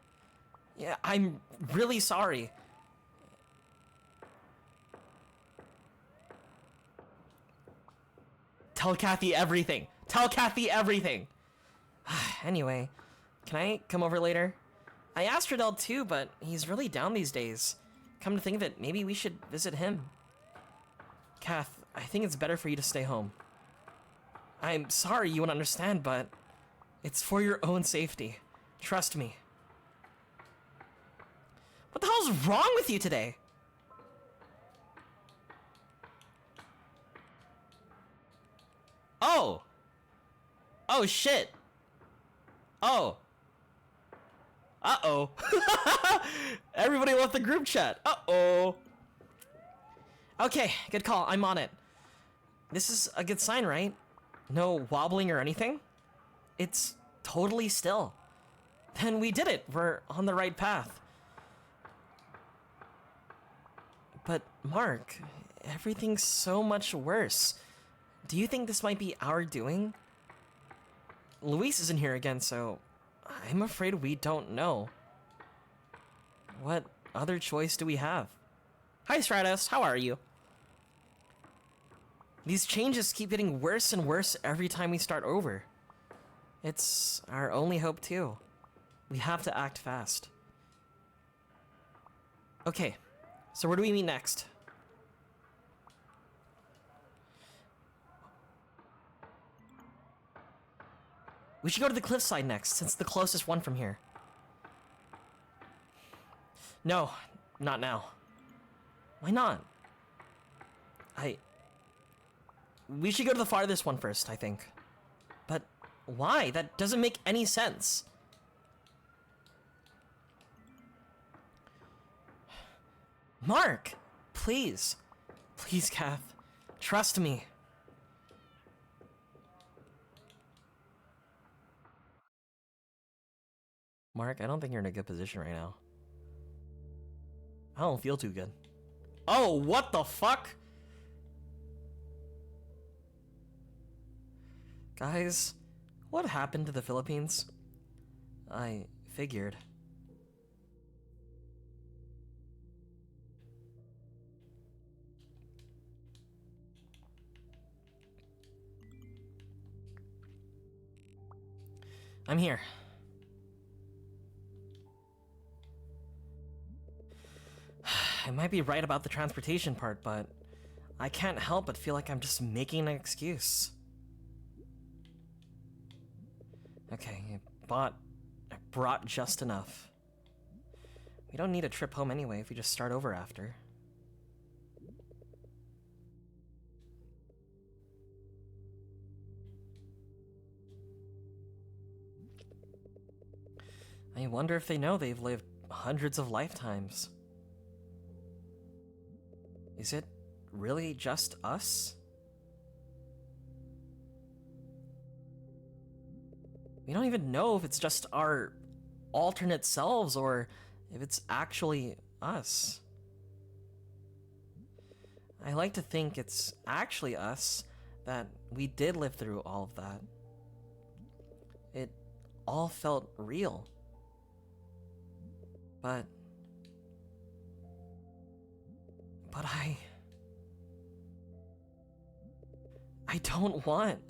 Yeah, I'm really sorry. Tell Kathy everything. Tell Kathy everything. Anyway, can I come over later? I asked Riddell too, but he's really down these days. Come to think of it, maybe we should visit him. Kath, I think it's better for you to stay home. I'm sorry you won't understand, but it's for your own safety. Trust me. What the hell's wrong with you today? Oh. Oh, shit. Oh. Uh-oh. Everybody left the group chat. Uh-oh. Okay, good call. I'm on it. This is a good sign, right? No wobbling or anything? It's totally still. Then we did it. We're on the right path. But Mark, everything's so much worse. Do you think this might be our doing? Luis isn't here again, so I'm afraid we don't know. What other choice do we have? Hi, Stratos. How are you? These changes keep getting worse and worse every time we start over. It's our only hope, too. We have to act fast. Okay, so where do we meet next? We should go to the cliffside next, since it's the closest one from here. No, not now. Why not? We should go to the farthest one first, I think. But why? That doesn't make any sense. Mark! Please. Please, Kath. Trust me. Mark, I don't think you're in a good position right now. I don't feel too good. Oh, what the fuck? Guys, what happened to the Philippines? I figured. I'm here. I might be right about the transportation part, but I can't help but feel like I'm just making an excuse. Okay, I brought just enough. We don't need a trip home anyway if we just start over after. I wonder if they know they've lived hundreds of lifetimes. Is it really just us? We don't even know if it's just our alternate selves or if it's actually us. I like to think it's actually us, that we did live through all of that. It all felt real. But I don't want.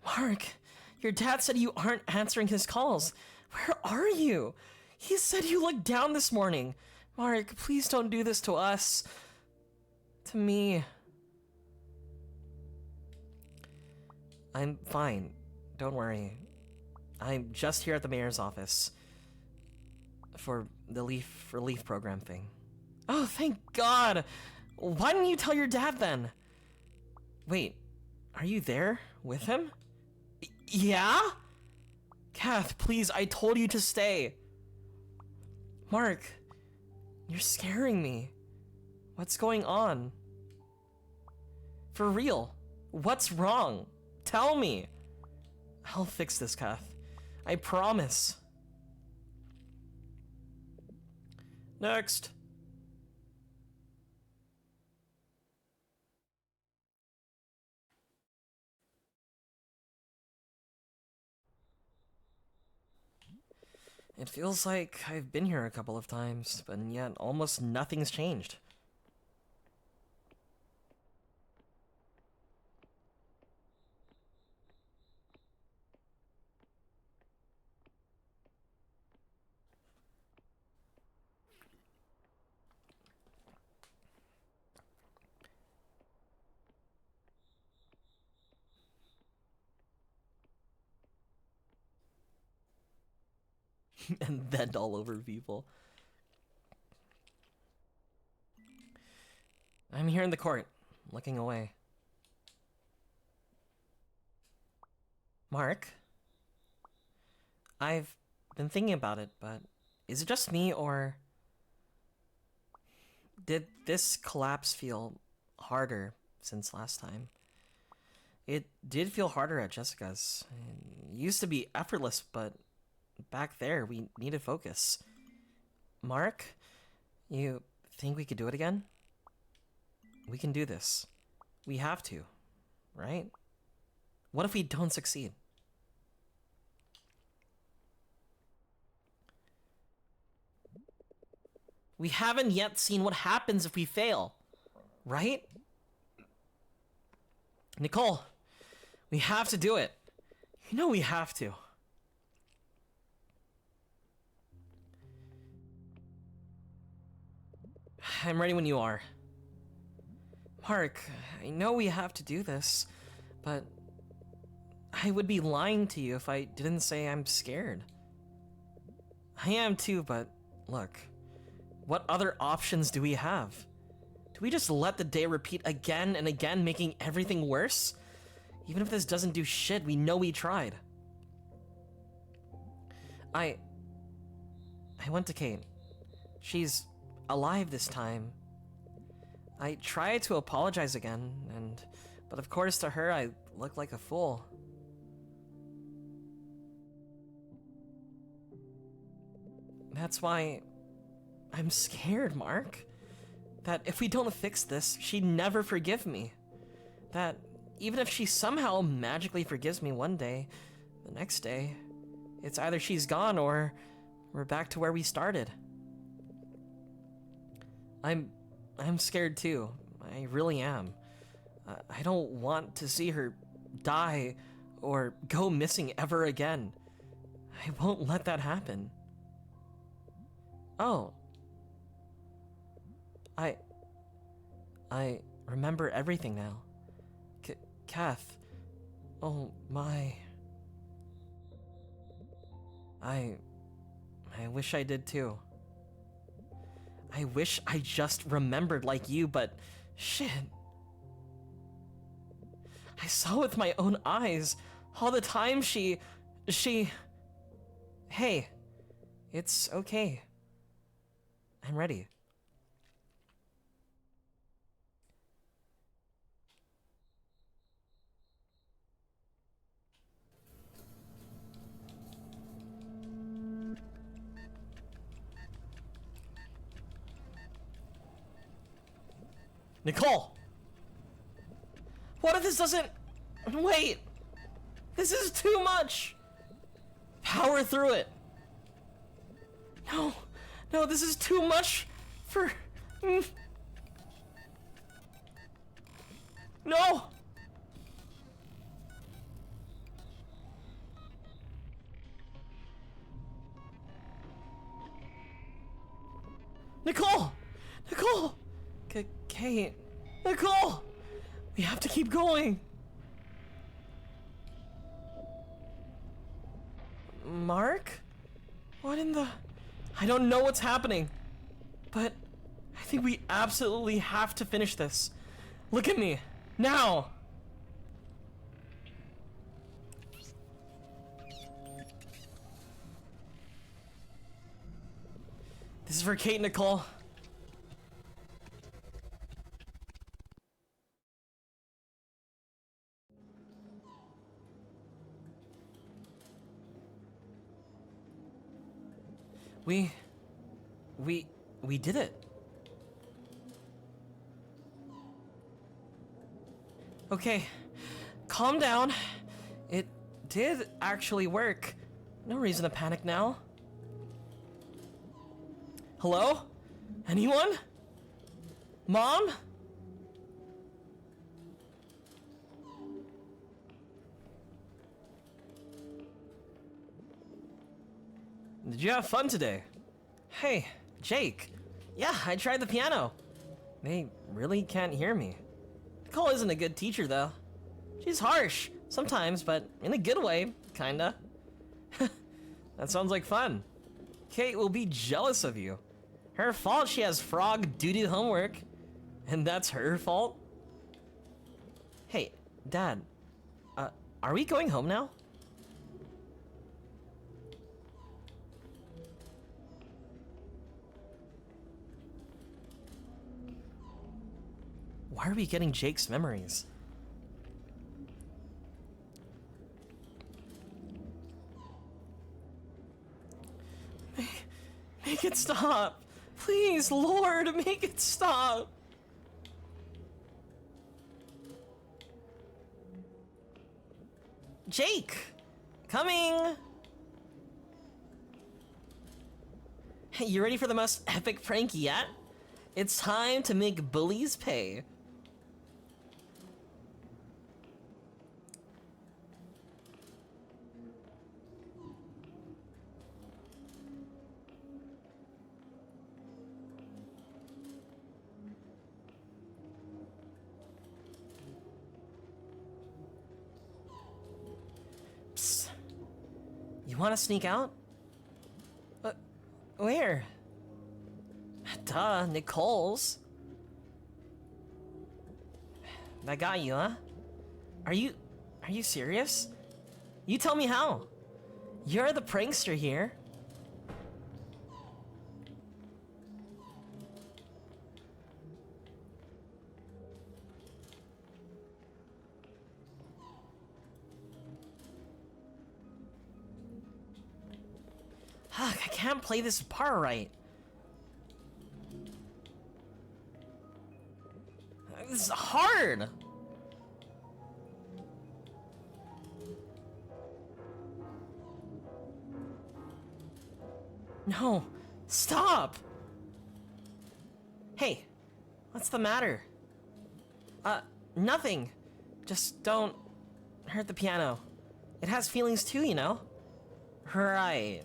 Mark, your dad said you aren't answering his calls. Where are you? He said you looked down this morning. Mark, please don't do this to us. To me. I'm fine. Don't worry. I'm just here at the mayor's office for the Leaf Relief Program thing. Oh, thank God! Why didn't you tell your dad then? Wait, are you there with him? Yeah? Kath, please, I told you to stay. Mark, you're scaring me. What's going on? For real, what's wrong? Tell me. I'll fix this, Kath. I promise. Next. It feels like I've been here a couple of times, but yet almost nothing's changed. And bend all over people. I'm here in the court, looking away. Mark? I've been thinking about it, but is it just me, or Did this collapse feel harder since last time? It did feel harder at Jessica's. It used to be effortless, but back there we needed focus. Mark, you think we could do it again? We can do this. We have to, right? What if we don't succeed? We haven't yet seen what happens if we fail, right? Nicole, we have to do it. You know we have to. I'm ready when you are. Mark, I know we have to do this, but I would be lying to you if I didn't say I'm scared. I am too, but look, what other options do we have? Do we just let the day repeat again and again, making everything worse? Even if this doesn't do shit, we know we tried. I went to Kate. She's alive this time. I tried to apologize again, but of course to her I looked like a fool. That's why I'm scared, Mark. That if we don't fix this, she'd never forgive me. That even if she somehow magically forgives me one day, the next day, it's either she's gone or we're back to where we started. I'm scared too. I really am. I don't want to see her die or go missing ever again. I won't let that happen. Oh. I remember everything now. Kath. Oh my. I wish I did too. I wish I just remembered like you, but shit. I saw with my own eyes all the time she... Hey, it's okay. I'm ready. Nicole! What if this doesn't... Wait! This is too much! Power through it! No, this is too much for... No! Nicole! Nicole! Kate... Nicole! We have to keep going! Mark? What in the... I don't know what's happening, but I think we absolutely have to finish this. Look at me, now! This is for Kate, Nicole. We did it. Okay, calm down. It did actually work. No reason to panic now. Hello? Anyone? Mom? Did you have fun today? Hey, Jake. Yeah, I tried the piano. They really can't hear me. Nicole isn't a good teacher, though. She's harsh, sometimes, but in a good way, kinda. That sounds like fun. Kate will be jealous of you. Her fault she has frog doo-doo homework. And that's her fault? Hey, Dad. Are we going home now? Why are we getting Jake's memories? Make it stop. Please, Lord, make it stop. Jake! Coming! Hey, you ready for the most epic prank yet? It's time to make bullies pay. Psst. You want to sneak out? Where? Duh, Nicole's. That got you, huh? Are you serious? You tell me how. You're the prankster here. I can't play this part right. This is hard. No, stop. Hey, what's the matter? Nothing. Just don't hurt the piano. It has feelings too, you know? Right.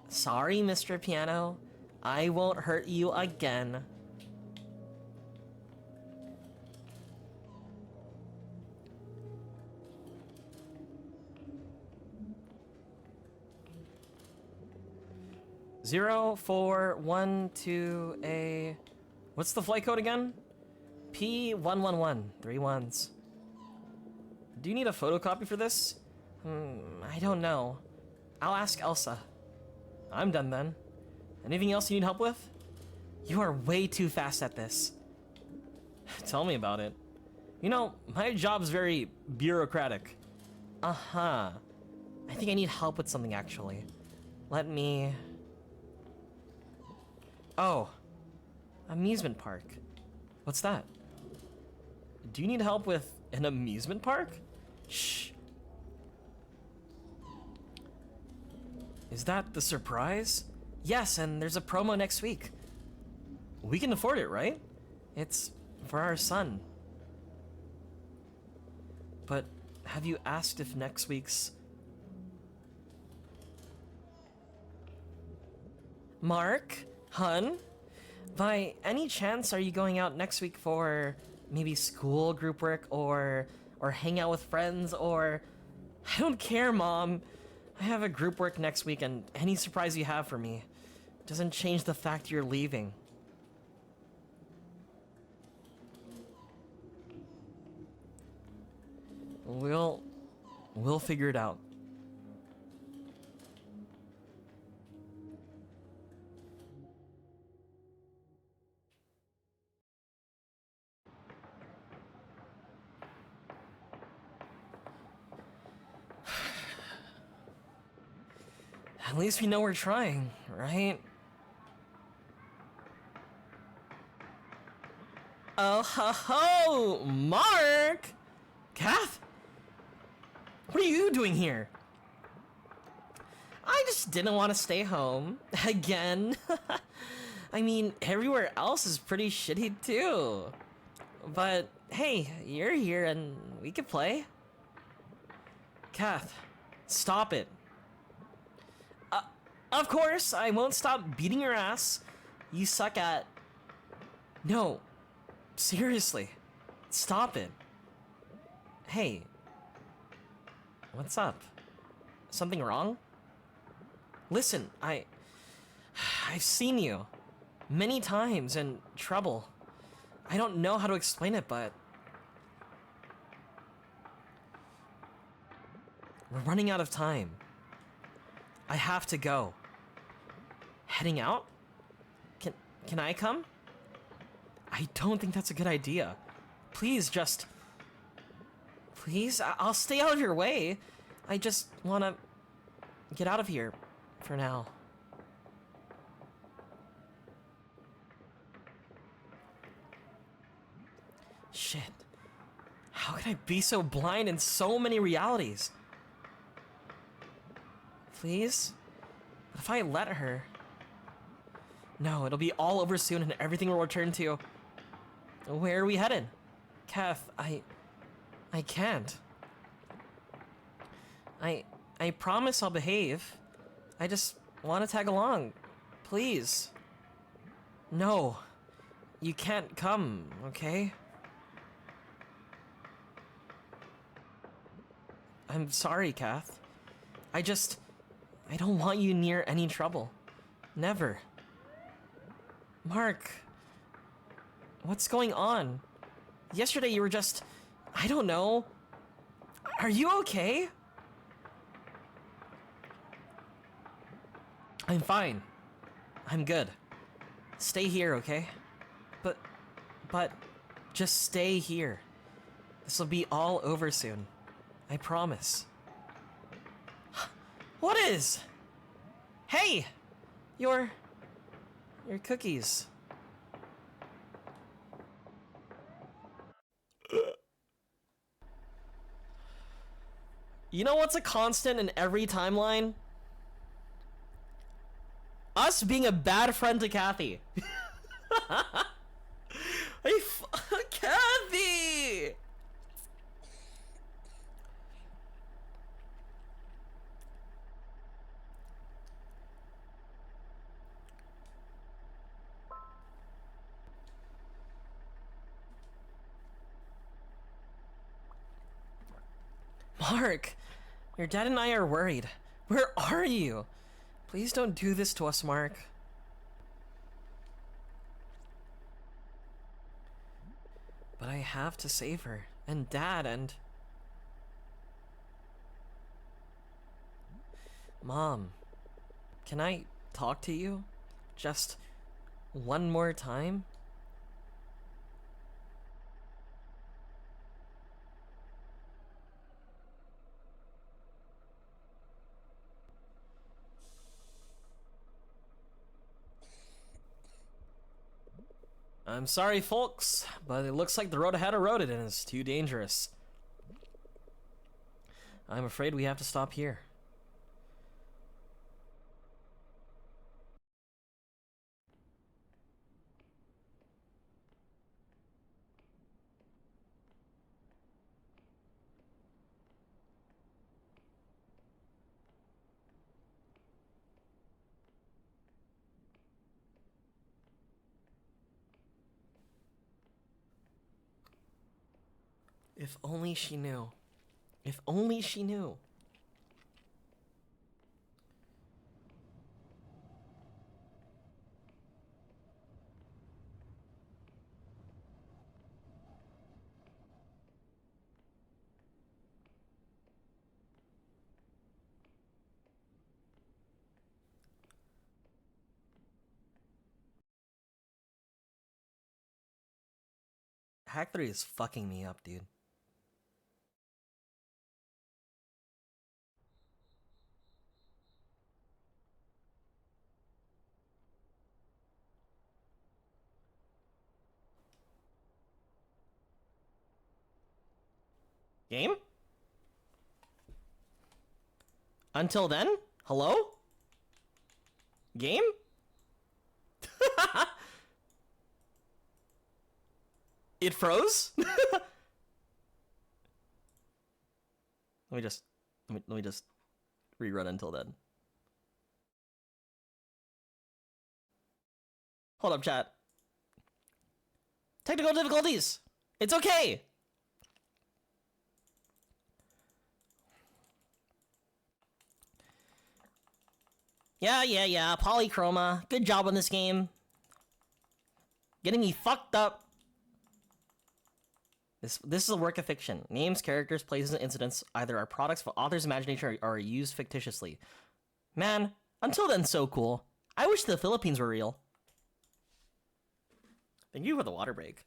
Sorry, Mr. Piano. I won't hurt you again. Zero, 4, 1, 2, A. What's the flight code again? P111. 3 ones. Do you need a photocopy for this? I don't know. I'll ask Elsa. I'm done then. Anything else you need help with? You are way too fast at this. Tell me about it. You know, my job's very bureaucratic. Uh-huh. I think I need help with something actually. Let me... Oh. Amusement park. What's that? Do you need help with an amusement park? Shh. Is that the surprise? Yes, and there's a promo next week. We can afford it, right? It's for our son. But have you asked if next week's... Mark? Hun? By any chance, are you going out next week for maybe school group work or hang out with friends or... I don't care, Mom. I have a group work next week and any surprise you have for me doesn't change the fact you're leaving. We'll figure it out. At least we know we're trying, right? Oh ho ho! Mark! Kath? What are you doing here? I just didn't want to stay home. Again. I mean, everywhere else is pretty shitty too. But hey, you're here and we can play. Kath, stop it. Of course, I won't stop beating your ass. You suck at... No, seriously, stop it. Hey, what's up? Something wrong? Listen, I've seen you many times in trouble. I don't know how to explain it, but we're running out of time. I have to go. Heading out? Can I come? I don't think that's a good idea. Please, just... Please? I'll stay out of your way. I just wanna get out of here for now. Shit. How could I be so blind in so many realities? Please? But if I let her... No, it'll be all over soon and everything will return to... Where are we headed? Kath, I can't. I promise I'll behave. I just want to tag along. Please. No. You can't come, okay? I'm sorry, Kath. I don't want you near any trouble. Never. Mark. What's going on? Yesterday you were just... I don't know. Are you okay? I'm fine. I'm good. Stay here, okay? But... Just stay here. This'll be all over soon. I promise. What is? Hey! Your cookies. You know what's a constant in every timeline? Us being a bad friend to Kathy. Kathy! Mark, your dad and I are worried. Where are you? Please don't do this to us, Mark. But I have to save her, and Dad, and... Mom, can I talk to you? Just one more time? I'm sorry, folks, but it looks like the road ahead eroded and is too dangerous. I'm afraid we have to stop here. If only she knew. If only she knew. Hack 3 is fucking me up, dude. Game? Until then? Hello? Game? It froze? let me just rerun until then. Hold up, chat. Technical difficulties. It's okay. Yeah. Polychroma. Good job on this game. Getting me fucked up. This is a work of fiction. Names, characters, places, and incidents either are products of author's imagination or are used fictitiously. Man, until then, so cool. I wish the Philippines were real. Thank you for the water break.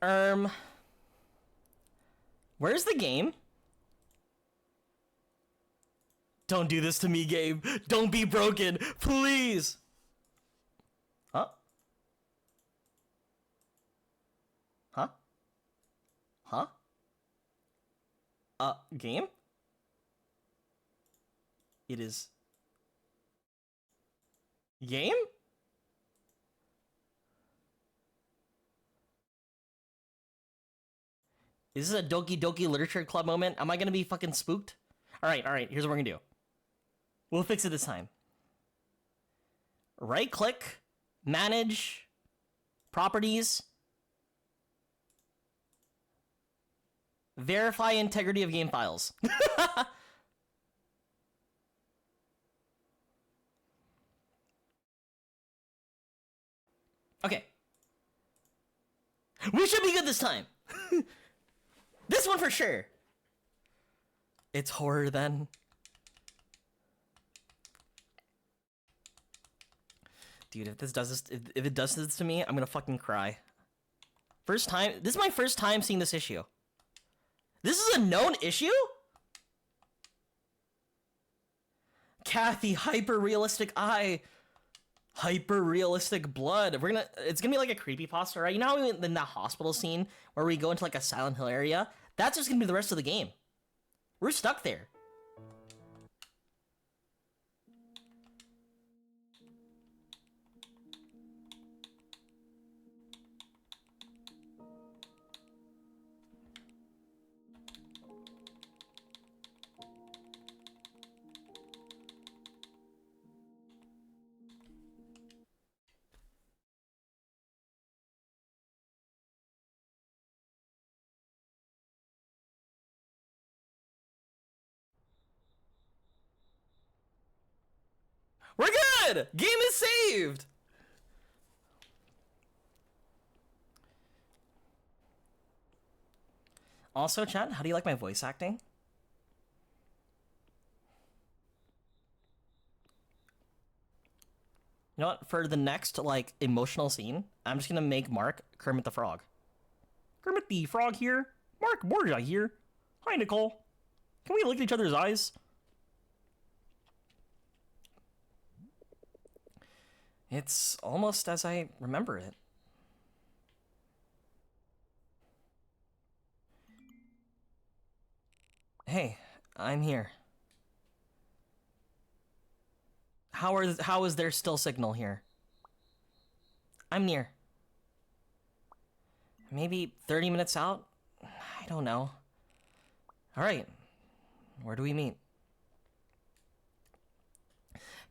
Where's the game? Don't do this to me, game. Don't be broken, please. Huh? Huh? Huh? Game? It is... Game? Is this a Doki Doki Literature Club moment? Am I gonna be fucking spooked? Alright, here's what we're gonna do. We'll fix it this time. Right click, manage, properties, verify integrity of game files. Okay. We should be good this time. This one for sure. It's horror then. Dude, if it does this to me, I'm gonna fucking cry. This is my first time seeing this issue. This is a known issue? Kathy, hyper-realistic eye. Hyper-realistic blood. It's gonna be like a creepypasta, right? You know how in that hospital scene where we go into like a Silent Hill area? That's just gonna be the rest of the game. We're stuck there. We're good! Game is saved! Also, chat, how do you like my voice acting? You know what? For the next, like, emotional scene, I'm just gonna make Mark Kermit the Frog. Kermit the Frog here. Mark Borgia here. Hi, Nicole. Can we look at each other's eyes? It's almost as I remember it. Hey, I'm here. How is there still signal here? I'm near. Maybe 30 minutes out? I don't know. Alright. Where do we meet?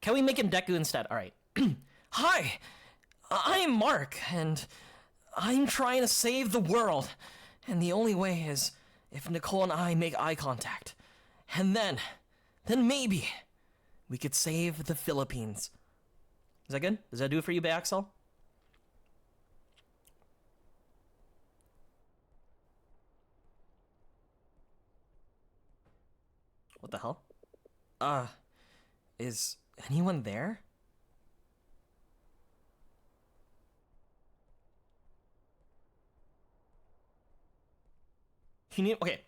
Can we make him Deku instead? Alright. Hi! I'm Mark, and I'm trying to save the world. And the only way is if Nicole and I make eye contact. And then maybe we could save the Philippines. Is that good? Does that do it for you, Baxel? What the hell? Is anyone there? You need, okay.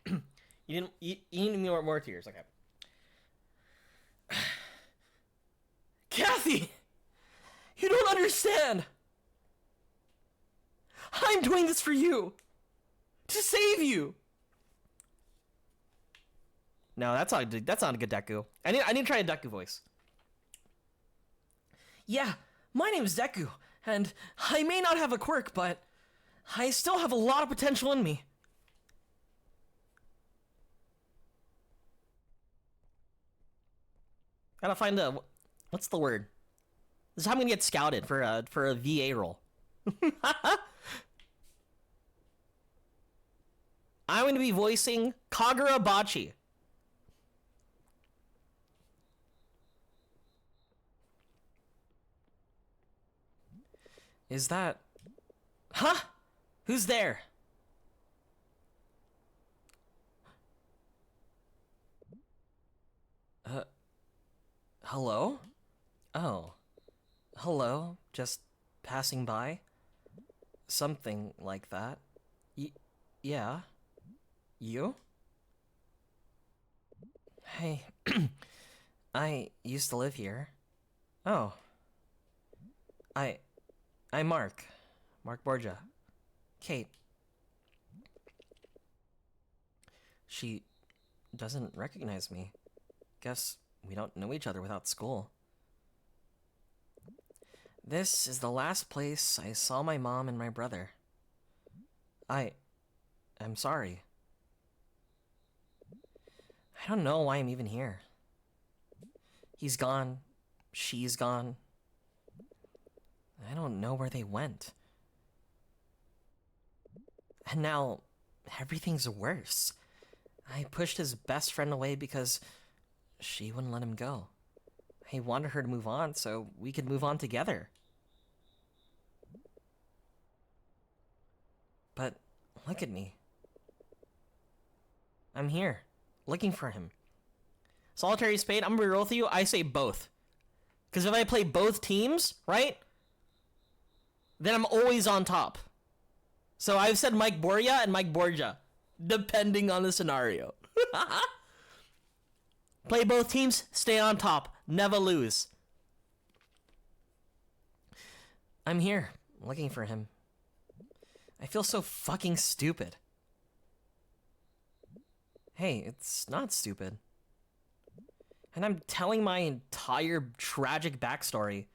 you need more tears, okay. Kathy! You don't understand! I'm doing this for you! To save you! No, that's not a good Deku. I need to try a Deku voice. Yeah, my name is Deku, and I may not have a quirk, but I still have a lot of potential in me. Gotta find what's the word? This is how I'm gonna get scouted for a VA role. I'm going to be voicing Kagura Bachi. Is that... Huh? Who's there? Hello? Oh. Hello? Just passing by? Something like that. Yeah? You? Hey, I used to live here. Oh. I... I'm Mark. Mark Borgia. Kate. She doesn't recognize me. Guess we don't know each other without school. This is the last place I saw my mom and my brother. I'm sorry. I don't know why I'm even here. He's gone. She's gone. I don't know where they went. And now, everything's worse. I pushed his best friend away because she wouldn't let him go. I wanted her to move on so we could move on together. But look at me. I'm here, looking for him. Solitary Spade, I'm gonna be real with you, I say both. Because if I play both teams, right? Then I'm always on top. So I've said Mike Borgia and Mike Borgia, depending on the scenario. Play both teams, stay on top, never lose. I'm here, looking for him. I feel so fucking stupid. Hey, it's not stupid. And I'm telling my entire tragic backstory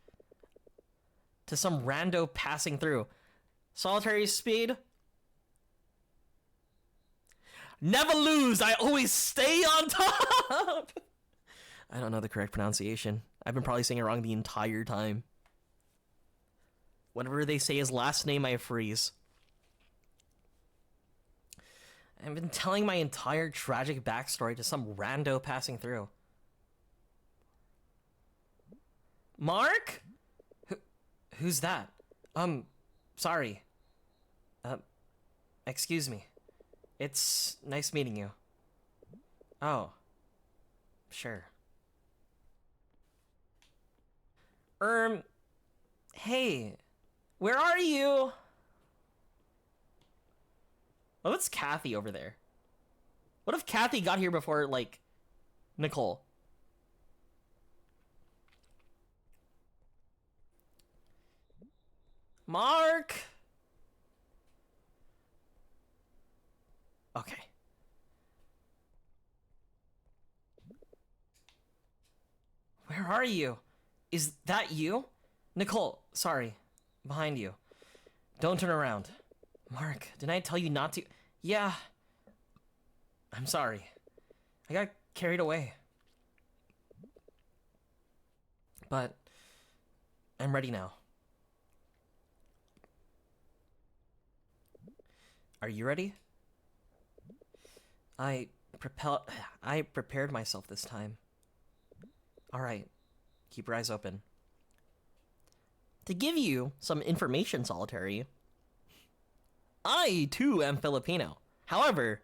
to some rando passing through. Solitary Speed. Never lose, I always stay on top! I don't know the correct pronunciation. I've been probably saying it wrong the entire time. Whenever they say his last name, I freeze. I've been telling my entire tragic backstory to some rando passing through. Mark? Who's that? Sorry. Excuse me. It's nice meeting you. Oh. Sure. Hey. Where are you? Oh, it's Kathy over there. What if Kathy got here before, like, Nicole? Mark! Okay. Where are you? Is that you? Nicole, sorry. Behind you. Don't turn around. Mark, didn't I tell you not to? Yeah. I'm sorry. I got carried away. But I'm ready now. Are you ready? I prepared myself this time. Alright. Keep your eyes open. To give you some information, Solitary, I too am Filipino. However,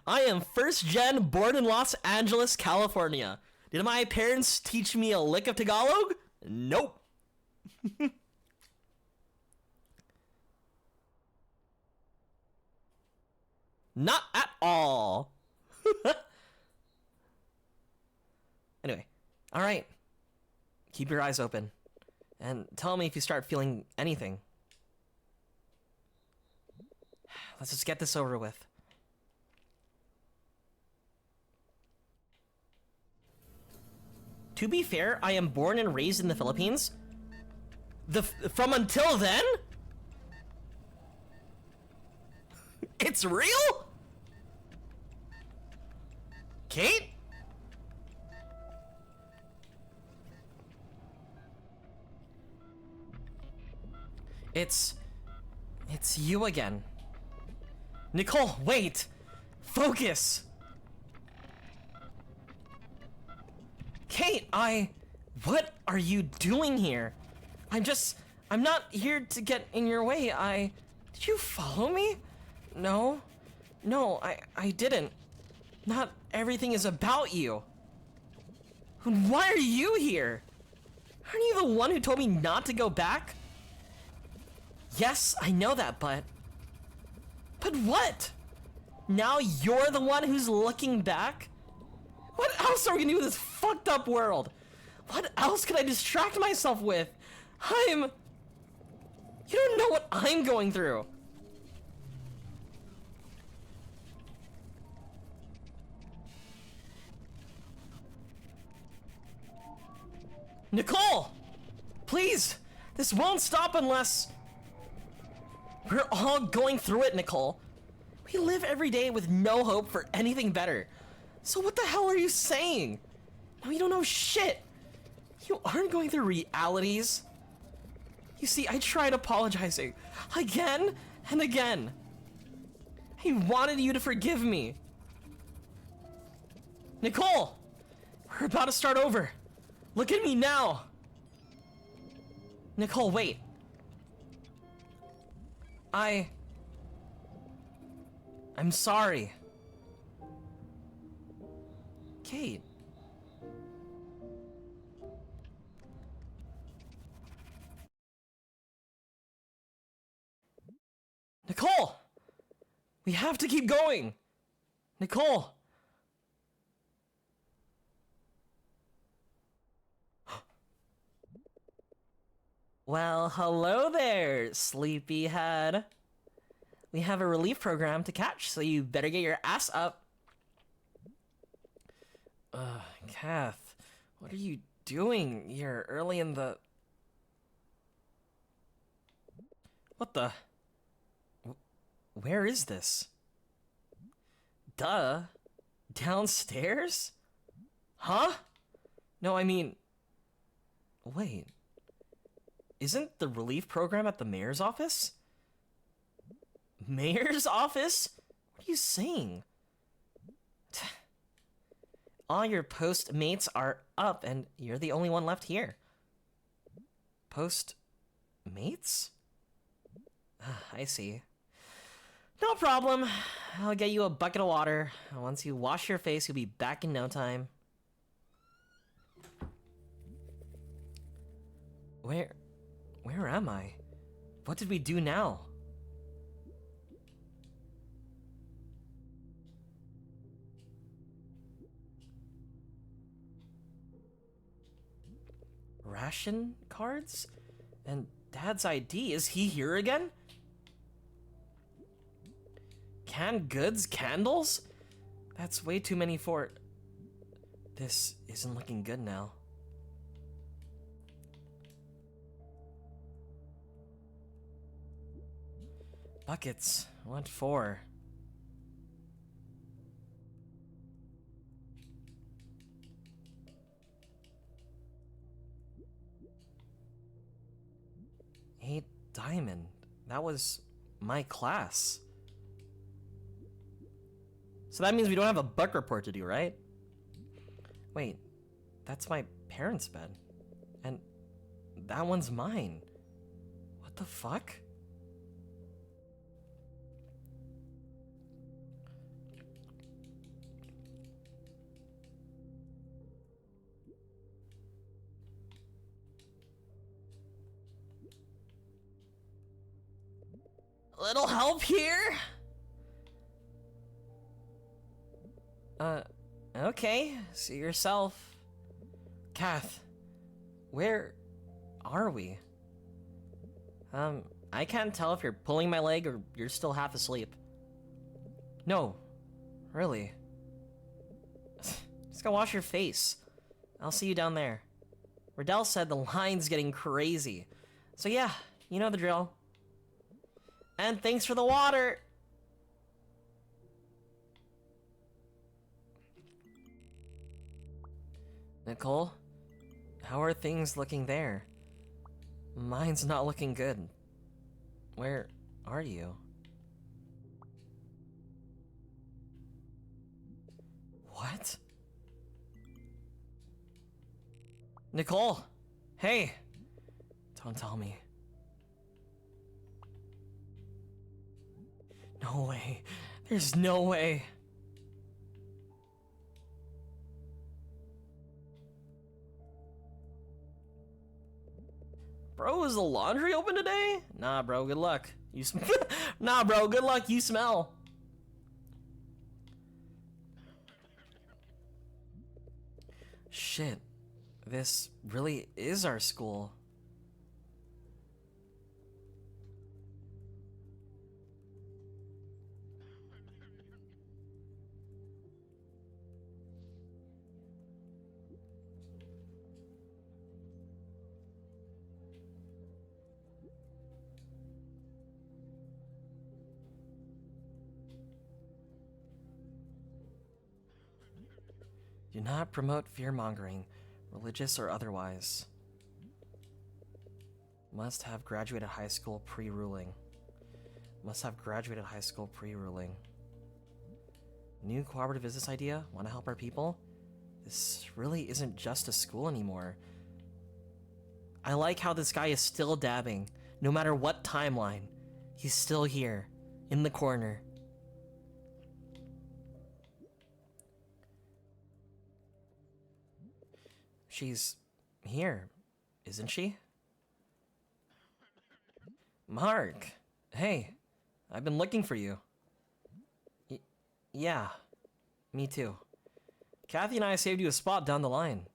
I am first gen born in Los Angeles, California. Did my parents teach me a lick of Tagalog? Nope. Not at all. Anyway, alright. Keep your eyes open. And tell me if you start feeling anything. Let's just get this over with. To be fair, I am born and raised in the Philippines. From until then? It's real? Kate? It's you again. Nicole, wait! Focus! Kate, what are you doing here? I'm not here to get in your way. Did you follow me? No, I didn't. Not everything is about you. Why are you here? Aren't you the one who told me not to go back? Yes, I know that, but But what? Now you're the one who's looking back? What else are we gonna do with this fucked up world? What else could I distract myself with? You don't know what I'm going through. Nicole! Please! This won't stop unless... We're all going through it, Nicole. We live every day with no hope for anything better. So what the hell are you saying? Now you don't know shit. You aren't going through realities. You see, I tried apologizing again and again. I wanted you to forgive me. Nicole! We're about to start over. Look at me now. Nicole, wait. I'm sorry. Kate. Nicole! We have to keep going. Nicole. Well, hello there, sleepyhead. We have a relief program to catch, so you better get your ass up. Kath, what are you doing here early in the... What the... Where is this? Duh. Downstairs? Huh? No, I mean... Wait. Isn't the relief program at the mayor's office? Mayor's office? What are you saying? All your postmates are up and you're the only one left here. Postmates? I see. No problem. I'll get you a bucket of water. Once you wash your face, you'll be back in no time. Where am I? What did we do now? Ration cards? And Dad's ID, is he here again? Canned goods? Candles? That's way too many for... This isn't looking good now. Buckets. What for? Eight diamond. That was my class. So that means we don't have a book report to do, right? Wait, that's my parents' bed. And that one's mine. What the fuck? A little help here? Okay, see yourself. Kath, where are we? I can't tell if you're pulling my leg or you're still half asleep. No, really. Just go wash your face. I'll see you down there. Riddell said the line's getting crazy. So yeah, you know the drill. And thanks for the water! Nicole, how are things looking there? Mine's not looking good. Where are you? What? Nicole! Hey! Don't tell me. No way. There's no way. Bro, is the laundry open today? Nah, bro, good luck. You nah, bro. Good luck. You smell. Shit. This really is our school. Do not promote fear-mongering, religious or otherwise. Must have graduated high school pre-ruling. Must have graduated high school pre-ruling. New cooperative business idea? Want to help our people? This really isn't just a school anymore. I like how this guy is still dabbing. No matter what timeline, he's still here, in the corner. She's here, isn't she? Mark! Hey, I've been looking for you. Yeah, me too. Kathy and I saved you a spot down the line.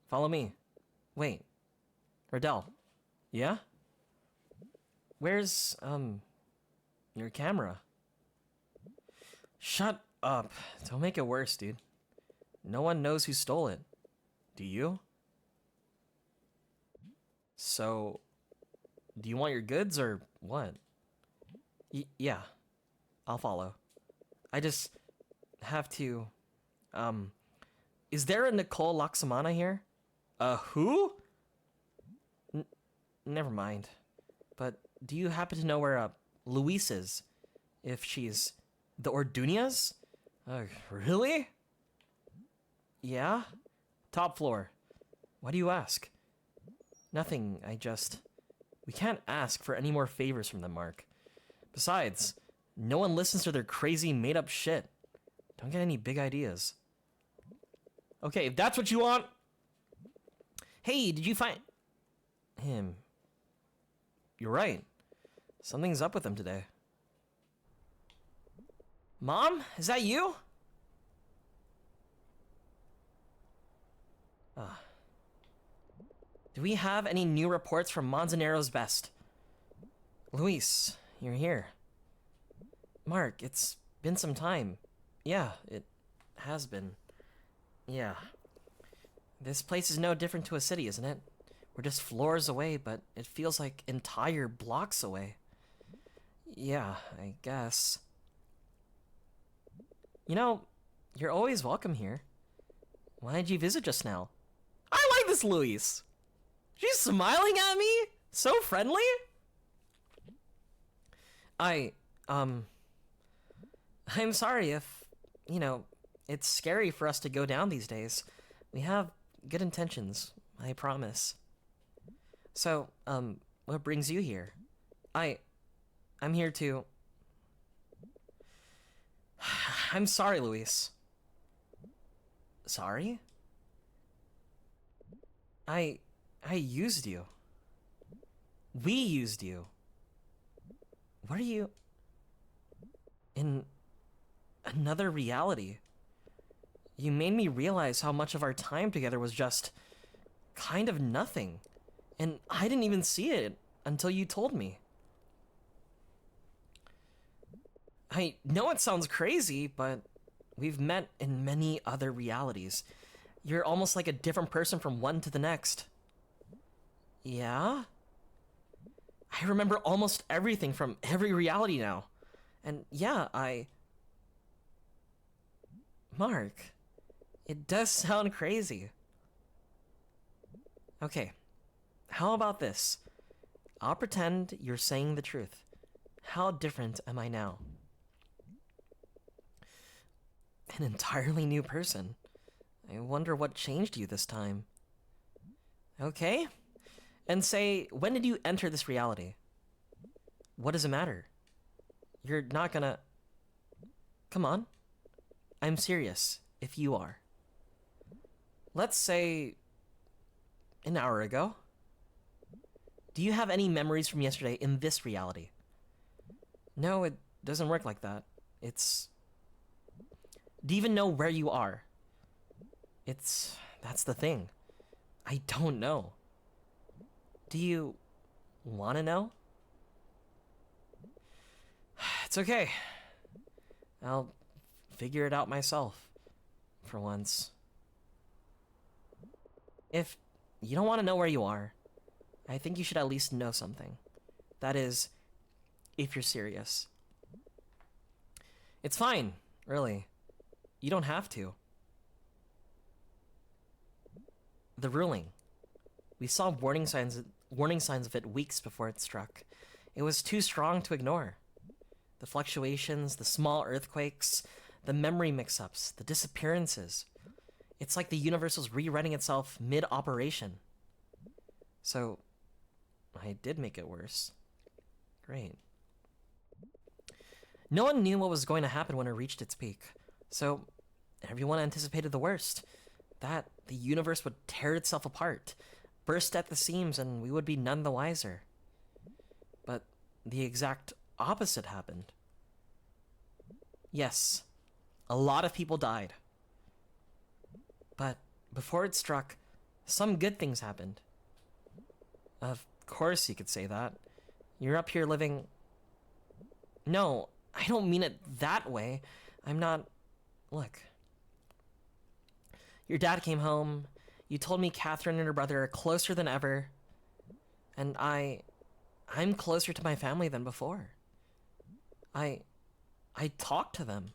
Follow me. Wait. Riddell. Yeah? Where's, your camera? Shut up. Don't make it worse, dude. No one knows who stole it. Do you? So, do you want your goods or what? Yeah, I'll follow. I just have to, is there a Nicole Laksamana here? Who? Never mind. But do you happen to know where, Luis is? If she's the Ordunias? Really? Yeah? Top floor. Why do you ask? Nothing, we can't ask for any more favors from them, Mark. Besides, no one listens to their crazy made-up shit. Don't get any big ideas. Okay, if that's what you want... Hey, did you find... him? You're right. Something's up with him today. Mom? Is that you? Do we have any new reports from Manzanero's best? Luis, you're here. Mark, it's been some time. Yeah, it has been. Yeah. This place is no different to a city, isn't it? We're just floors away, but it feels like entire blocks away. Yeah, I guess. You know, you're always welcome here. Why did you visit just now? I like this Luis! She's smiling at me? So friendly? I'm sorry if, you know, it's scary for us to go down these days. We have good intentions, I promise. So, what brings you here? I'm here to... I'm sorry, Luis. Sorry? I used you. We used you. What are you... in another reality? You made me realize how much of our time together was just kind of nothing. And I didn't even see it until you told me. I know it sounds crazy, but we've met in many other realities. You're almost like a different person from one to the next. Yeah? I remember almost everything from every reality now. And yeah, Mark, it does sound crazy. Okay, how about this? I'll pretend you're saying the truth. How different am I now? An entirely new person. I wonder what changed you this time. Okay. And say, when did you enter this reality? What does it matter? You're not gonna... Come on. I'm serious, if you are. Let's say... an hour ago. Do you have any memories from yesterday in this reality? No, it doesn't work like that. It's... Do you even know where you are? That's the thing. I don't know. Do you want to know? It's okay. I'll figure it out myself. For once. If you don't want to know where you are, I think you should at least know something. That is, if you're serious. It's fine, really. You don't have to. The ruling. We saw warning signs of it weeks before it struck. It was too strong to ignore. The fluctuations, the small earthquakes, the memory mix-ups, the disappearances. It's like the universe was rewriting itself mid-operation. So, I did make it worse. Great. No one knew what was going to happen when it reached its peak. So, everyone anticipated the worst. That the universe would tear itself apart, burst at the seams, and we would be none the wiser. But the exact opposite happened. Yes, a lot of people died. But before it struck, some good things happened. Of course you could say that. You're up here living... No, I don't mean it that way. I'm not... Look. Your dad came home. You told me Catherine and her brother are closer than ever. And I'm closer to my family than before. I talk to them.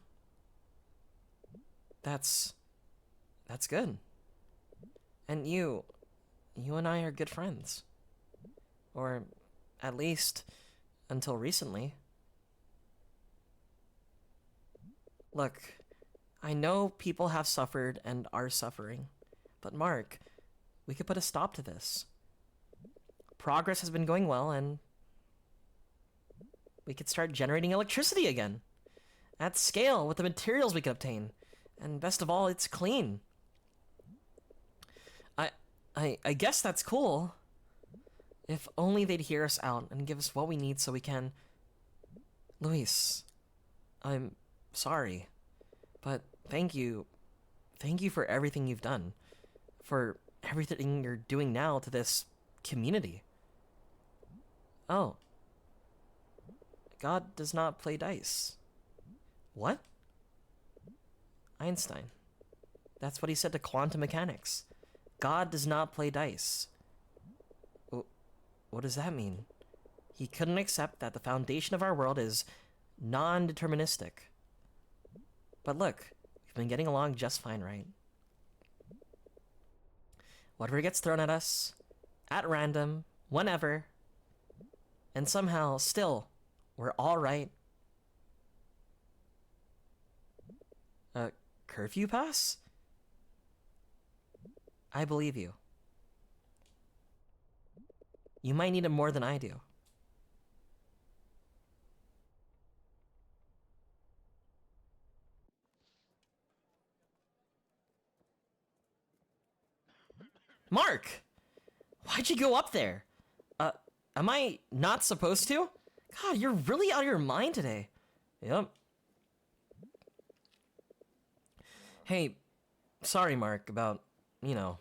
That's good. And you and I are good friends. Or at least until recently. Look, I know people have suffered and are suffering, but Mark, we could put a stop to this. Progress has been going well, and we could start generating electricity again. At scale, with the materials we could obtain. And best of all, it's clean. I guess that's cool. If only they'd hear us out and give us what we need so we can... Luis, I'm sorry, but thank you. Thank you for everything you've done. For everything you're doing now to this community. Oh. God does not play dice. What? Einstein. That's what he said to quantum mechanics. God does not play dice. What does that mean? He couldn't accept that the foundation of our world is non-deterministic. But look, we've been getting along just fine, right? Whatever gets thrown at us, at random, whenever, and somehow, still, we're all right. Curfew pass? I believe you. You might need it more than I do. Mark! Why'd you go up there? Am I not supposed to? God, you're really out of your mind today. Yep. Hey, sorry, Mark, about, you know,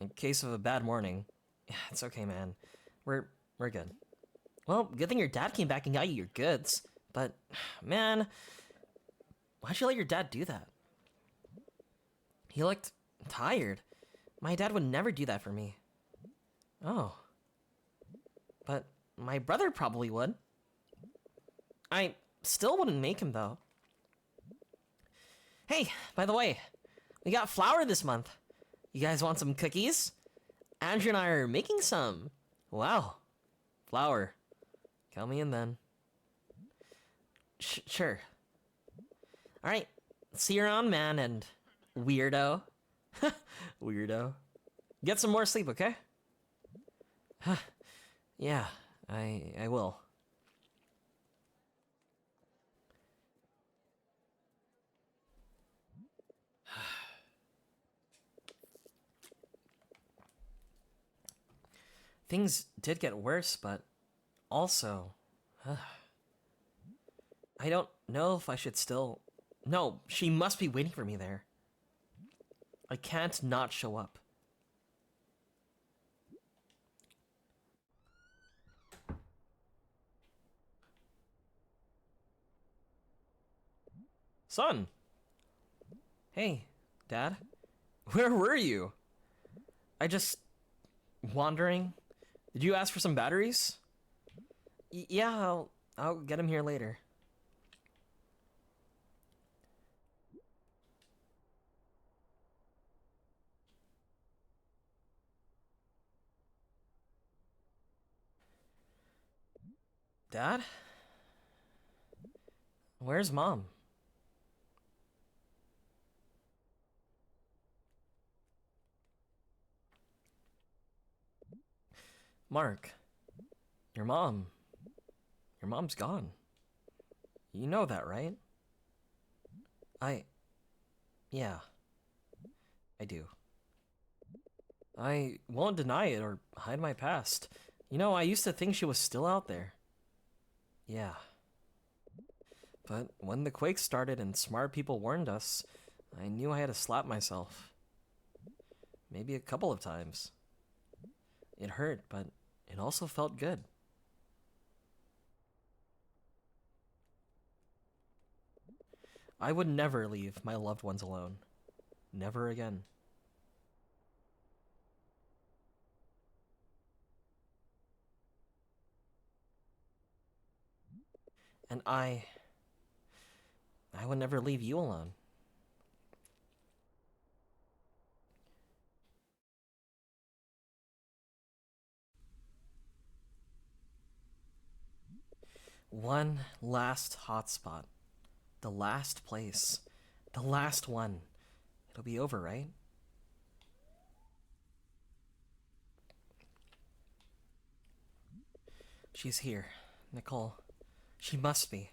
in case of a bad morning. Yeah, it's okay, man. We're good. Well, good thing your dad came back and got you your goods. But, man, why'd you let your dad do that? He looked tired. My dad would never do that for me. Oh. But my brother probably would. I still wouldn't make him, though. Hey, by the way, we got flour this month. You guys want some cookies? Andrew and I are making some. Wow. Flour. Count me in then. Sure. Alright. See you around, man, and weirdo. Weirdo. Get some more sleep, okay? Yeah, I will. Things did get worse, but also... I don't know if I should still... No, she must be waiting for me there. I can't not show up. Son! Hey, Dad. Where were you? I just... wandering. Did you ask for some batteries? Yeah, I'll get them here later. Dad? Where's Mom? Mark, your mom's gone. You know that, right? Yeah, I do. I won't deny it or hide my past. You know, I used to think she was still out there. Yeah. But when the quake started and smart people warned us, I knew I had to slap myself. Maybe a couple of times. It hurt, but it also felt good. I would never leave my loved ones alone. Never again. And I would never leave you alone. One last hotspot. The last place. The last one. It'll be over, right? She's here. Nicole. She must be.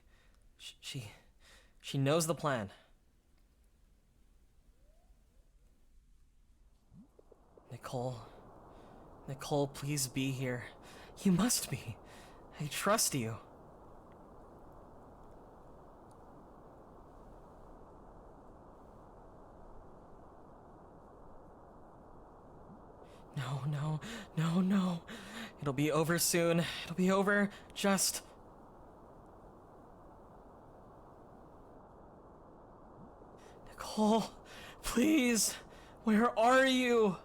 She knows the plan. Nicole. Nicole, please be here. You must be. I trust you. No. It'll be over soon. It'll be over. Just... Nicole, please. Where are you?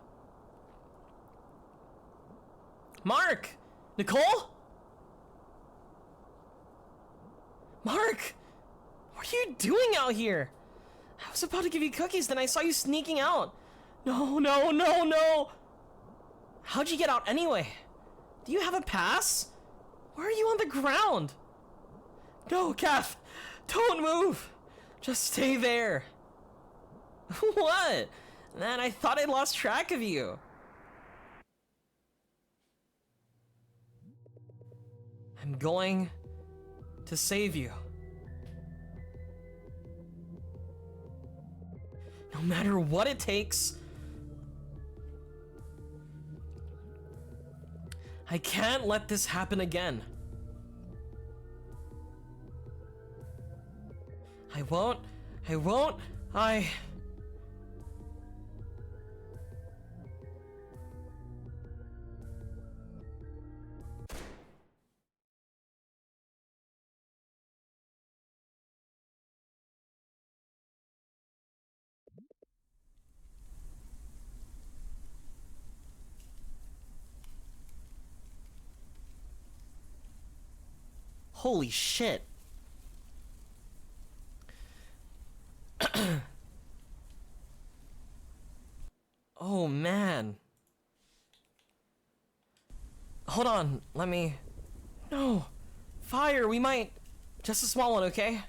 Mark! Nicole? Mark! What are you doing out here? I was about to give you cookies, then I saw you sneaking out. No. How'd you get out anyway? Do you have a pass? Why are you on the ground? No, Kath! Don't move! Just stay there. What? Man, I thought I lost track of you. I'm going to save you. No matter what it takes. I can't let this happen again. I won't. Holy shit. Oh man. Hold on, let me... No! Fire, we might... Just a small one, okay?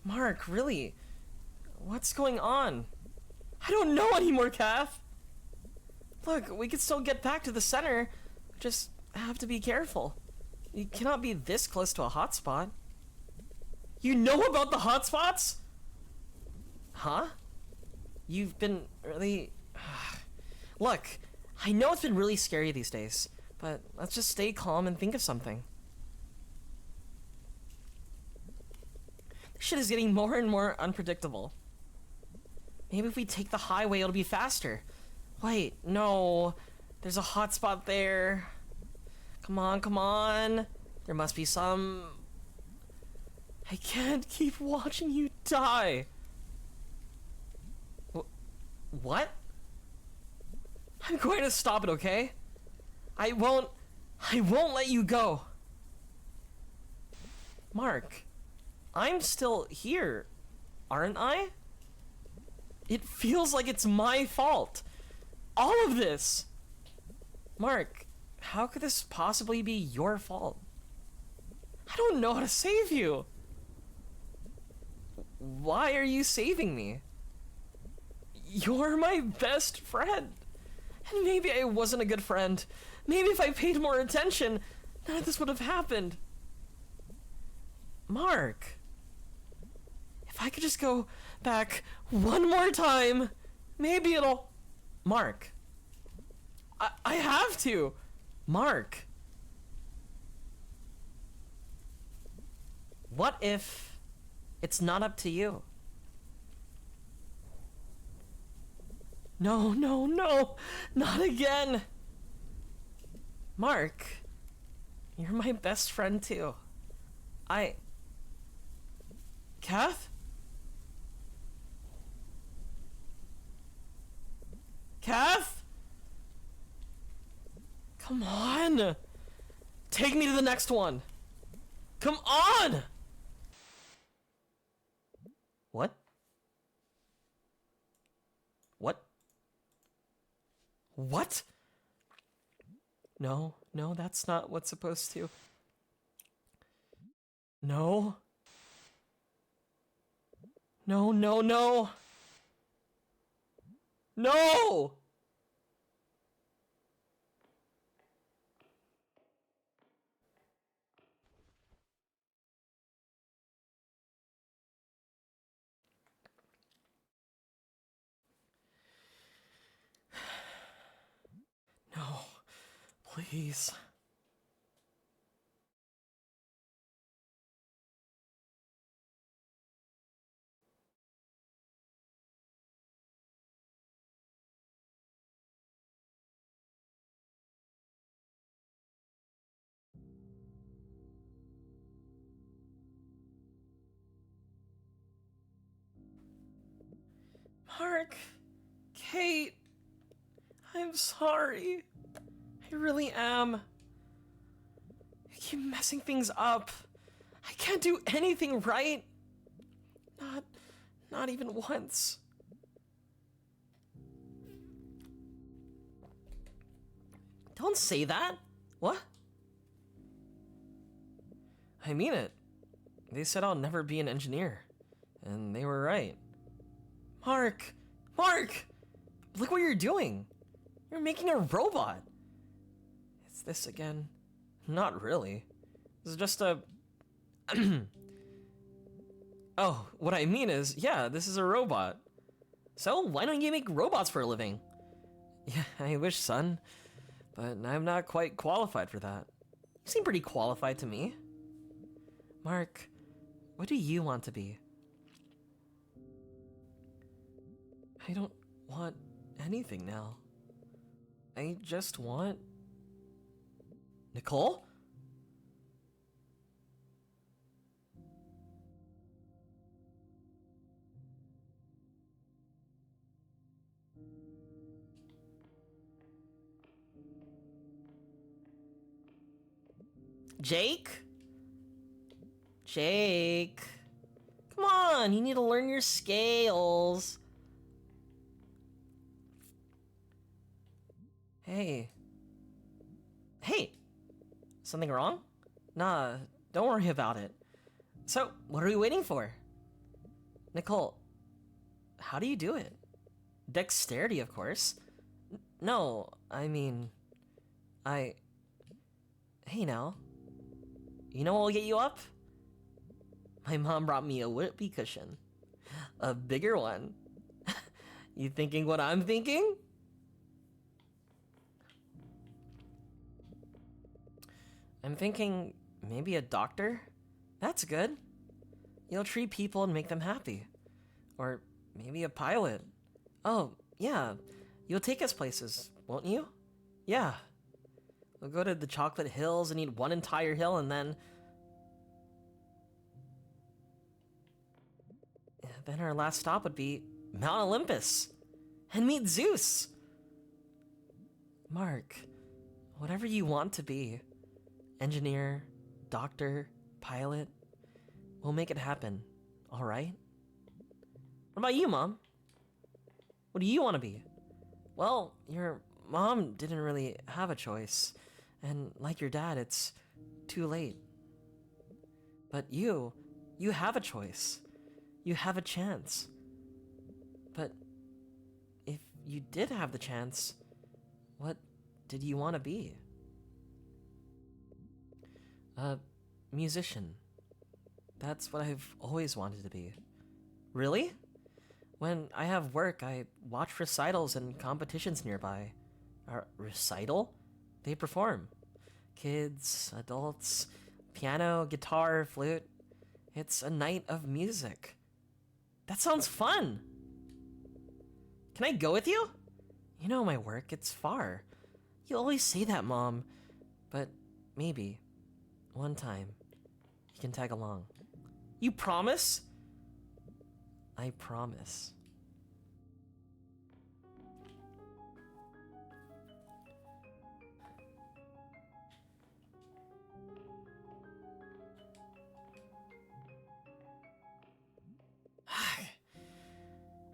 Mark, really? What's going on? I don't know anymore, Kath! Look, we can still get back to the center. Just have to be careful. You cannot be this close to a hotspot. You know about the hotspots? Huh? You've been really... Look, I know it's been really scary these days, But let's just stay calm and think of something. This shit is getting more and more unpredictable. Maybe if we take the highway, it'll be faster. Wait, no. There's a hotspot there. Come on, come on. There must be some... I can't keep watching you die. What? I'm going to stop it, okay? I won't let you go. Mark, I'm still here, aren't I? It feels like it's my fault. All of this. Mark, how could this possibly be your fault? I don't know how to save you. Why are you saving me? You're my best friend. And maybe I wasn't a good friend. Maybe if I paid more attention, none of this would have happened. Mark, if I could just go back one more time, maybe it'll... Mark, I have to. Mark. What if it's not up to you? No, no, no, not again. Mark, you're my best friend too. Kath? Kath? Come on! Take me to the next one! Come on! What? What? What? No, no, that's not what's supposed to. No. No, no, no. No! No, please. Mark, Kate, I'm sorry. I really am. I keep messing things up. I can't do anything right. Not even once. Don't say that. What? I mean it. They said I'll never be an engineer. And they were right. Mark! Mark! Look what you're doing. You're making a robot. It's this again. Not really. This is just a... Oh, what I mean is, yeah, this is a robot. So why don't you make robots for a living? Yeah, I wish, son. But I'm not quite qualified for that. You seem pretty qualified to me. Mark, what do you want to be? I don't want anything now. I just want... Nicole? Jake? Jake? Come on, you need to learn your scales. Hey. Hey! Something wrong? Nah, don't worry about it. So, what are we waiting for? Nicole, how do you do it? Dexterity, of course. No, I mean... Hey now. You know what will get you up? My mom brought me a whoopee cushion. A bigger one. You thinking what I'm thinking? I'm thinking maybe a doctor? That's good. You'll treat people and make them happy. Or maybe a pilot. Oh, yeah. You'll take us places, won't you? Yeah. We'll go to the Chocolate Hills and eat one entire hill and then... Then our last stop would be Mount Olympus. And meet Zeus. Mark, whatever you want to be. Engineer, doctor, pilot. We'll make it happen, alright? What about you, Mom? What do you want to be? Well, your mom didn't really have a choice. And like your dad, it's too late. But you have a choice. You have a chance. But if you did have the chance, what did you want to be? A musician. That's what I've always wanted to be. Really? When I have work, I watch recitals and competitions nearby. Recital? They perform. Kids, adults, piano, guitar, flute. It's a night of music. That sounds fun! Can I go with you? You know my work, it's far. You always say that, Mom. But maybe, one time, you can tag along. You promise? I promise.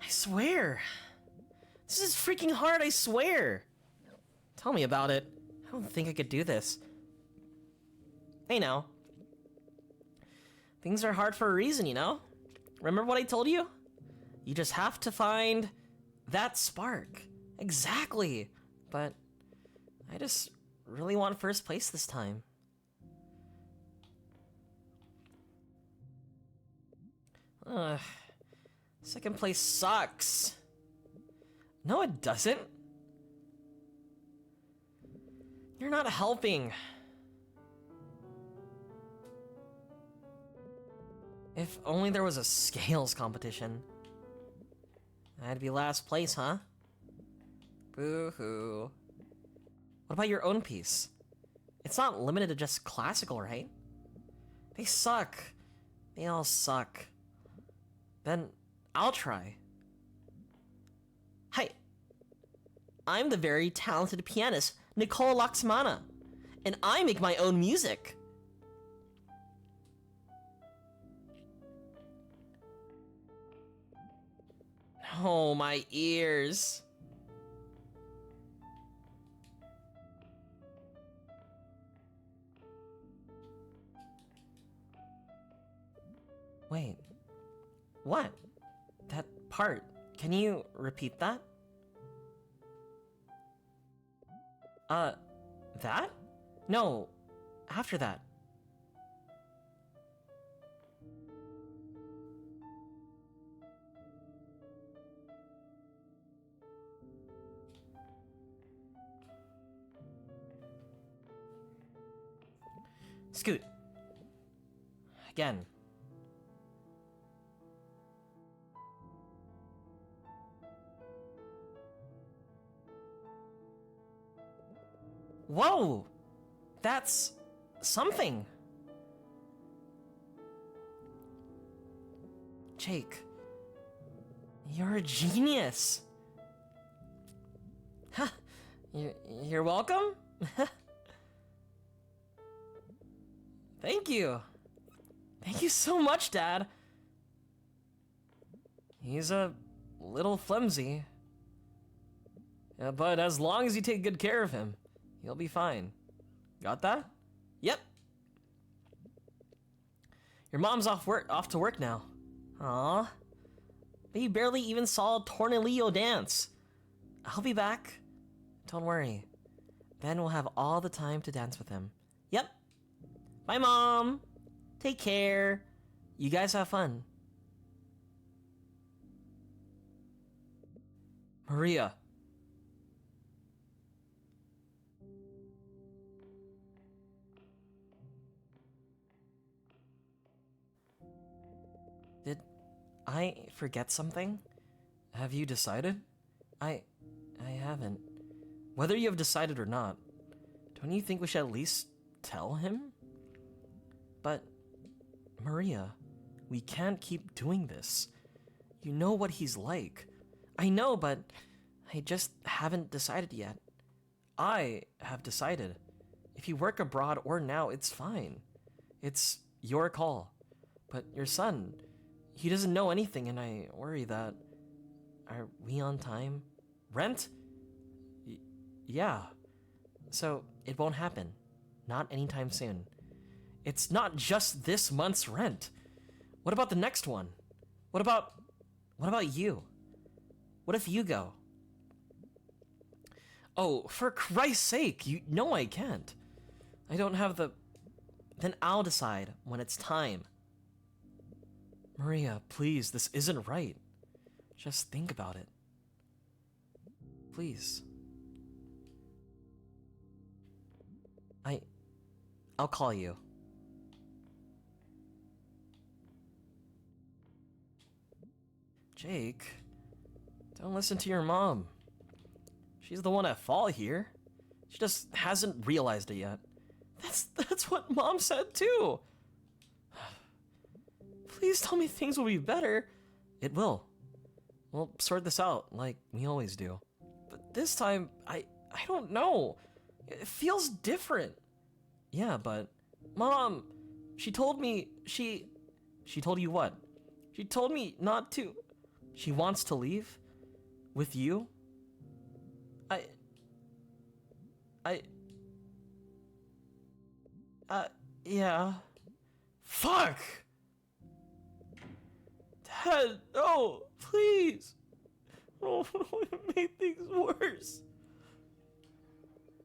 I swear. This is freaking hard, I swear. Tell me about it. I don't think I could do this. Hey now. Things are hard for a reason, you know? Remember what I told you? You just have to find that spark. Exactly. But I just really want first place this time. Ugh. Second place sucks. No, it doesn't. You're not helping. If only there was a scales competition. I'd be last place, huh? Boo-hoo. What about your own piece? It's not limited to just classical, right? They suck. They all suck. Then I'll try. Hi. I'm the very talented pianist, Nicole Laxmana, and I make my own music. Oh, my ears. Wait. What? That part. Can you repeat that? That? No, after that. Scoot. Again. Whoa! That's something. Jake, you're a genius. Huh? You're welcome? Thank you. Thank you so much, Dad. He's a little flimsy. Yeah, but as long as you take good care of him, he'll be fine. Got that? Yep. Your mom's off to work now. Aw. But you barely even saw Tornilio dance. I'll be back. Don't worry. Then we'll have all the time to dance with him. Yep. Bye, Mom. Take care. You guys have fun. Maria. I forget something? Have you decided? I haven't. Whether you have decided or not, don't you think we should at least tell him? But, Maria, we can't keep doing this. You know what he's like. I know, but I just haven't decided yet. I have decided. If you work abroad or now, it's fine. It's your call. But your son, he doesn't know anything, and I worry that... Are we on time? Rent? Yeah. So, it won't happen. Not anytime soon. It's not just this month's rent. What about the next one? What about you? What if you go? Oh, for Christ's sake, you know I can't. I don't have the... Then I'll decide when it's time. Maria, please, this isn't right. Just think about it. Please. I'll call you. Jake, don't listen to your mom. She's the one at fault here. She just hasn't realized it yet. That's what Mom said too. Please tell me things will be better. It will. We'll sort this out like we always do. But this time, I don't know. It feels different. Yeah, but Mom, she told me she told you what? She told me not to. She wants to leave with you. Yeah. Fuck! Dad, no, please. Oh, it made things worse.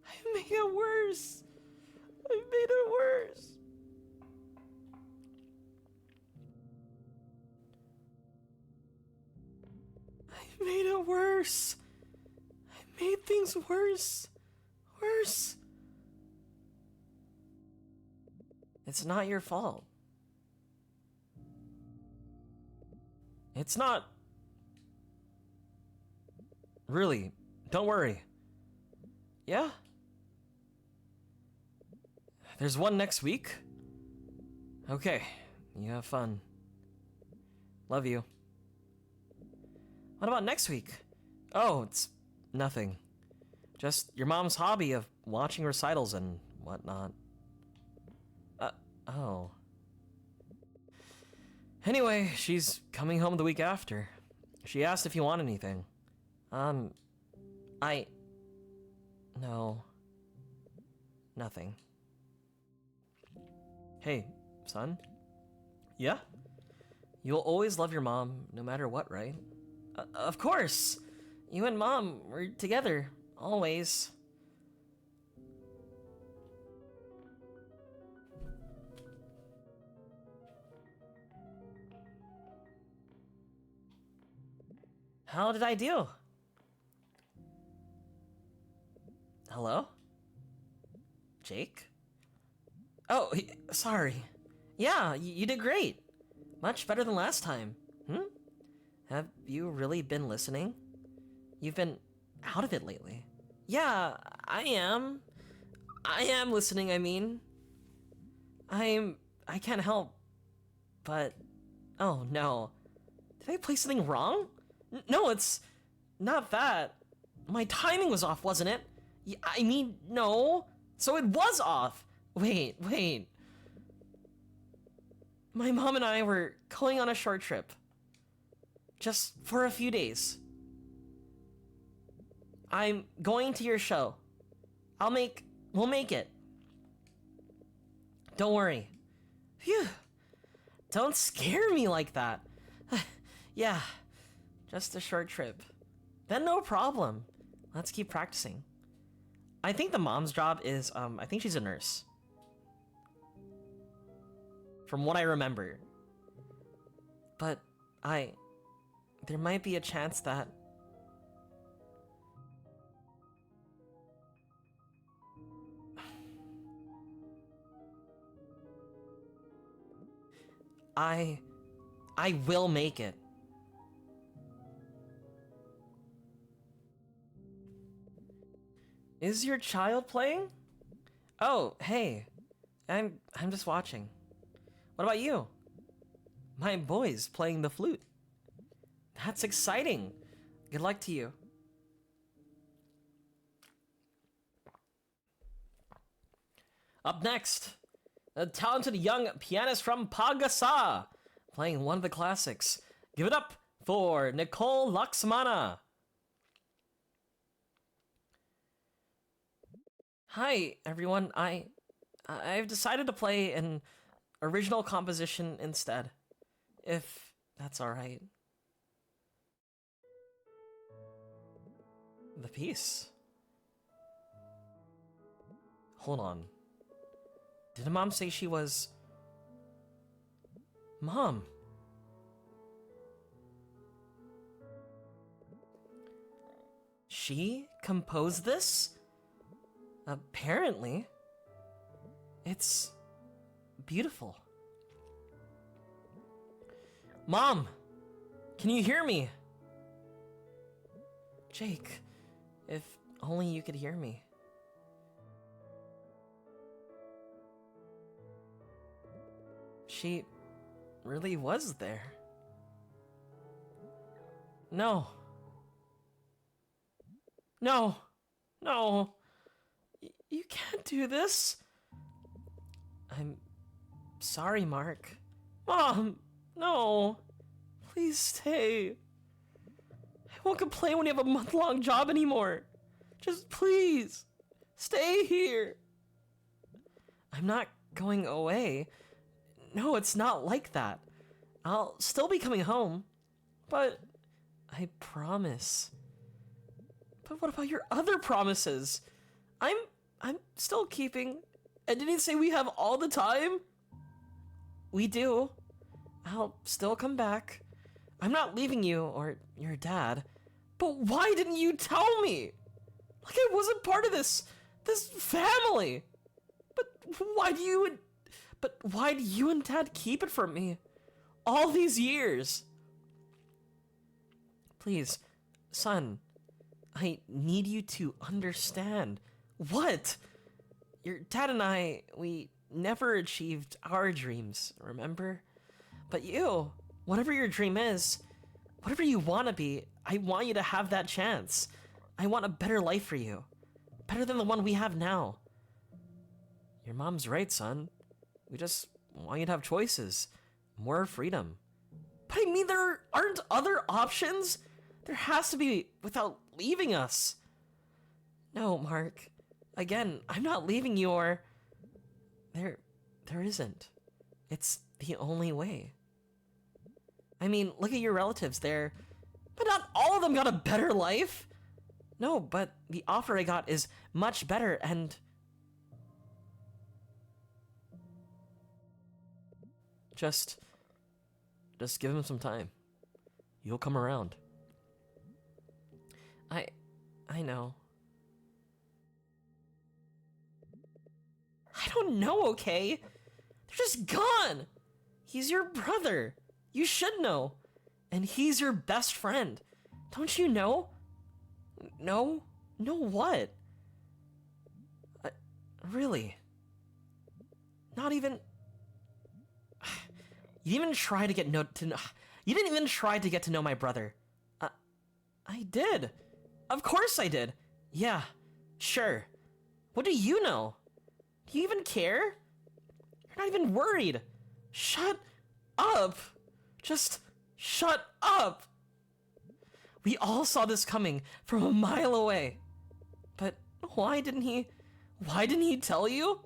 I made it worse. I made it worse. I made it worse. I made things worse. Worse. It's not your fault. It's not. Really, don't worry. Yeah? There's one next week? Okay, you have fun. Love you. What about next week? Oh, it's nothing. Just your mom's hobby of watching recitals and whatnot. Oh. Anyway, she's coming home the week after. She asked if you want anything. No. Nothing. Hey, son? Yeah? You'll always love your mom, no matter what, right? Of course! You and Mom were together, always. How did I do? Hello? Jake? Oh, sorry. Yeah, you did great. Much better than last time. Have you really been listening? You've been out of it lately. Yeah, I am. I am listening, I mean. I can't help, but... Oh, no. Did I play something wrong? No, it's not that. My timing was off, wasn't it? I mean, no. So it was off. Wait. My mom and I were going on a short trip. Just for a few days. I'm going to your show. We'll make it. Don't worry. Phew. Don't scare me like that. Yeah, just a short trip. Then no problem. Let's keep practicing. I think the mom's job is, I think she's a nurse. From what I remember. But there might be a chance that... I will make it. Is your child playing? Oh, hey. I'm just watching. What about you? My boy's playing the flute. That's exciting. Good luck to you. Up next, a talented young pianist from Pagasa, playing one of the classics. Give it up for Nicole Laxmana. Hi, everyone. I've decided to play an original composition instead, if that's all right. The piece. Hold on. Did Mom say she was... Mom. She composed this? Apparently. It's beautiful. Mom, can you hear me? Jake, if only you could hear me. She really was there. No. No. No. You can't do this. I'm sorry, Mark. Mom, no. Please stay. I won't complain when you have a month-long job anymore. Just please, stay here. I'm not going away. No, it's not like that. I'll still be coming home, but I promise. But what about your other promises? I'm still keeping. And didn't you say we have all the time? We do. I'll still come back. I'm not leaving you or your dad. But why didn't you tell me? Like I wasn't part of this family. But why do you and Dad keep it from me? All these years. Please, son, I need you to understand. What? Your dad and I, we never achieved our dreams, remember? But you, whatever your dream is, whatever you want to be, I want you to have that chance. I want a better life for you. Better than the one we have now. Your mom's right, son. We just want you to have choices. More freedom. But I mean, there aren't other options? There has to be without leaving us. No, Mark. Again, I'm not leaving you or... There isn't. It's the only way. I mean, look at your relatives there. But not all of them got a better life. No, but the offer I got is much better and... Just give him some time. You'll come around. I know. I don't know, okay? They're just gone! He's your brother. You should know. And he's your best friend. Don't you know? No? Know what? Really? Not even... You didn't even try to get You didn't even try to get to know my brother. I did. Of course I did. Yeah, sure. What do you know? Do you even care? You're not even worried. Shut up. Just shut up. We all saw this coming from a mile away. But why didn't he tell you?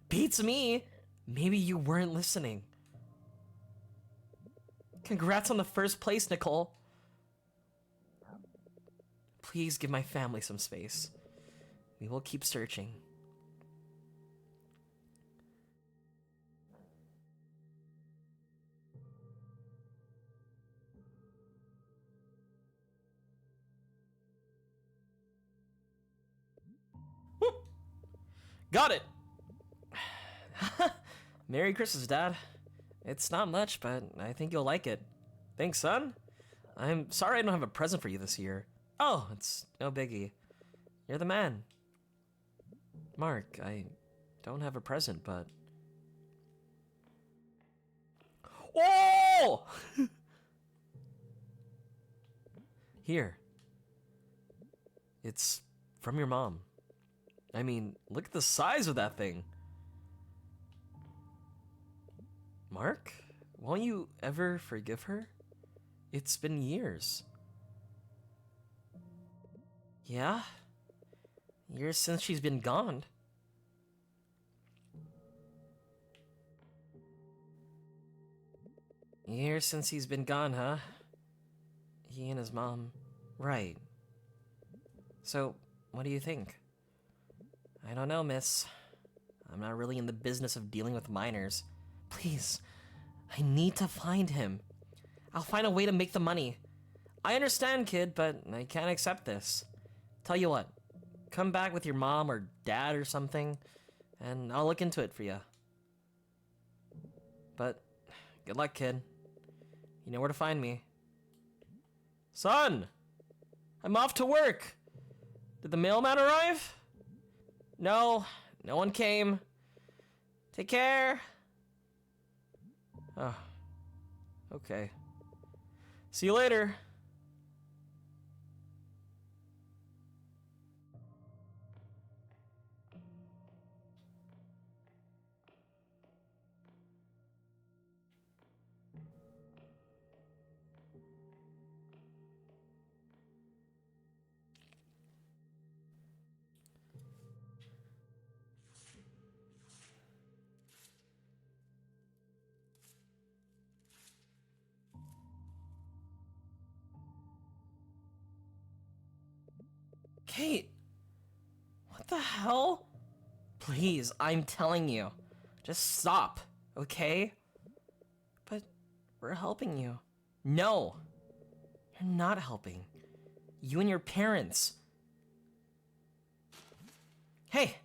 Beats me. Maybe you weren't listening. Congrats on the first place, Nicole. Please give my family some space. We will keep searching. Whoop. Got it! Merry Christmas, Dad. It's not much, but I think you'll like it. Thanks, son. I'm sorry I don't have a present for you this year. Oh, it's no biggie. You're the man. Mark, I don't have a present, but... Oh! Here. It's from your mom. I mean, look at the size of that thing. Mark, won't you ever forgive her? It's been years. Yeah? Years since she's been gone. Years since he's been gone, huh? He and his mom. Right. So, what do you think? I don't know, miss. I'm not really in the business of dealing with minors. Please, I need to find him. I'll find a way to make the money. I understand, kid, but I can't accept this. Tell you what, come back with your mom or dad or something, and I'll look into it for you. But, good luck, kid. You know where to find me. Son! I'm off to work! Did the mailman arrive? No, no one came. Take care. Oh, okay. See you later. Kate! What the hell? Please, I'm telling you. Just stop, okay? But we're helping you. No! You're not helping. You and your parents. Hey!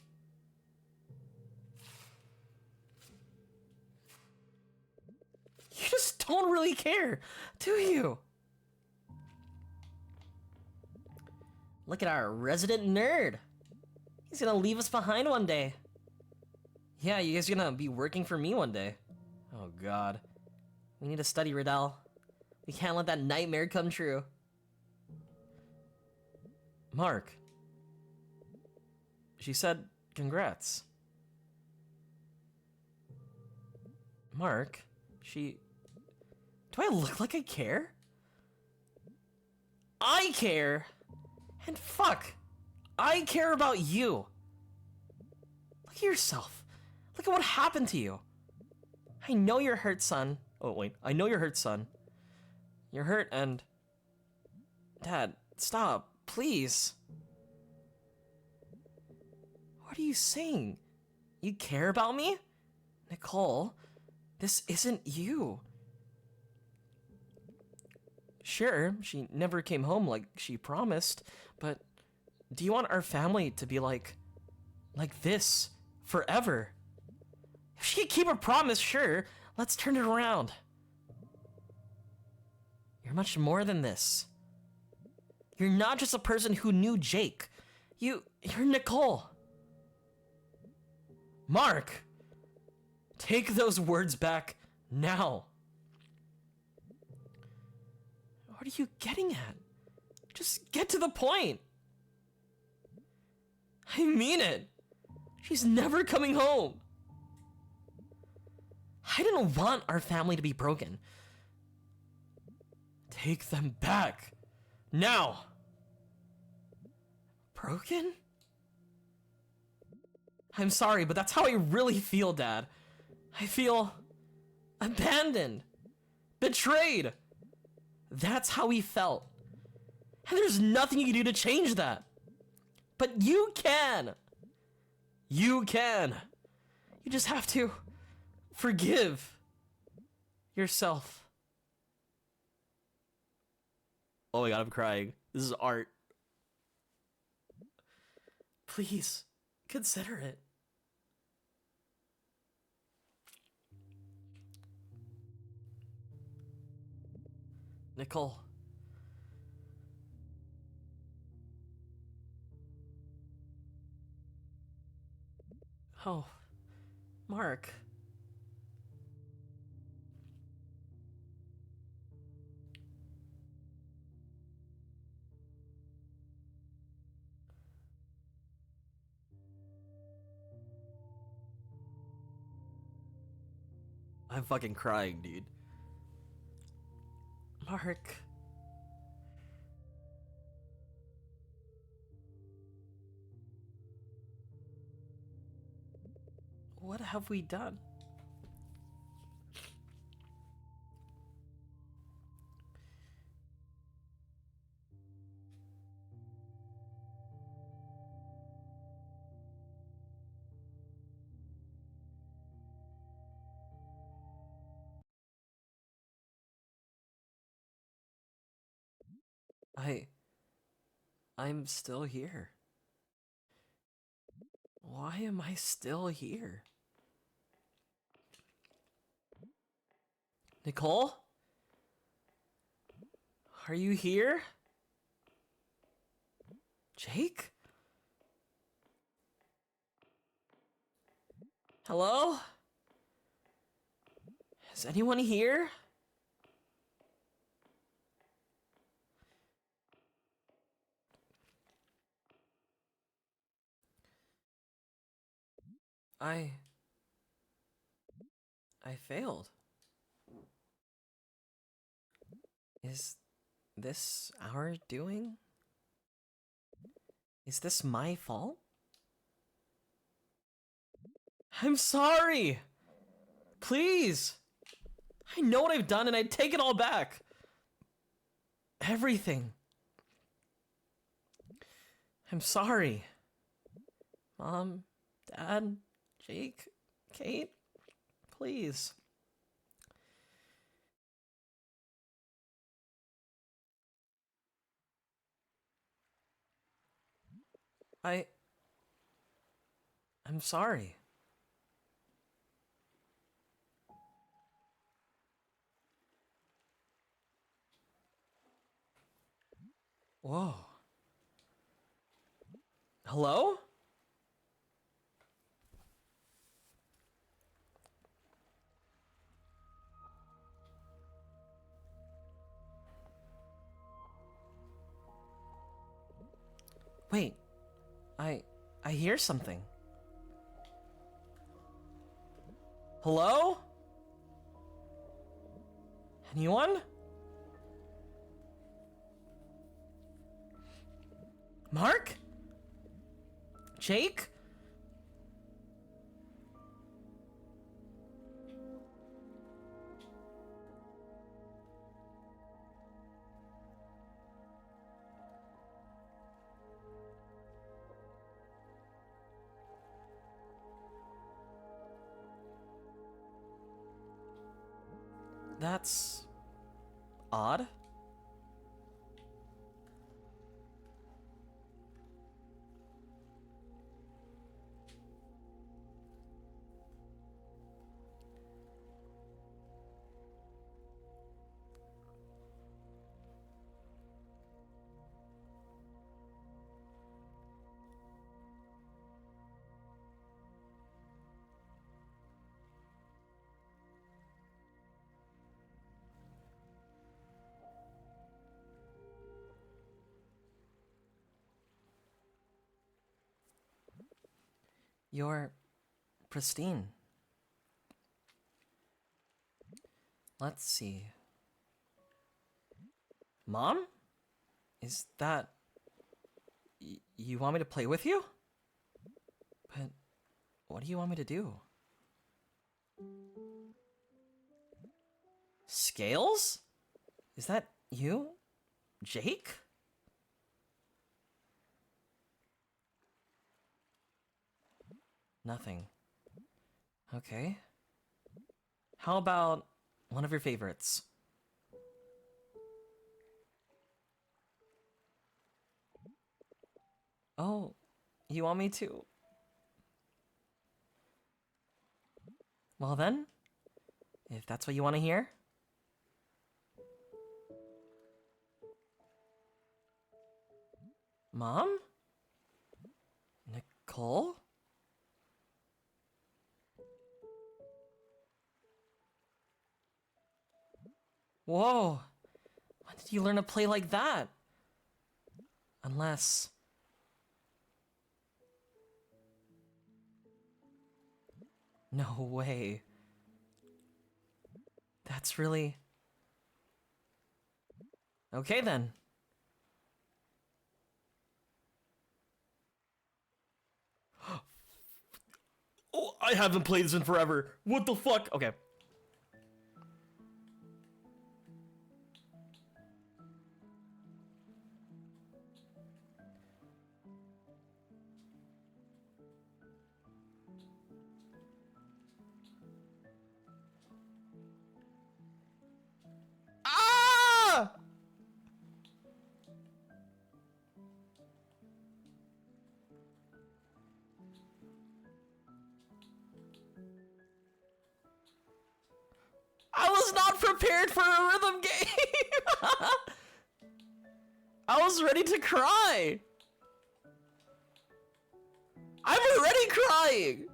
You just don't really care, do you? Look at our resident nerd. He's gonna leave us behind one day. Yeah, you guys are gonna be working for me one day. Oh god. We need to study, Riddell. We can't let that nightmare come true. Mark. She said congrats. Mark, do I look like I care? I care? And fuck, I care about you. Look at yourself. Look at what happened to you. I know you're hurt, son. Oh, wait. I know you're hurt, son. You're hurt and... Dad, stop. Please. What are you saying? You care about me? Nicole, this isn't you. Sure, she never came home like she promised, but do you want our family to be like this forever? If she could keep her promise, sure, let's turn it around. You're much more than this. You're not just a person who knew Jake. You're Nicole. Mark, take those words back now. What are you getting at? Just get to the point. I mean it. She's never coming home. I didn't want our family to be broken. Take them back. Now. Broken? I'm sorry, but that's how I really feel, Dad. I feel abandoned, betrayed. That's how he felt. And there's nothing you can do to change that. But you can. You can. You just have to forgive yourself. Oh my god, I'm crying. This is art. Please, consider it. Nicole. Oh, Mark. I'm fucking crying, dude. Mark. What have we done? I'm still here. Why am I still here? Nicole? Are you here? Jake? Hello? Is anyone here? I failed. Is this our doing? Is this my fault? I'm sorry! Please! I know what I've done and I take it all back. Everything. I'm sorry. Mom, Dad, Jake, Kate, please. I'm sorry. Whoa. Hello? Wait. I hear something. Hello? Anyone? Mark? Jake? That's odd. You're pristine. Let's see. Mom? Is that... you want me to play with you? But what do you want me to do? Scales? Is that you? Jake? Nothing. Okay. How about one of your favorites? Oh, you want me to? Well then, if that's what you want to hear. Mom? Nicole? Whoa. When did you learn to play like that? Unless... No way. That's really... Okay then. Oh, I haven't played this in forever. What the fuck? Okay. Ah! I was not prepared for a rhythm game! I was ready to cry! I'm already crying!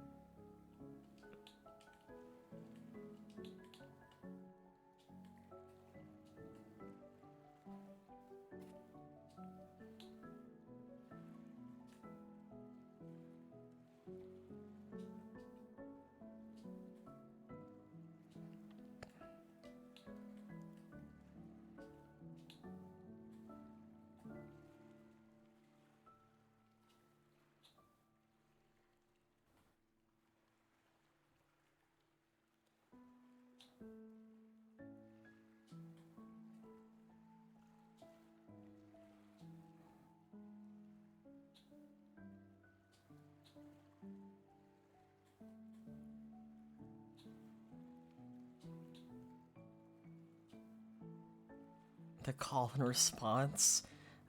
The call and response,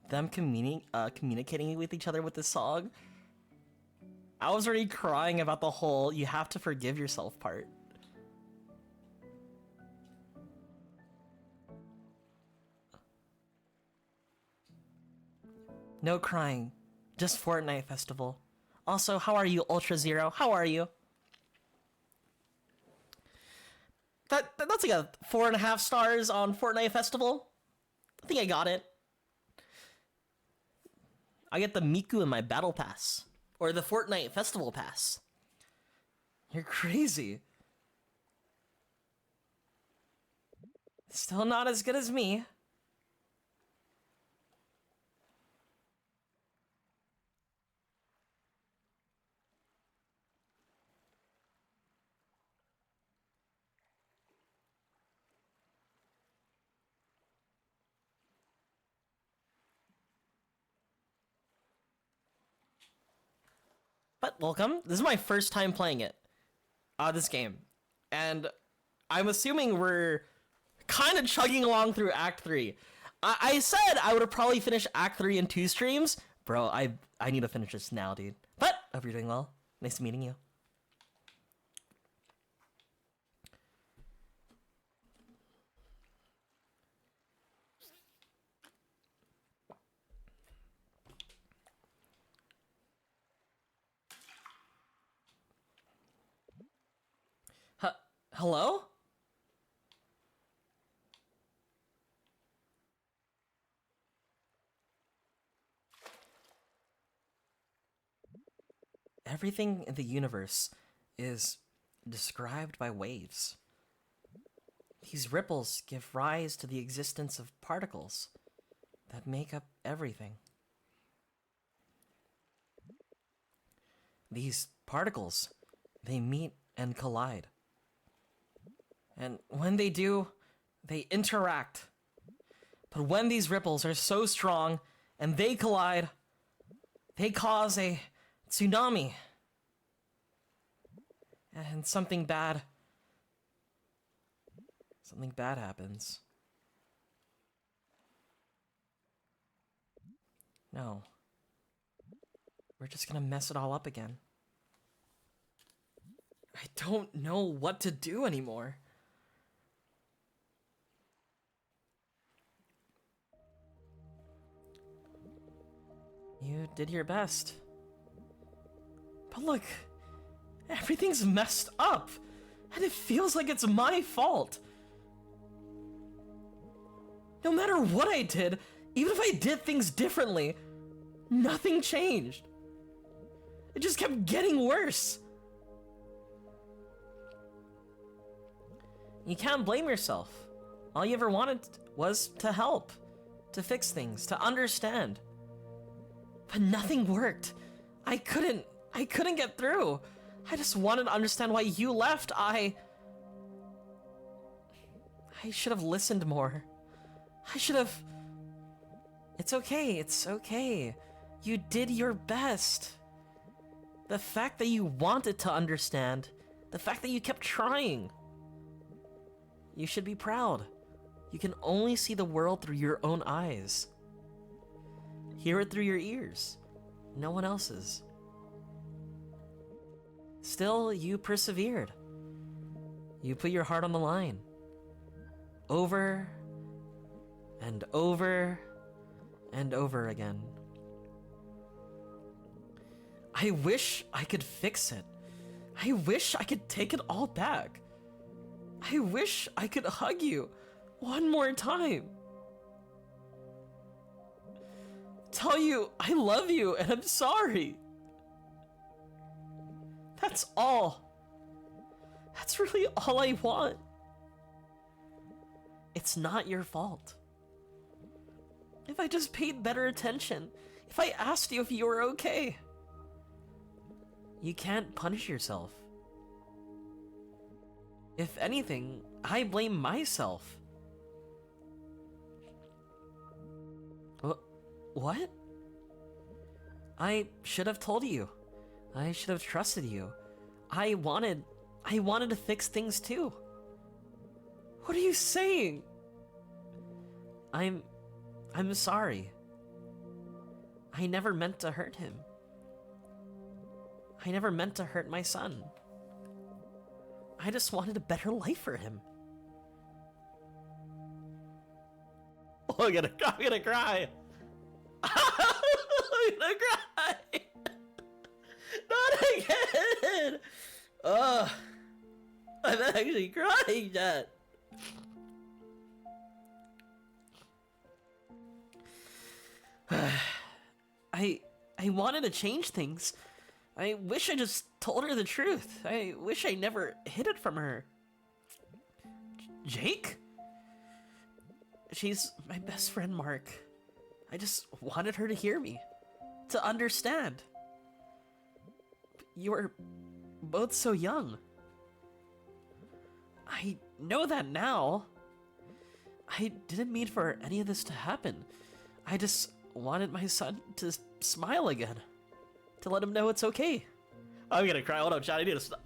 them communicating with each other with the song. I was already crying about the whole "you have to forgive yourself" part. No crying, just Fortnite Festival. Also, how are you, Ultra Zero? How are you? That's like a 4.5 stars on Fortnite Festival. I think I got it. I get the Miku in my battle pass. Or the Fortnite Festival pass. You're crazy. Still not as good as me. But welcome. This is my first time playing it. This game. And I'm assuming we're kind of chugging along through Act 3. I said I would have probably finished Act 3 in 2 streams. Bro, I need to finish this now, dude. But, hope you're doing well. Nice meeting you. Hello? Everything in the universe is described by waves. These ripples give rise to the existence of particles that make up everything. These particles, they meet and collide. And when they do, they interact. But when these ripples are so strong and they collide, they cause a tsunami. And something bad happens. No. We're just gonna mess it all up again. I don't know what to do anymore. You did your best. But look, everything's messed up, and it feels like it's my fault. No matter what I did, even if I did things differently, nothing changed. It just kept getting worse. You can't blame yourself. All you ever wanted was to help, to fix things, to understand. But nothing worked. I couldn't get through. I just wanted to understand why you left. I should have listened more. I should have... It's okay. You did your best. The fact that you wanted to understand, the fact that you kept trying, you should be proud. You can only see the world through your own eyes. Hear it through your ears. No one else's. Still, you persevered. You put your heart on the line. Over and over and over again. I wish I could fix it. I wish I could take it all back. I wish I could hug you one more time. Tell you I love you and I'm sorry. That's all. That's really all I want. It's not your fault. If I just paid better attention, if I asked you if you were okay. You can't punish yourself. If anything, I blame myself. What? I should have told you. I should have trusted you. I wanted to fix things too. What are you saying? I'm sorry. I never meant to hurt him. I never meant to hurt my son. I just wanted a better life for him. Oh, I'm gonna cry. I'm gonna cry. Not again. Ugh. I'm actually crying, Dad. I wanted to change things. I wish I just told her the truth. I wish I never hid it from her. Jake? She's my best friend, Mark. I just wanted her to hear me, to understand. You were both so young. I know that now. I didn't mean for any of this to happen. I just wanted my son to smile again. To let him know it's okay. I'm gonna cry. Hold up, chat. I need to stop.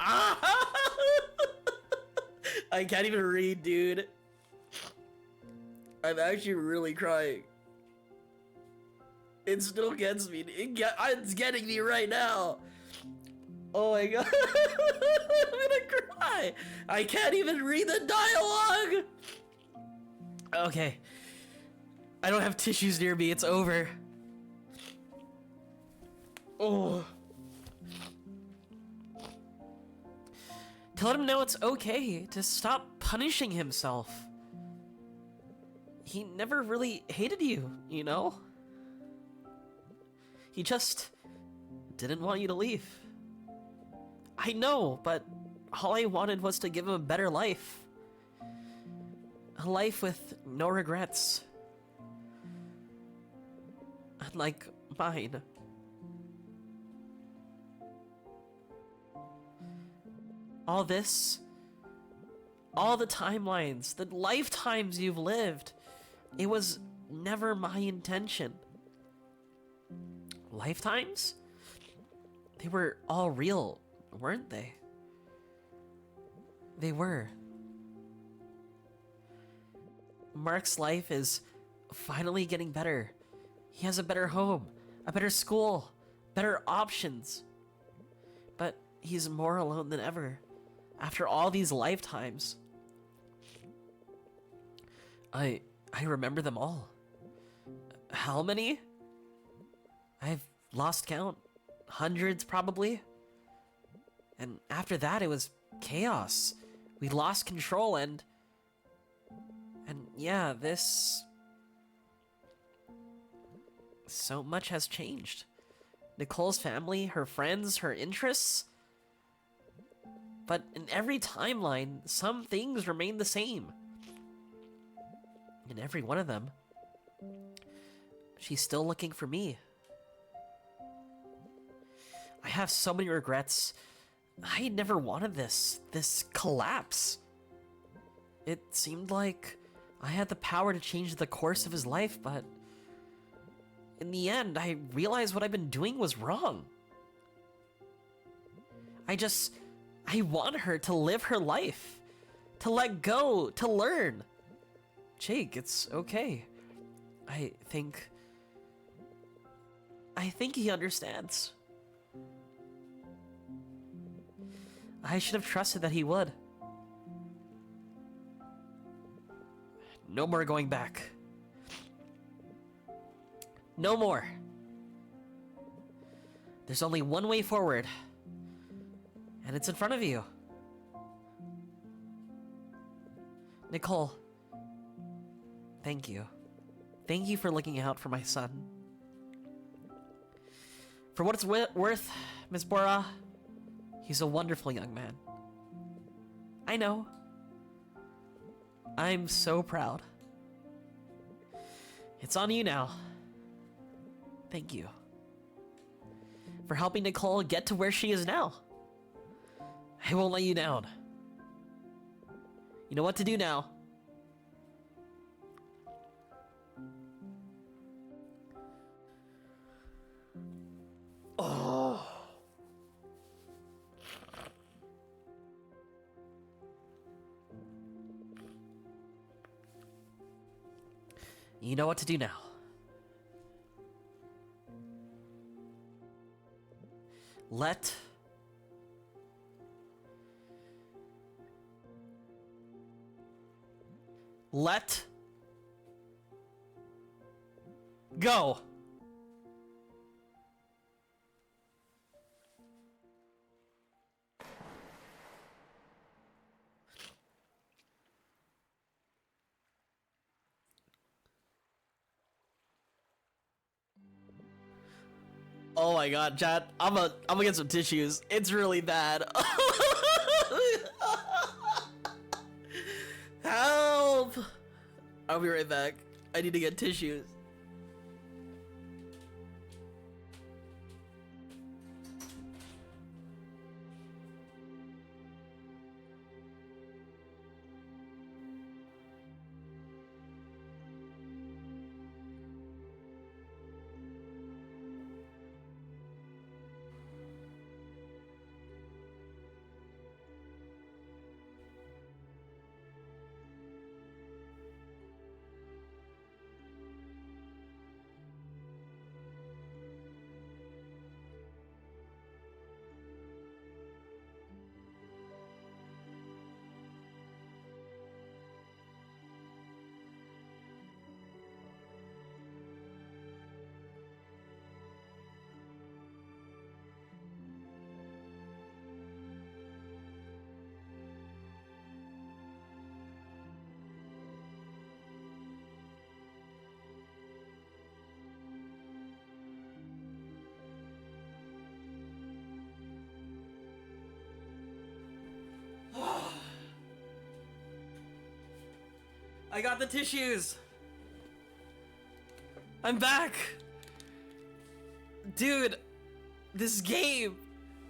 I can't even read, dude. I'm actually really crying. It still gets me. It's getting me right now. Oh my god. I'm gonna cry. I can't even read the dialogue. Okay. I don't have tissues near me. It's over. Oh. To let him know it's okay to stop punishing himself. He never really hated you, you know? He just didn't want you to leave. I know, but all I wanted was to give him a better life. A life with no regrets. Unlike mine. All this, all the timelines, the lifetimes you've lived, it was never my intention. Lifetimes? They were all real, weren't they? They were. Mark's life is finally getting better. He has a better home, a better school, better options. But he's more alone than ever. After all these lifetimes. I remember them all. How many? I've lost count. Hundreds, probably. And after that, it was chaos. We lost control and yeah, this
So much has changed. Nicole's family, her friends, her interests. But in every timeline, some things remain the same. In every one of them, she's still looking for me. I have so many regrets. I never wanted this collapse. It seemed like I had the power to change the course of his life, but in the end, I realized what I've been doing was wrong. I want her to live her life, to let go, to learn. Jake, it's okay. I think he understands. I should have trusted that he would. No more going back. No more. There's only one way forward, and it's in front of you. Nicole, thank you. Thank you for looking out for my son. For what it's worth, Miss Bora, he's a wonderful young man. I know. I'm so proud. It's on you now. Thank you for helping Nicole get to where she is now. I won't let you down. You know what to do now. Oh. You know what to do now. Let go. Oh my god, chat. I'm gonna get some tissues. It's really bad. Help! I'll be right back. I need to get tissues. I got the tissues. I'm back. Dude, this game,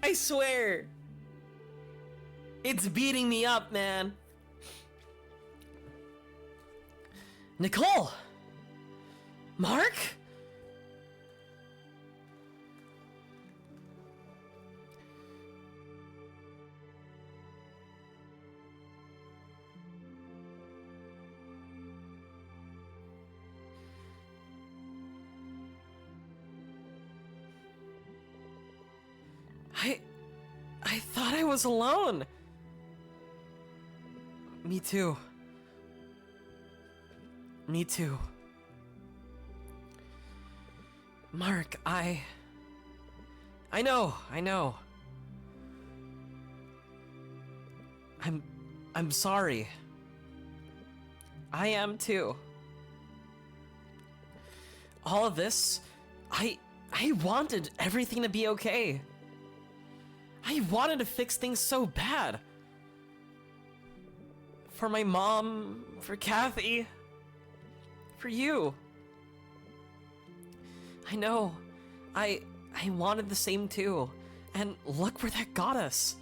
I swear, it's beating me up, man. Nicole! Mark? I thought I was alone. Me too. Me too. Mark, I know. I'm sorry. I am too. All of this I wanted everything to be okay. I wanted to fix things so bad. For my mom, for Kathy, for you. I know. I wanted the same too. And look where that got us.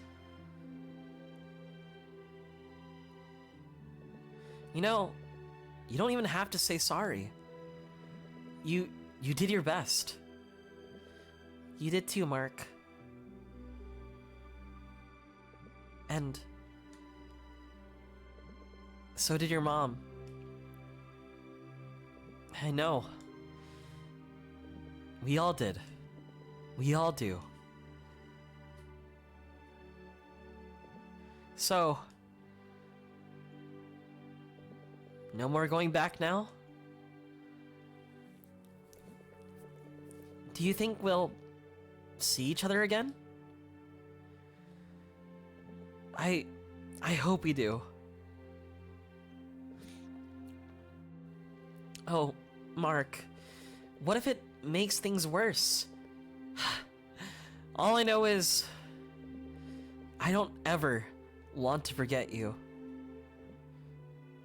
You know, you don't even have to say sorry. You did your best. You did too, Mark. And so did your mom. I know. We all did. We all do. So, no more going back now? Do you think we'll see each other again? I hope we do. Oh, Mark, what if it makes things worse? All I know is I don't ever want to forget you.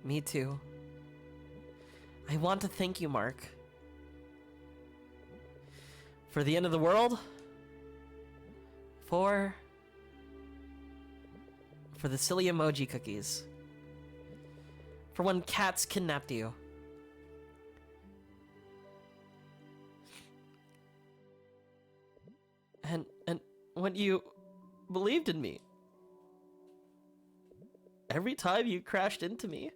Me too. I want to thank you, Mark. For the end of the world? For the silly emoji cookies. For when cats kidnapped you. And when you believed in me. Every time you crashed into me.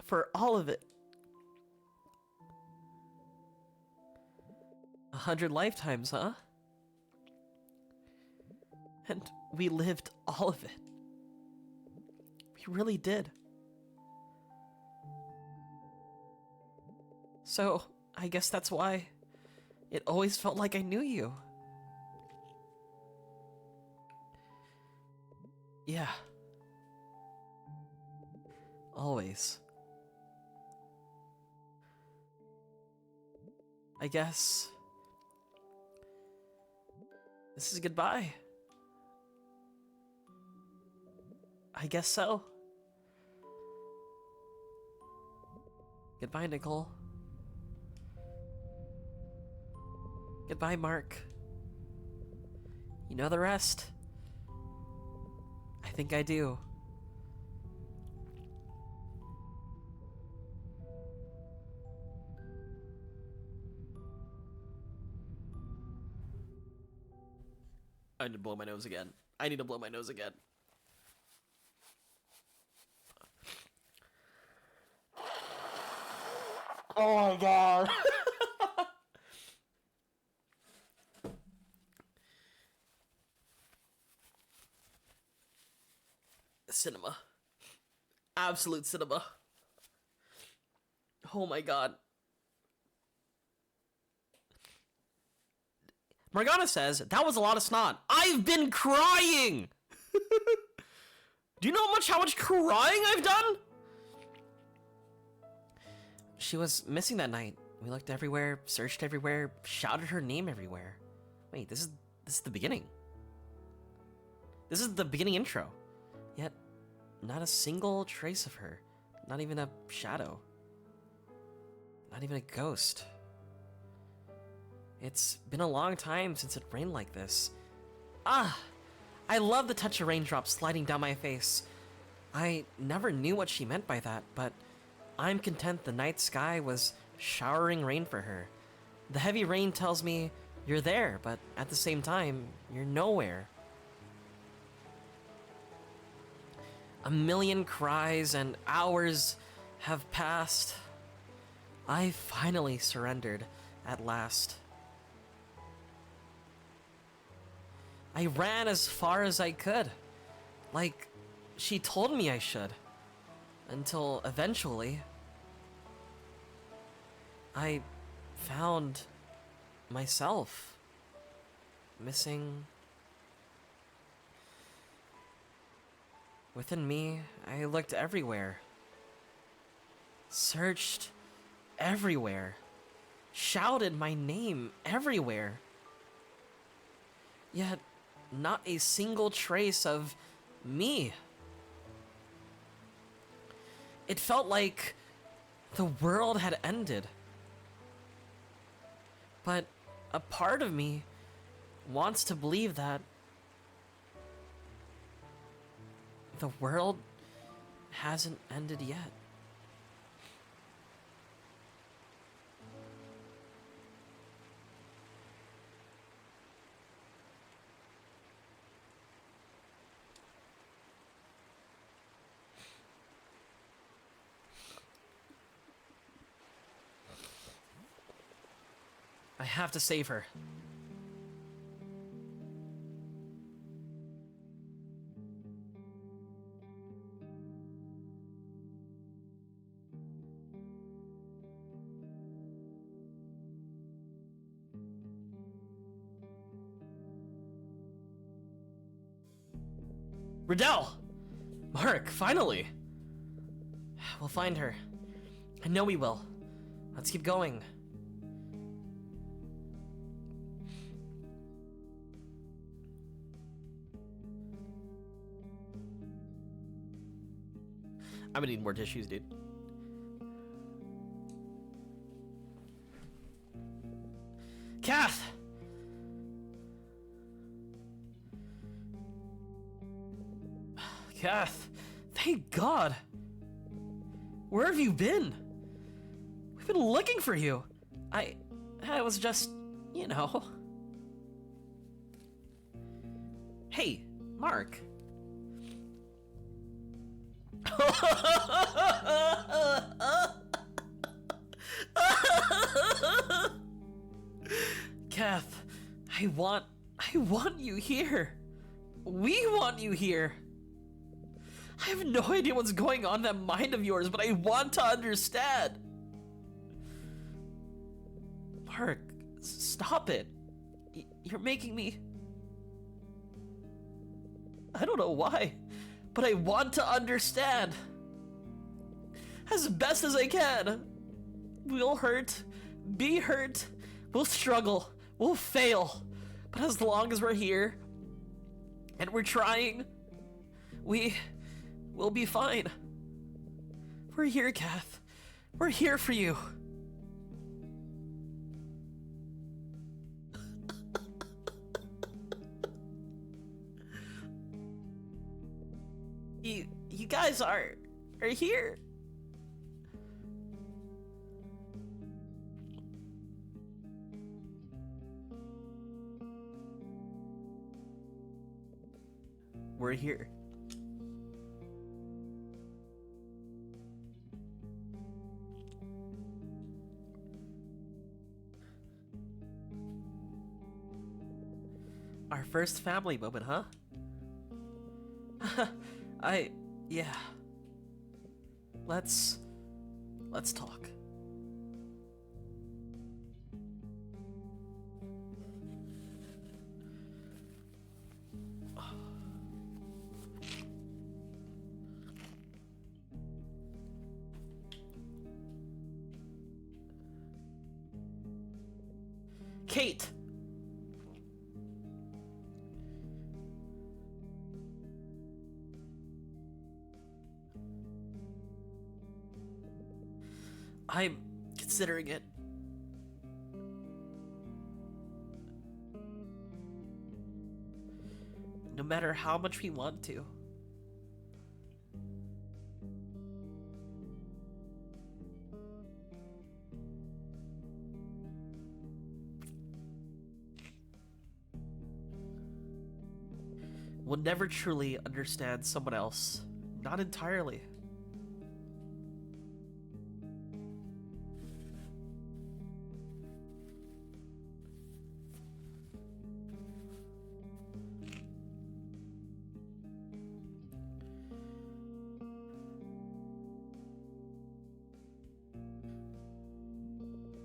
For all of it. 100 lifetimes, huh? And we lived all of it. We really did. So, I guess that's why it always felt like I knew you. Yeah. Always. I guess this is goodbye. I guess so. Goodbye, Nicole. Goodbye, Mark. You know the rest? I think I do. I need to blow my nose again. I need to blow my nose again. Oh my god. Cinema. Absolute cinema. Oh my god. Morgana says, that was a lot of snot. I've been crying! Do you know how much crying I've done? She was missing that night. We looked everywhere, searched everywhere, shouted her name everywhere. Wait, this is the beginning. This is the beginning intro. Yet, not a single trace of her. Not even a shadow. Not even a ghost. It's been a long time since it rained like this. Ah! I love the touch of raindrops sliding down my face. I never knew what she meant by that, but I'm content the night sky was showering rain for her. The heavy rain tells me you're there, but at the same time, you're nowhere. A million cries and hours have passed. I finally surrendered at last. I ran as far as I could, like she told me I should, until eventually I found myself missing. Within me, I looked everywhere. searched everywhere, shouted my name everywhere. Yet, not a single trace of me. It felt like the world had ended. But a part of me wants to believe that the world hasn't ended yet. I have to save her. Riddell! Mark, finally! We'll find her. I know we will. Let's keep going. I'm gonna need more tissues, dude. Kath! Kath, thank God! Where have you been? We've been looking for you. I was just, you know. Hey, Mark. Kath, I want you here. We want you here. I have no idea what's going on in that mind of yours, but I want to understand. Mark, stop it. You're making me... I don't know why, but I want to understand. As best as I can. We'll hurt, be hurt, we'll struggle, we'll fail. But as long as we're here, and we're trying, we'll be fine. We're here, Kath. We're here for you. You guys are here. We're here. Our first family moment, huh? Yeah. Let's talk. Kate! I'm considering it. No matter how much we want to. We'll never truly understand someone else. Not entirely.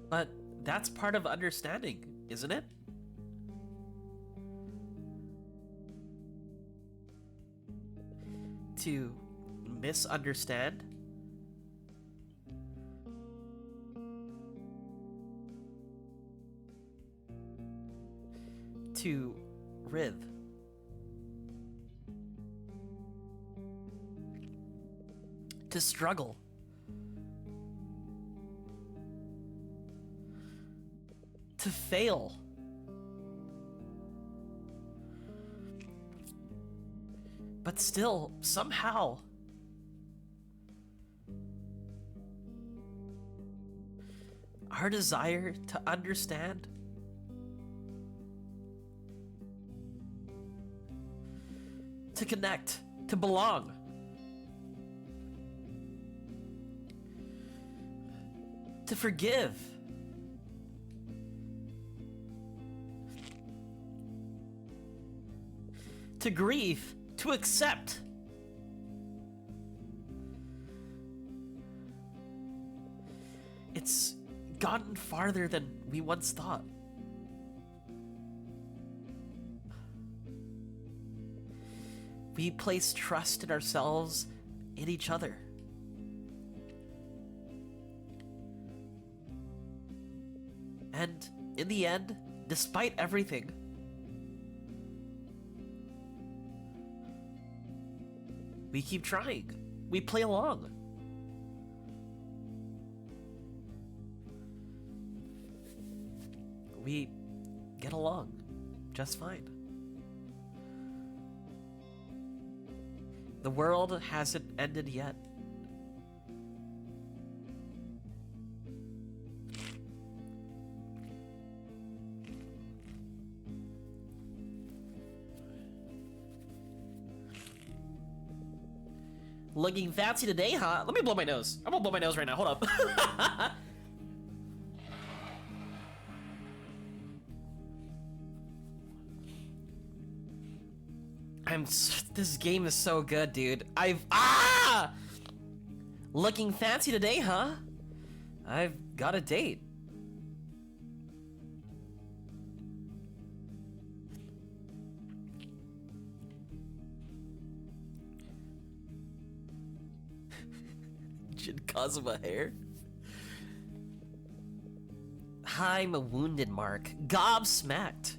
But that's part of understanding, isn't it? To misunderstand? to Rith. To struggle. To fail. But still, somehow, our desire to understand, to connect, to belong, to forgive, to grieve, to accept. It's gotten farther than we once thought. We place trust in ourselves, in each other. And in the end, despite everything, we keep trying. We play along. We get along just fine. The world hasn't ended yet. Looking fancy today, huh? Let me blow my nose. I'm gonna blow my nose right now. Hold up. This game is so good, dude. Looking fancy today, huh? I've got a date. Jin Kazuma hair. I'm a wounded, Mark. Gobsmacked.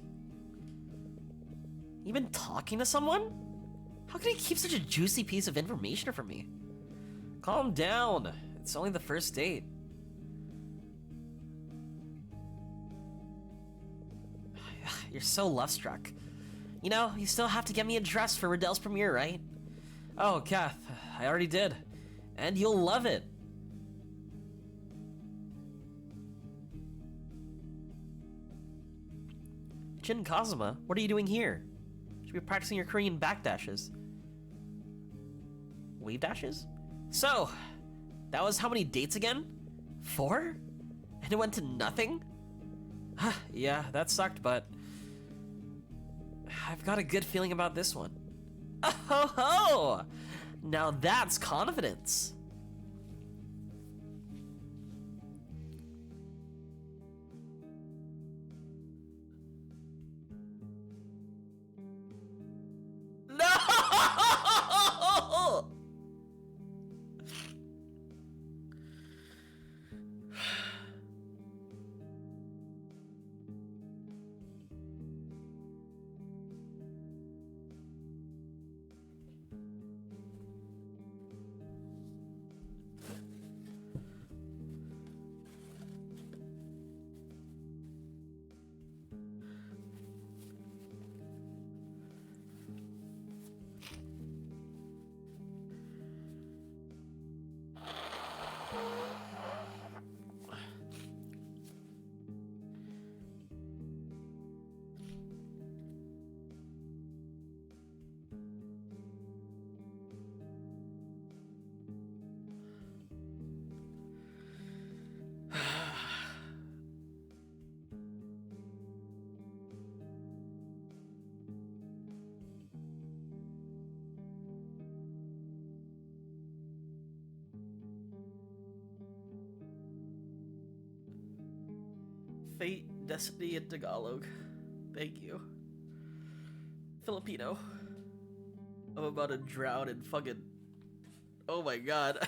You been talking to someone? How can he keep such a juicy piece of information from me? Calm down. It's only the first date. You're so love-struck. You know, you still have to get me a dress for Riddell's premiere, right? Oh, Kath, I already did. And you'll love it. Jin Kazuma, what are you doing here? You should be practicing your Korean backdashes. Wave dashes? So, that was how many dates again? 4? And it went to nothing? Yeah, that sucked, but I've got a good feeling about this one. Oh ho ho! Now that's confidence. No! Fate, destiny, and Tagalog. Thank you. Filipino. I'm about to drown in fucking... Oh my god.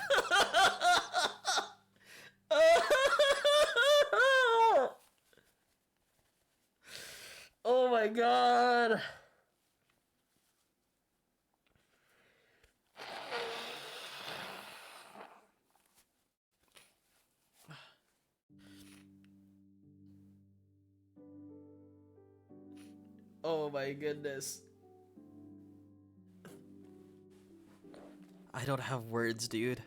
Oh
my god. Oh my goodness.
I don't have words, dude.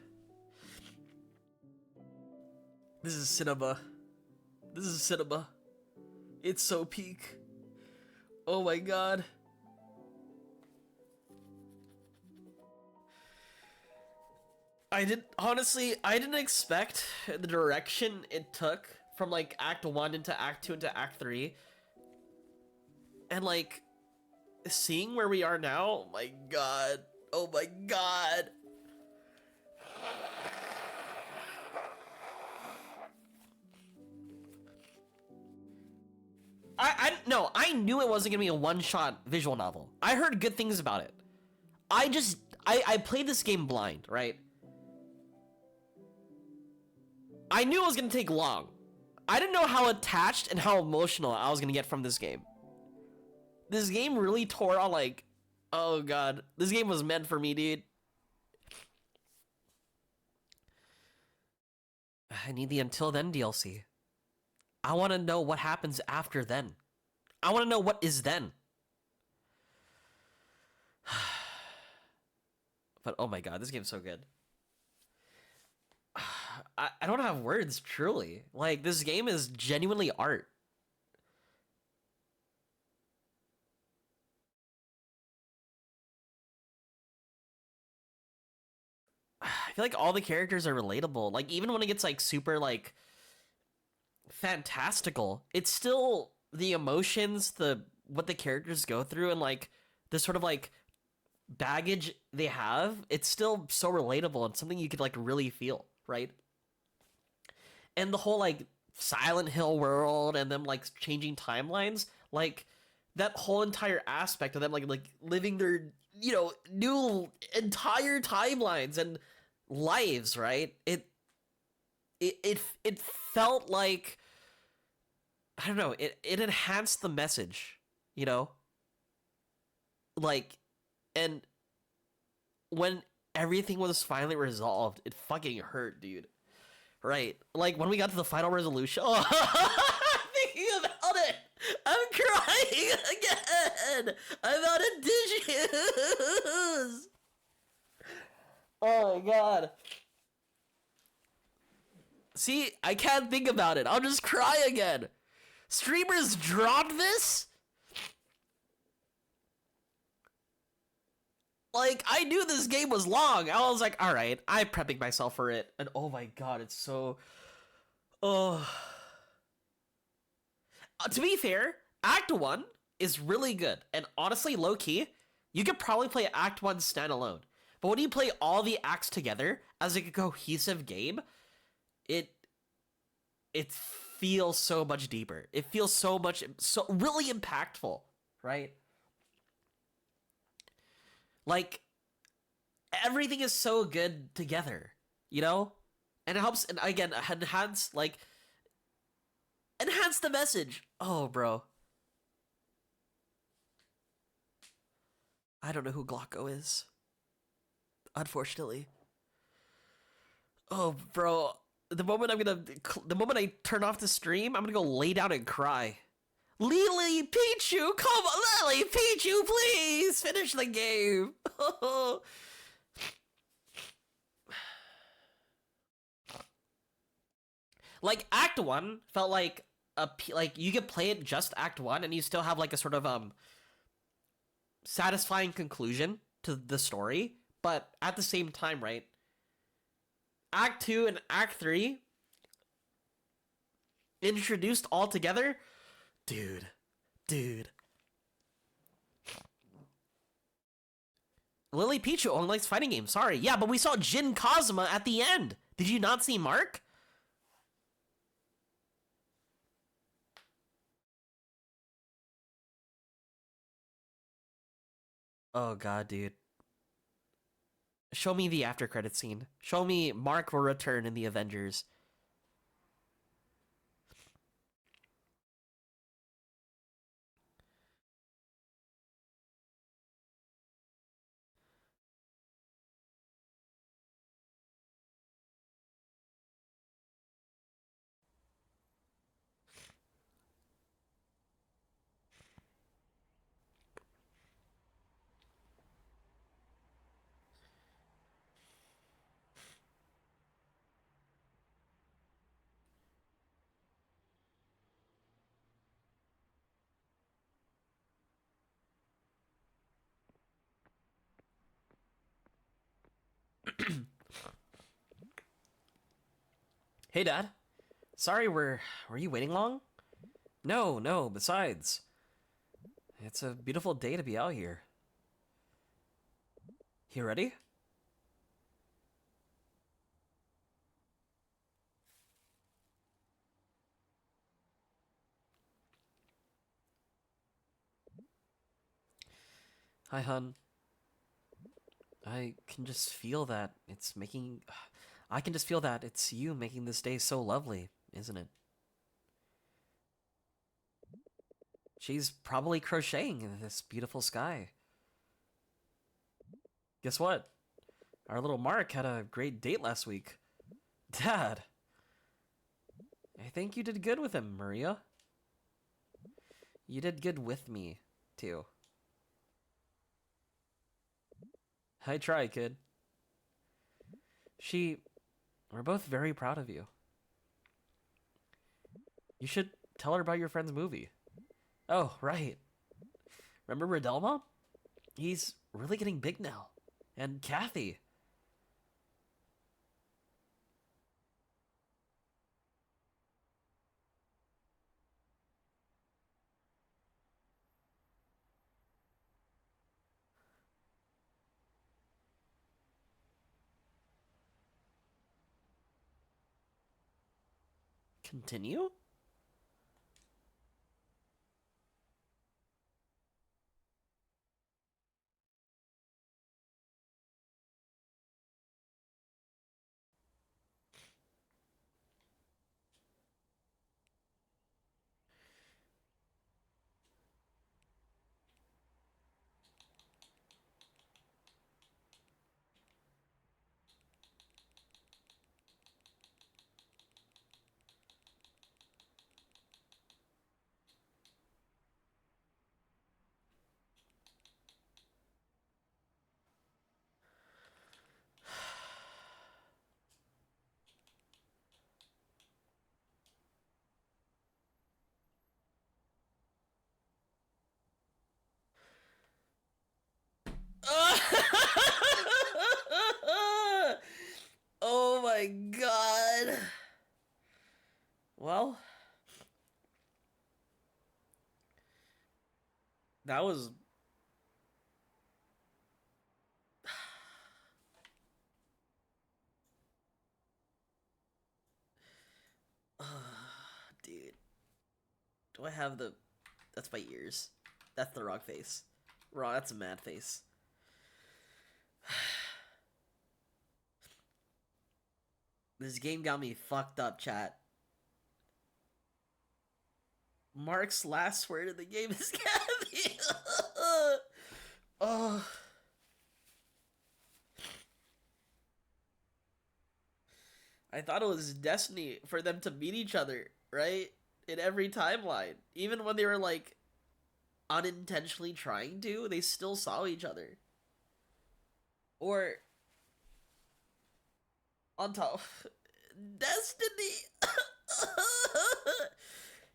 This is cinema. This is cinema. It's so peak. Oh my god. I didn't expect the direction it took from like Act 1 into Act 2 into Act 3. And like seeing where we are now, oh my god. Oh my god. I knew it wasn't gonna be a one-shot visual novel. I heard good things about it. I played this game blind, right? I knew it was gonna take long. I didn't know how attached and how emotional I was gonna get from this game. This game really tore on like, oh god, this game was meant for me, dude. I need the Until Then DLC. I want to know what happens after then. I want to know what is then. But oh my god, this game's so good. I don't have words, truly. Like, this game is genuinely art. I feel like all the characters are relatable. Like, even when it gets, like, super, like, fantastical, it's still the emotions, what the characters go through, and, like, the sort of, like, baggage they have, it's still so relatable and something you could, like, really feel, right? And the whole, like, Silent Hill world and them, like, changing timelines, like, that whole entire aspect of them, like living their, new entire timelines and lives, right? It felt like, I don't know, it enhanced the message, like, and when everything was finally resolved, it fucking hurt, dude. Right? Like, when we got to the final resolution, thinking about it, I'm crying again. I'm out of tissues. Oh my god. See, I can't think about it. I'll just cry again. Streamers dropped this? Like, I knew this game was long. I was like, alright, I'm prepping myself for it. And oh my god, it's so... Oh... to be fair, Act 1 is really good. And honestly, low-key, you could probably play Act 1 standalone. But when you play all the acts together as a cohesive game, it feels so much deeper. It feels so really impactful, right? Like, everything is so good together, And it helps, and again, enhance the message. Oh, bro. I don't know who Glocko is. Unfortunately. Oh, bro. The moment I turn off the stream, I'm gonna go lay down and cry. Lily Pichu, come on, Lily Pichu, please finish the game. Like, Act 1 felt like you could play it just Act 1 and you still have like a sort of satisfying conclusion to the story, but at the same time, right? Act 2 and Act 3 introduced all together. Dude. Lily Pichu only likes fighting games. Sorry. Yeah, but we saw Jin Kazuma at the end. Did you not see Mark? Oh god, dude. Show me the after credit scene. Show me Mark will return in the Avengers. Hey, Dad. Sorry, were you waiting long? No, no, besides, it's a beautiful day to be out here. You ready? Hi, hun. I can just feel that it's making. I can just feel that it's you making this day so lovely, isn't it? She's probably crocheting in this beautiful sky. Guess what? Our little Mark had a great date last week. Dad, I think you did good with him, Maria. You did good with me, too. I try, kid. We're both very proud of you. You should tell her about your friend's movie. Oh, right. Remember Ridelma? He's really getting big now. And Kathy. Continue?
Oh my god. Well, that was. Dude. Do I have the. That's my ears. That's the wrong face. Wrong, that's a mad face. This game got me fucked up, chat. Mark's last word in the game is Kathy. Oh. I thought it was destiny for them to meet each other, right? In every timeline. Even when they were like unintentionally trying to, they still saw each other. Or on top destiny.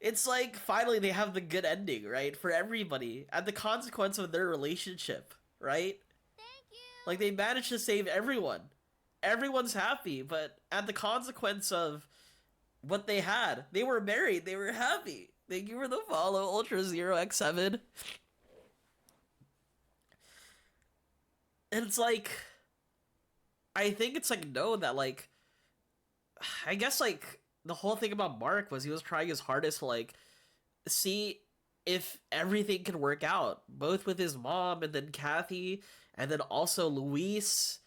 It's like finally they have the good ending, right? For everybody. At the consequence of their relationship, right? Like they managed to save everyone. Everyone's happy, but at the consequence of what they had, they were married, they were happy. Thank you for the follow, Ultra Zero X7. And it's like, I think it's like known that like, I guess like the whole thing about Mark was he was trying his hardest to like see if everything can work out, both with his mom and then Kathy, and then also Luis.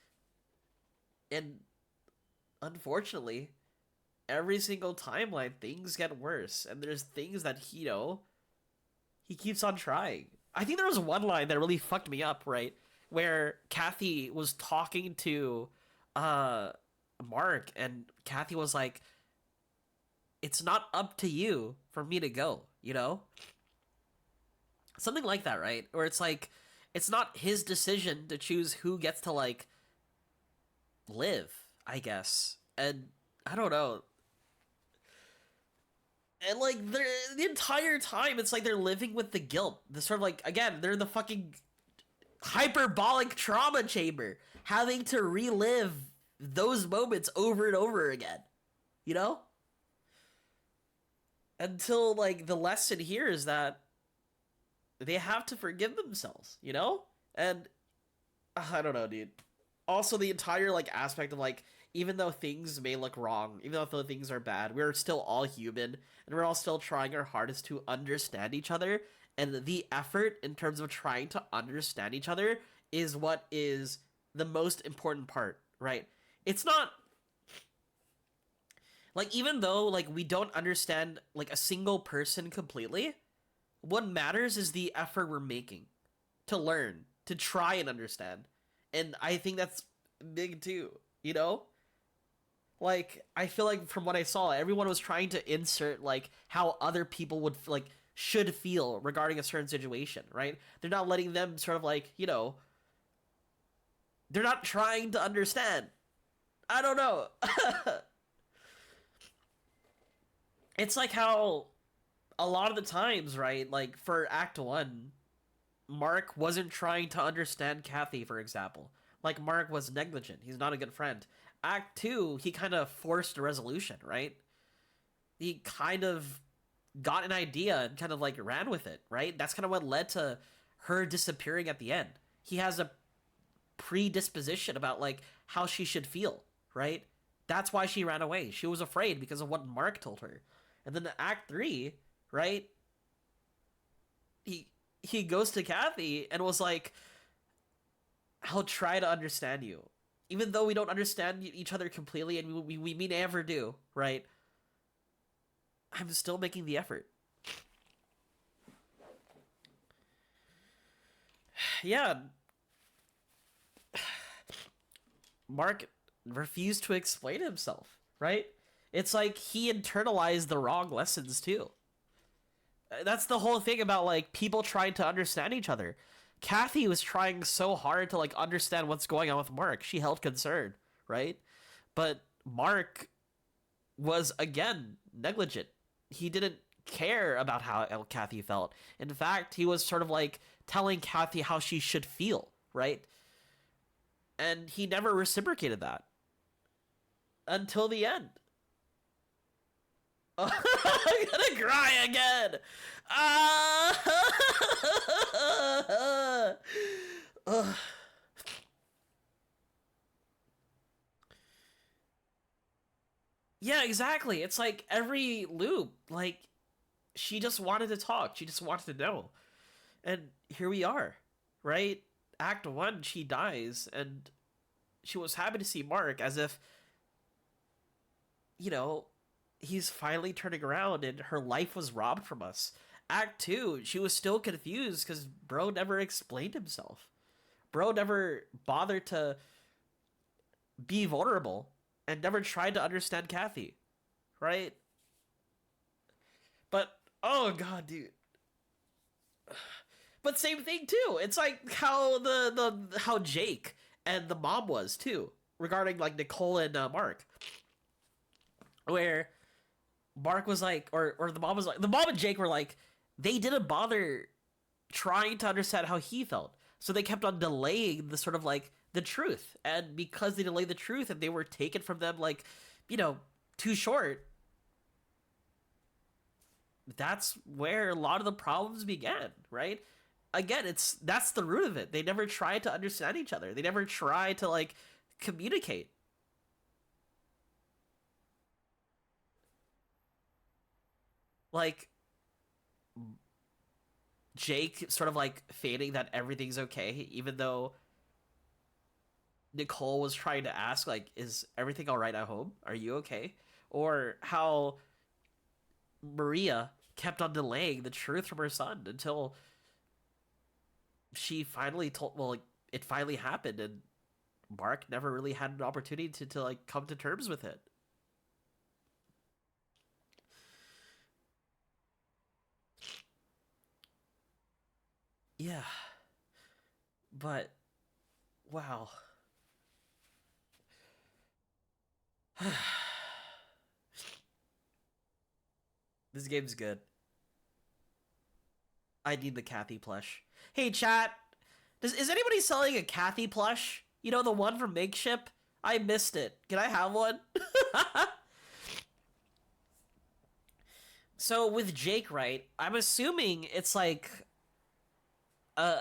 And unfortunately, every single timeline things get worse, and there's things that he keeps on trying. I think there was one line that really fucked me up, right? Where Kathy was talking to uh Mark, and Kathy was like, "It's not up to you for me to go," you know? Something like that, right? Or it's like it's not his decision to choose who gets to like live, I guess. And I don't know. And like they're the entire time it's like they're living with the guilt. The sort of like again, they're the fucking hyperbolic trauma chamber, having to relive those moments over and over again, you know? Until, like, the lesson here is that they have to forgive themselves, you know? And I don't know, dude. Also, the entire, like, aspect of, like, even though things may look wrong, even though things are bad, we're still all human, and we're all still trying our hardest to understand each other. And the effort in terms of trying to understand each other is what is the most important part, right? It's not like, even though, like, we don't understand, like, a single person completely, what matters is the effort we're making to learn, to try and understand. And I think that's big too, you know? Like, I feel like from what I saw, everyone was trying to insert, like, how other people would, like, should feel regarding a certain situation, right? They're not letting them sort of, like, you know, they're not trying to understand. I don't know. It's like how a lot of the times, right? Like, for Act 1, Mark wasn't trying to understand Kathy, for example. Like, Mark was negligent. He's not a good friend. Act 2, he kind of forced a resolution, right? He kind of got an idea and kind of, like, ran with it, right? That's kind of what led to her disappearing at the end. He has a predisposition about, like, how she should feel, right? That's why she ran away. She was afraid because of what Mark told her. And then the Act 3, right? He goes to Kathy and was like, I'll try to understand you. Even though we don't understand each other completely, and we never do, right? I'm still making the effort. Yeah. Mark refused to explain himself, right? It's like he internalized the wrong lessons too. That's the whole thing about, like, people trying to understand each other. Kathy was trying so hard to, like, understand what's going on with Mark. She held concern, right? But Mark was, again, negligent. He didn't care about how Kathy felt. In fact, he was sort of, like, telling Kathy how she should feel, right? And he never reciprocated that until the end. I'm gonna cry again. Ugh. Yeah, exactly. It's like every loop, like, she just wanted to talk. She just wanted to know. And here we are, right? Act 1, she dies, and she was happy to see Mark, as if, you know, he's finally turning around and her life was robbed from us. Act 2, she was still confused because bro never explained himself. Bro never bothered to be vulnerable and never tried to understand Kathy, right? But, oh god, dude. But same thing too. It's like how how Jake and the mom was too, regarding, like, Nicole and Mark, where Mark was like, or the mom was like, the mom and Jake were like, they didn't bother trying to understand how he felt, so they kept on delaying the sort of, like, the truth, and because they delayed the truth and they were taken from them, like, you know, too short, that's where a lot of the problems began, right? Again, that's the root of it. They never tried to understand each other. They never tried to, like, communicate. Like, Jake sort of, like, feigning that everything's okay, even though Nicole was trying to ask, like, is everything all right at home? Are you okay? Or how Maria kept on delaying the truth from her son until she finally told, well, like, it finally happened, and Mark never really had an opportunity to like, come to terms with it. Yeah. But, wow. This game's good. I need the Kathy plush. Hey, chat!
Is anybody selling a Kathy plush? You know, the one from Makeship? I missed it. Can I have one? So with Jake, right? I'm assuming it's like, uh,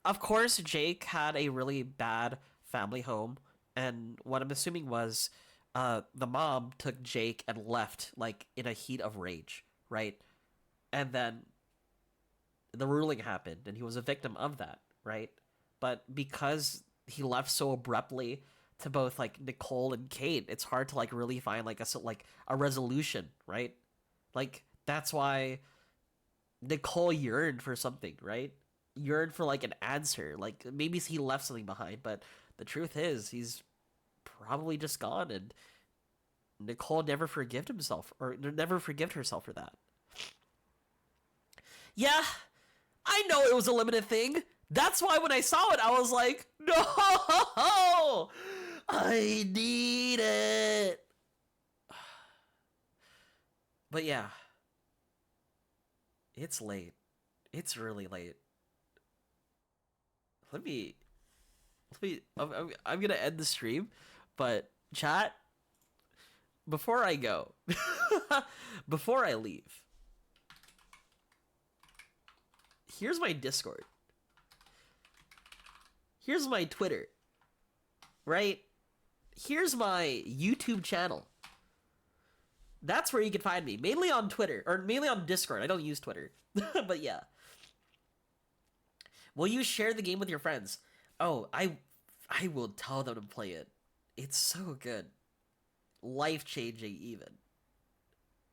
of course, Jake had a really bad family home, and what I'm assuming was, the mom took Jake and left like in a heat of rage, right? And then the ruling happened, and he was a victim of that, right? But because he left so abruptly to both like Nicole and Kate, it's hard to like really find like a resolution, right? Like that's why Nicole yearned for something, right? Yearned for like an answer. Like maybe he left something behind, but the truth is he's probably just gone, and Nicole never forgave himself or never forgave herself for that. Yeah, I know it was a limited thing. That's why when I saw it, I was like, no, I need it. But yeah, it's late. It's really late. I'm gonna end the stream, but chat, before I go, before I leave, here's my Discord. Here's my Twitter. Right? Here's my YouTube channel. That's where you can find me. Mainly on Twitter. Or mainly on Discord. I don't use Twitter. But yeah. Will you share the game with your friends? Oh, I will tell them to play it. It's so good. Life-changing even.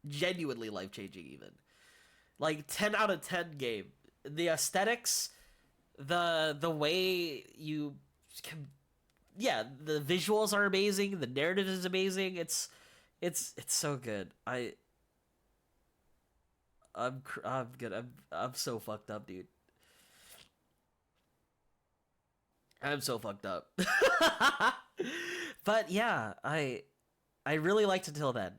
Genuinely life-changing even. Like 10 out of 10 game. The aesthetics, the way you can, yeah, the visuals are amazing, the narrative is amazing. It's so good. I'm good. I'm so fucked up, dude. I'm so fucked up. But yeah, I really liked Until Then.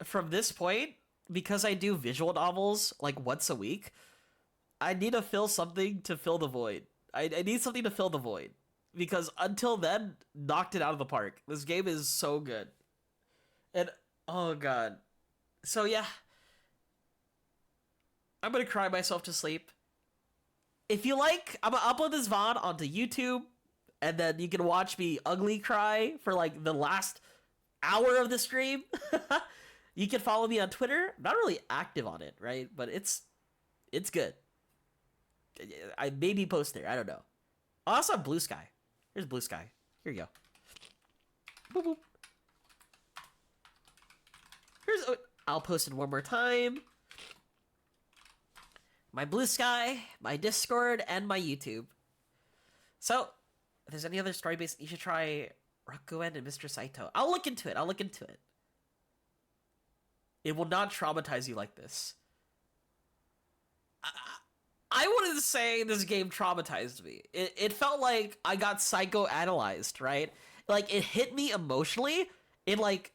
From this point, because I do visual novels like once a week, I need to fill something to fill the void. I need something to fill the void. Because Until Then knocked it out of the park. This game is so good. And oh god. So yeah. I'm gonna cry myself to sleep. If you like, I'm gonna upload this VOD onto YouTube, and then you can watch me ugly cry for like the last hour of the stream. You can follow me on Twitter. I'm not really active on it, right? But it's good. I maybe post there. I don't know. I also have Blue Sky. Here's Blue Sky. Here you go. Boop, boop. I'll post it one more time. My Blue Sky, my Discord, and my YouTube. So, if there's any other story-based, you should try Rakuen and Mr. Saito. I'll look into it. It will not traumatize you like this. I wouldn't say this game traumatized me. It felt like I got psychoanalyzed, right? Like, it hit me emotionally. It, like...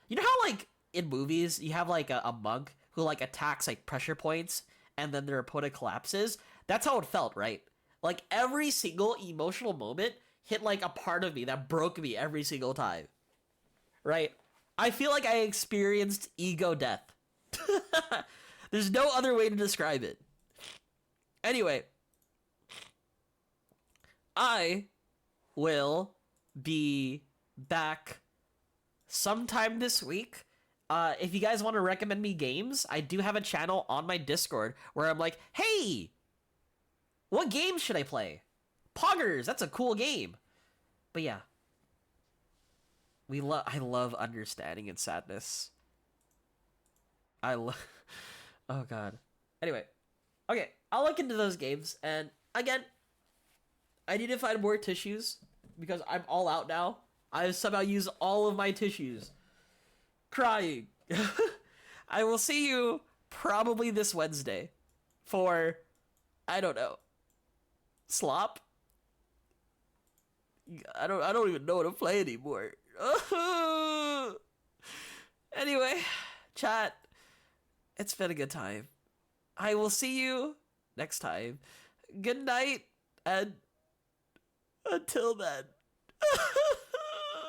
You know how, like, in movies, you have, like, a monk who, like, attacks, like, pressure points, and then their opponent collapses? That's how it felt, right? Like, every single emotional moment hit, like, a part of me that broke me every single time. Right? I feel like I experienced ego death. There's no other way to describe it. Anyway, I will be back sometime this week. If you guys want to recommend me games, I do have a channel on my Discord where I'm like, hey, what game should I play? Poggers, that's a cool game. But yeah, I love understanding and sadness. Oh god. Anyway, okay, I'll look into those games, and again, I need to find more tissues because I'm all out now. I somehow use all of my tissues. Crying. I will see you probably this Wednesday for, I don't know, slop. I don't even know what to play anymore. Anyway, chat. It's been a good time. I will see you next time. Good night, and until then.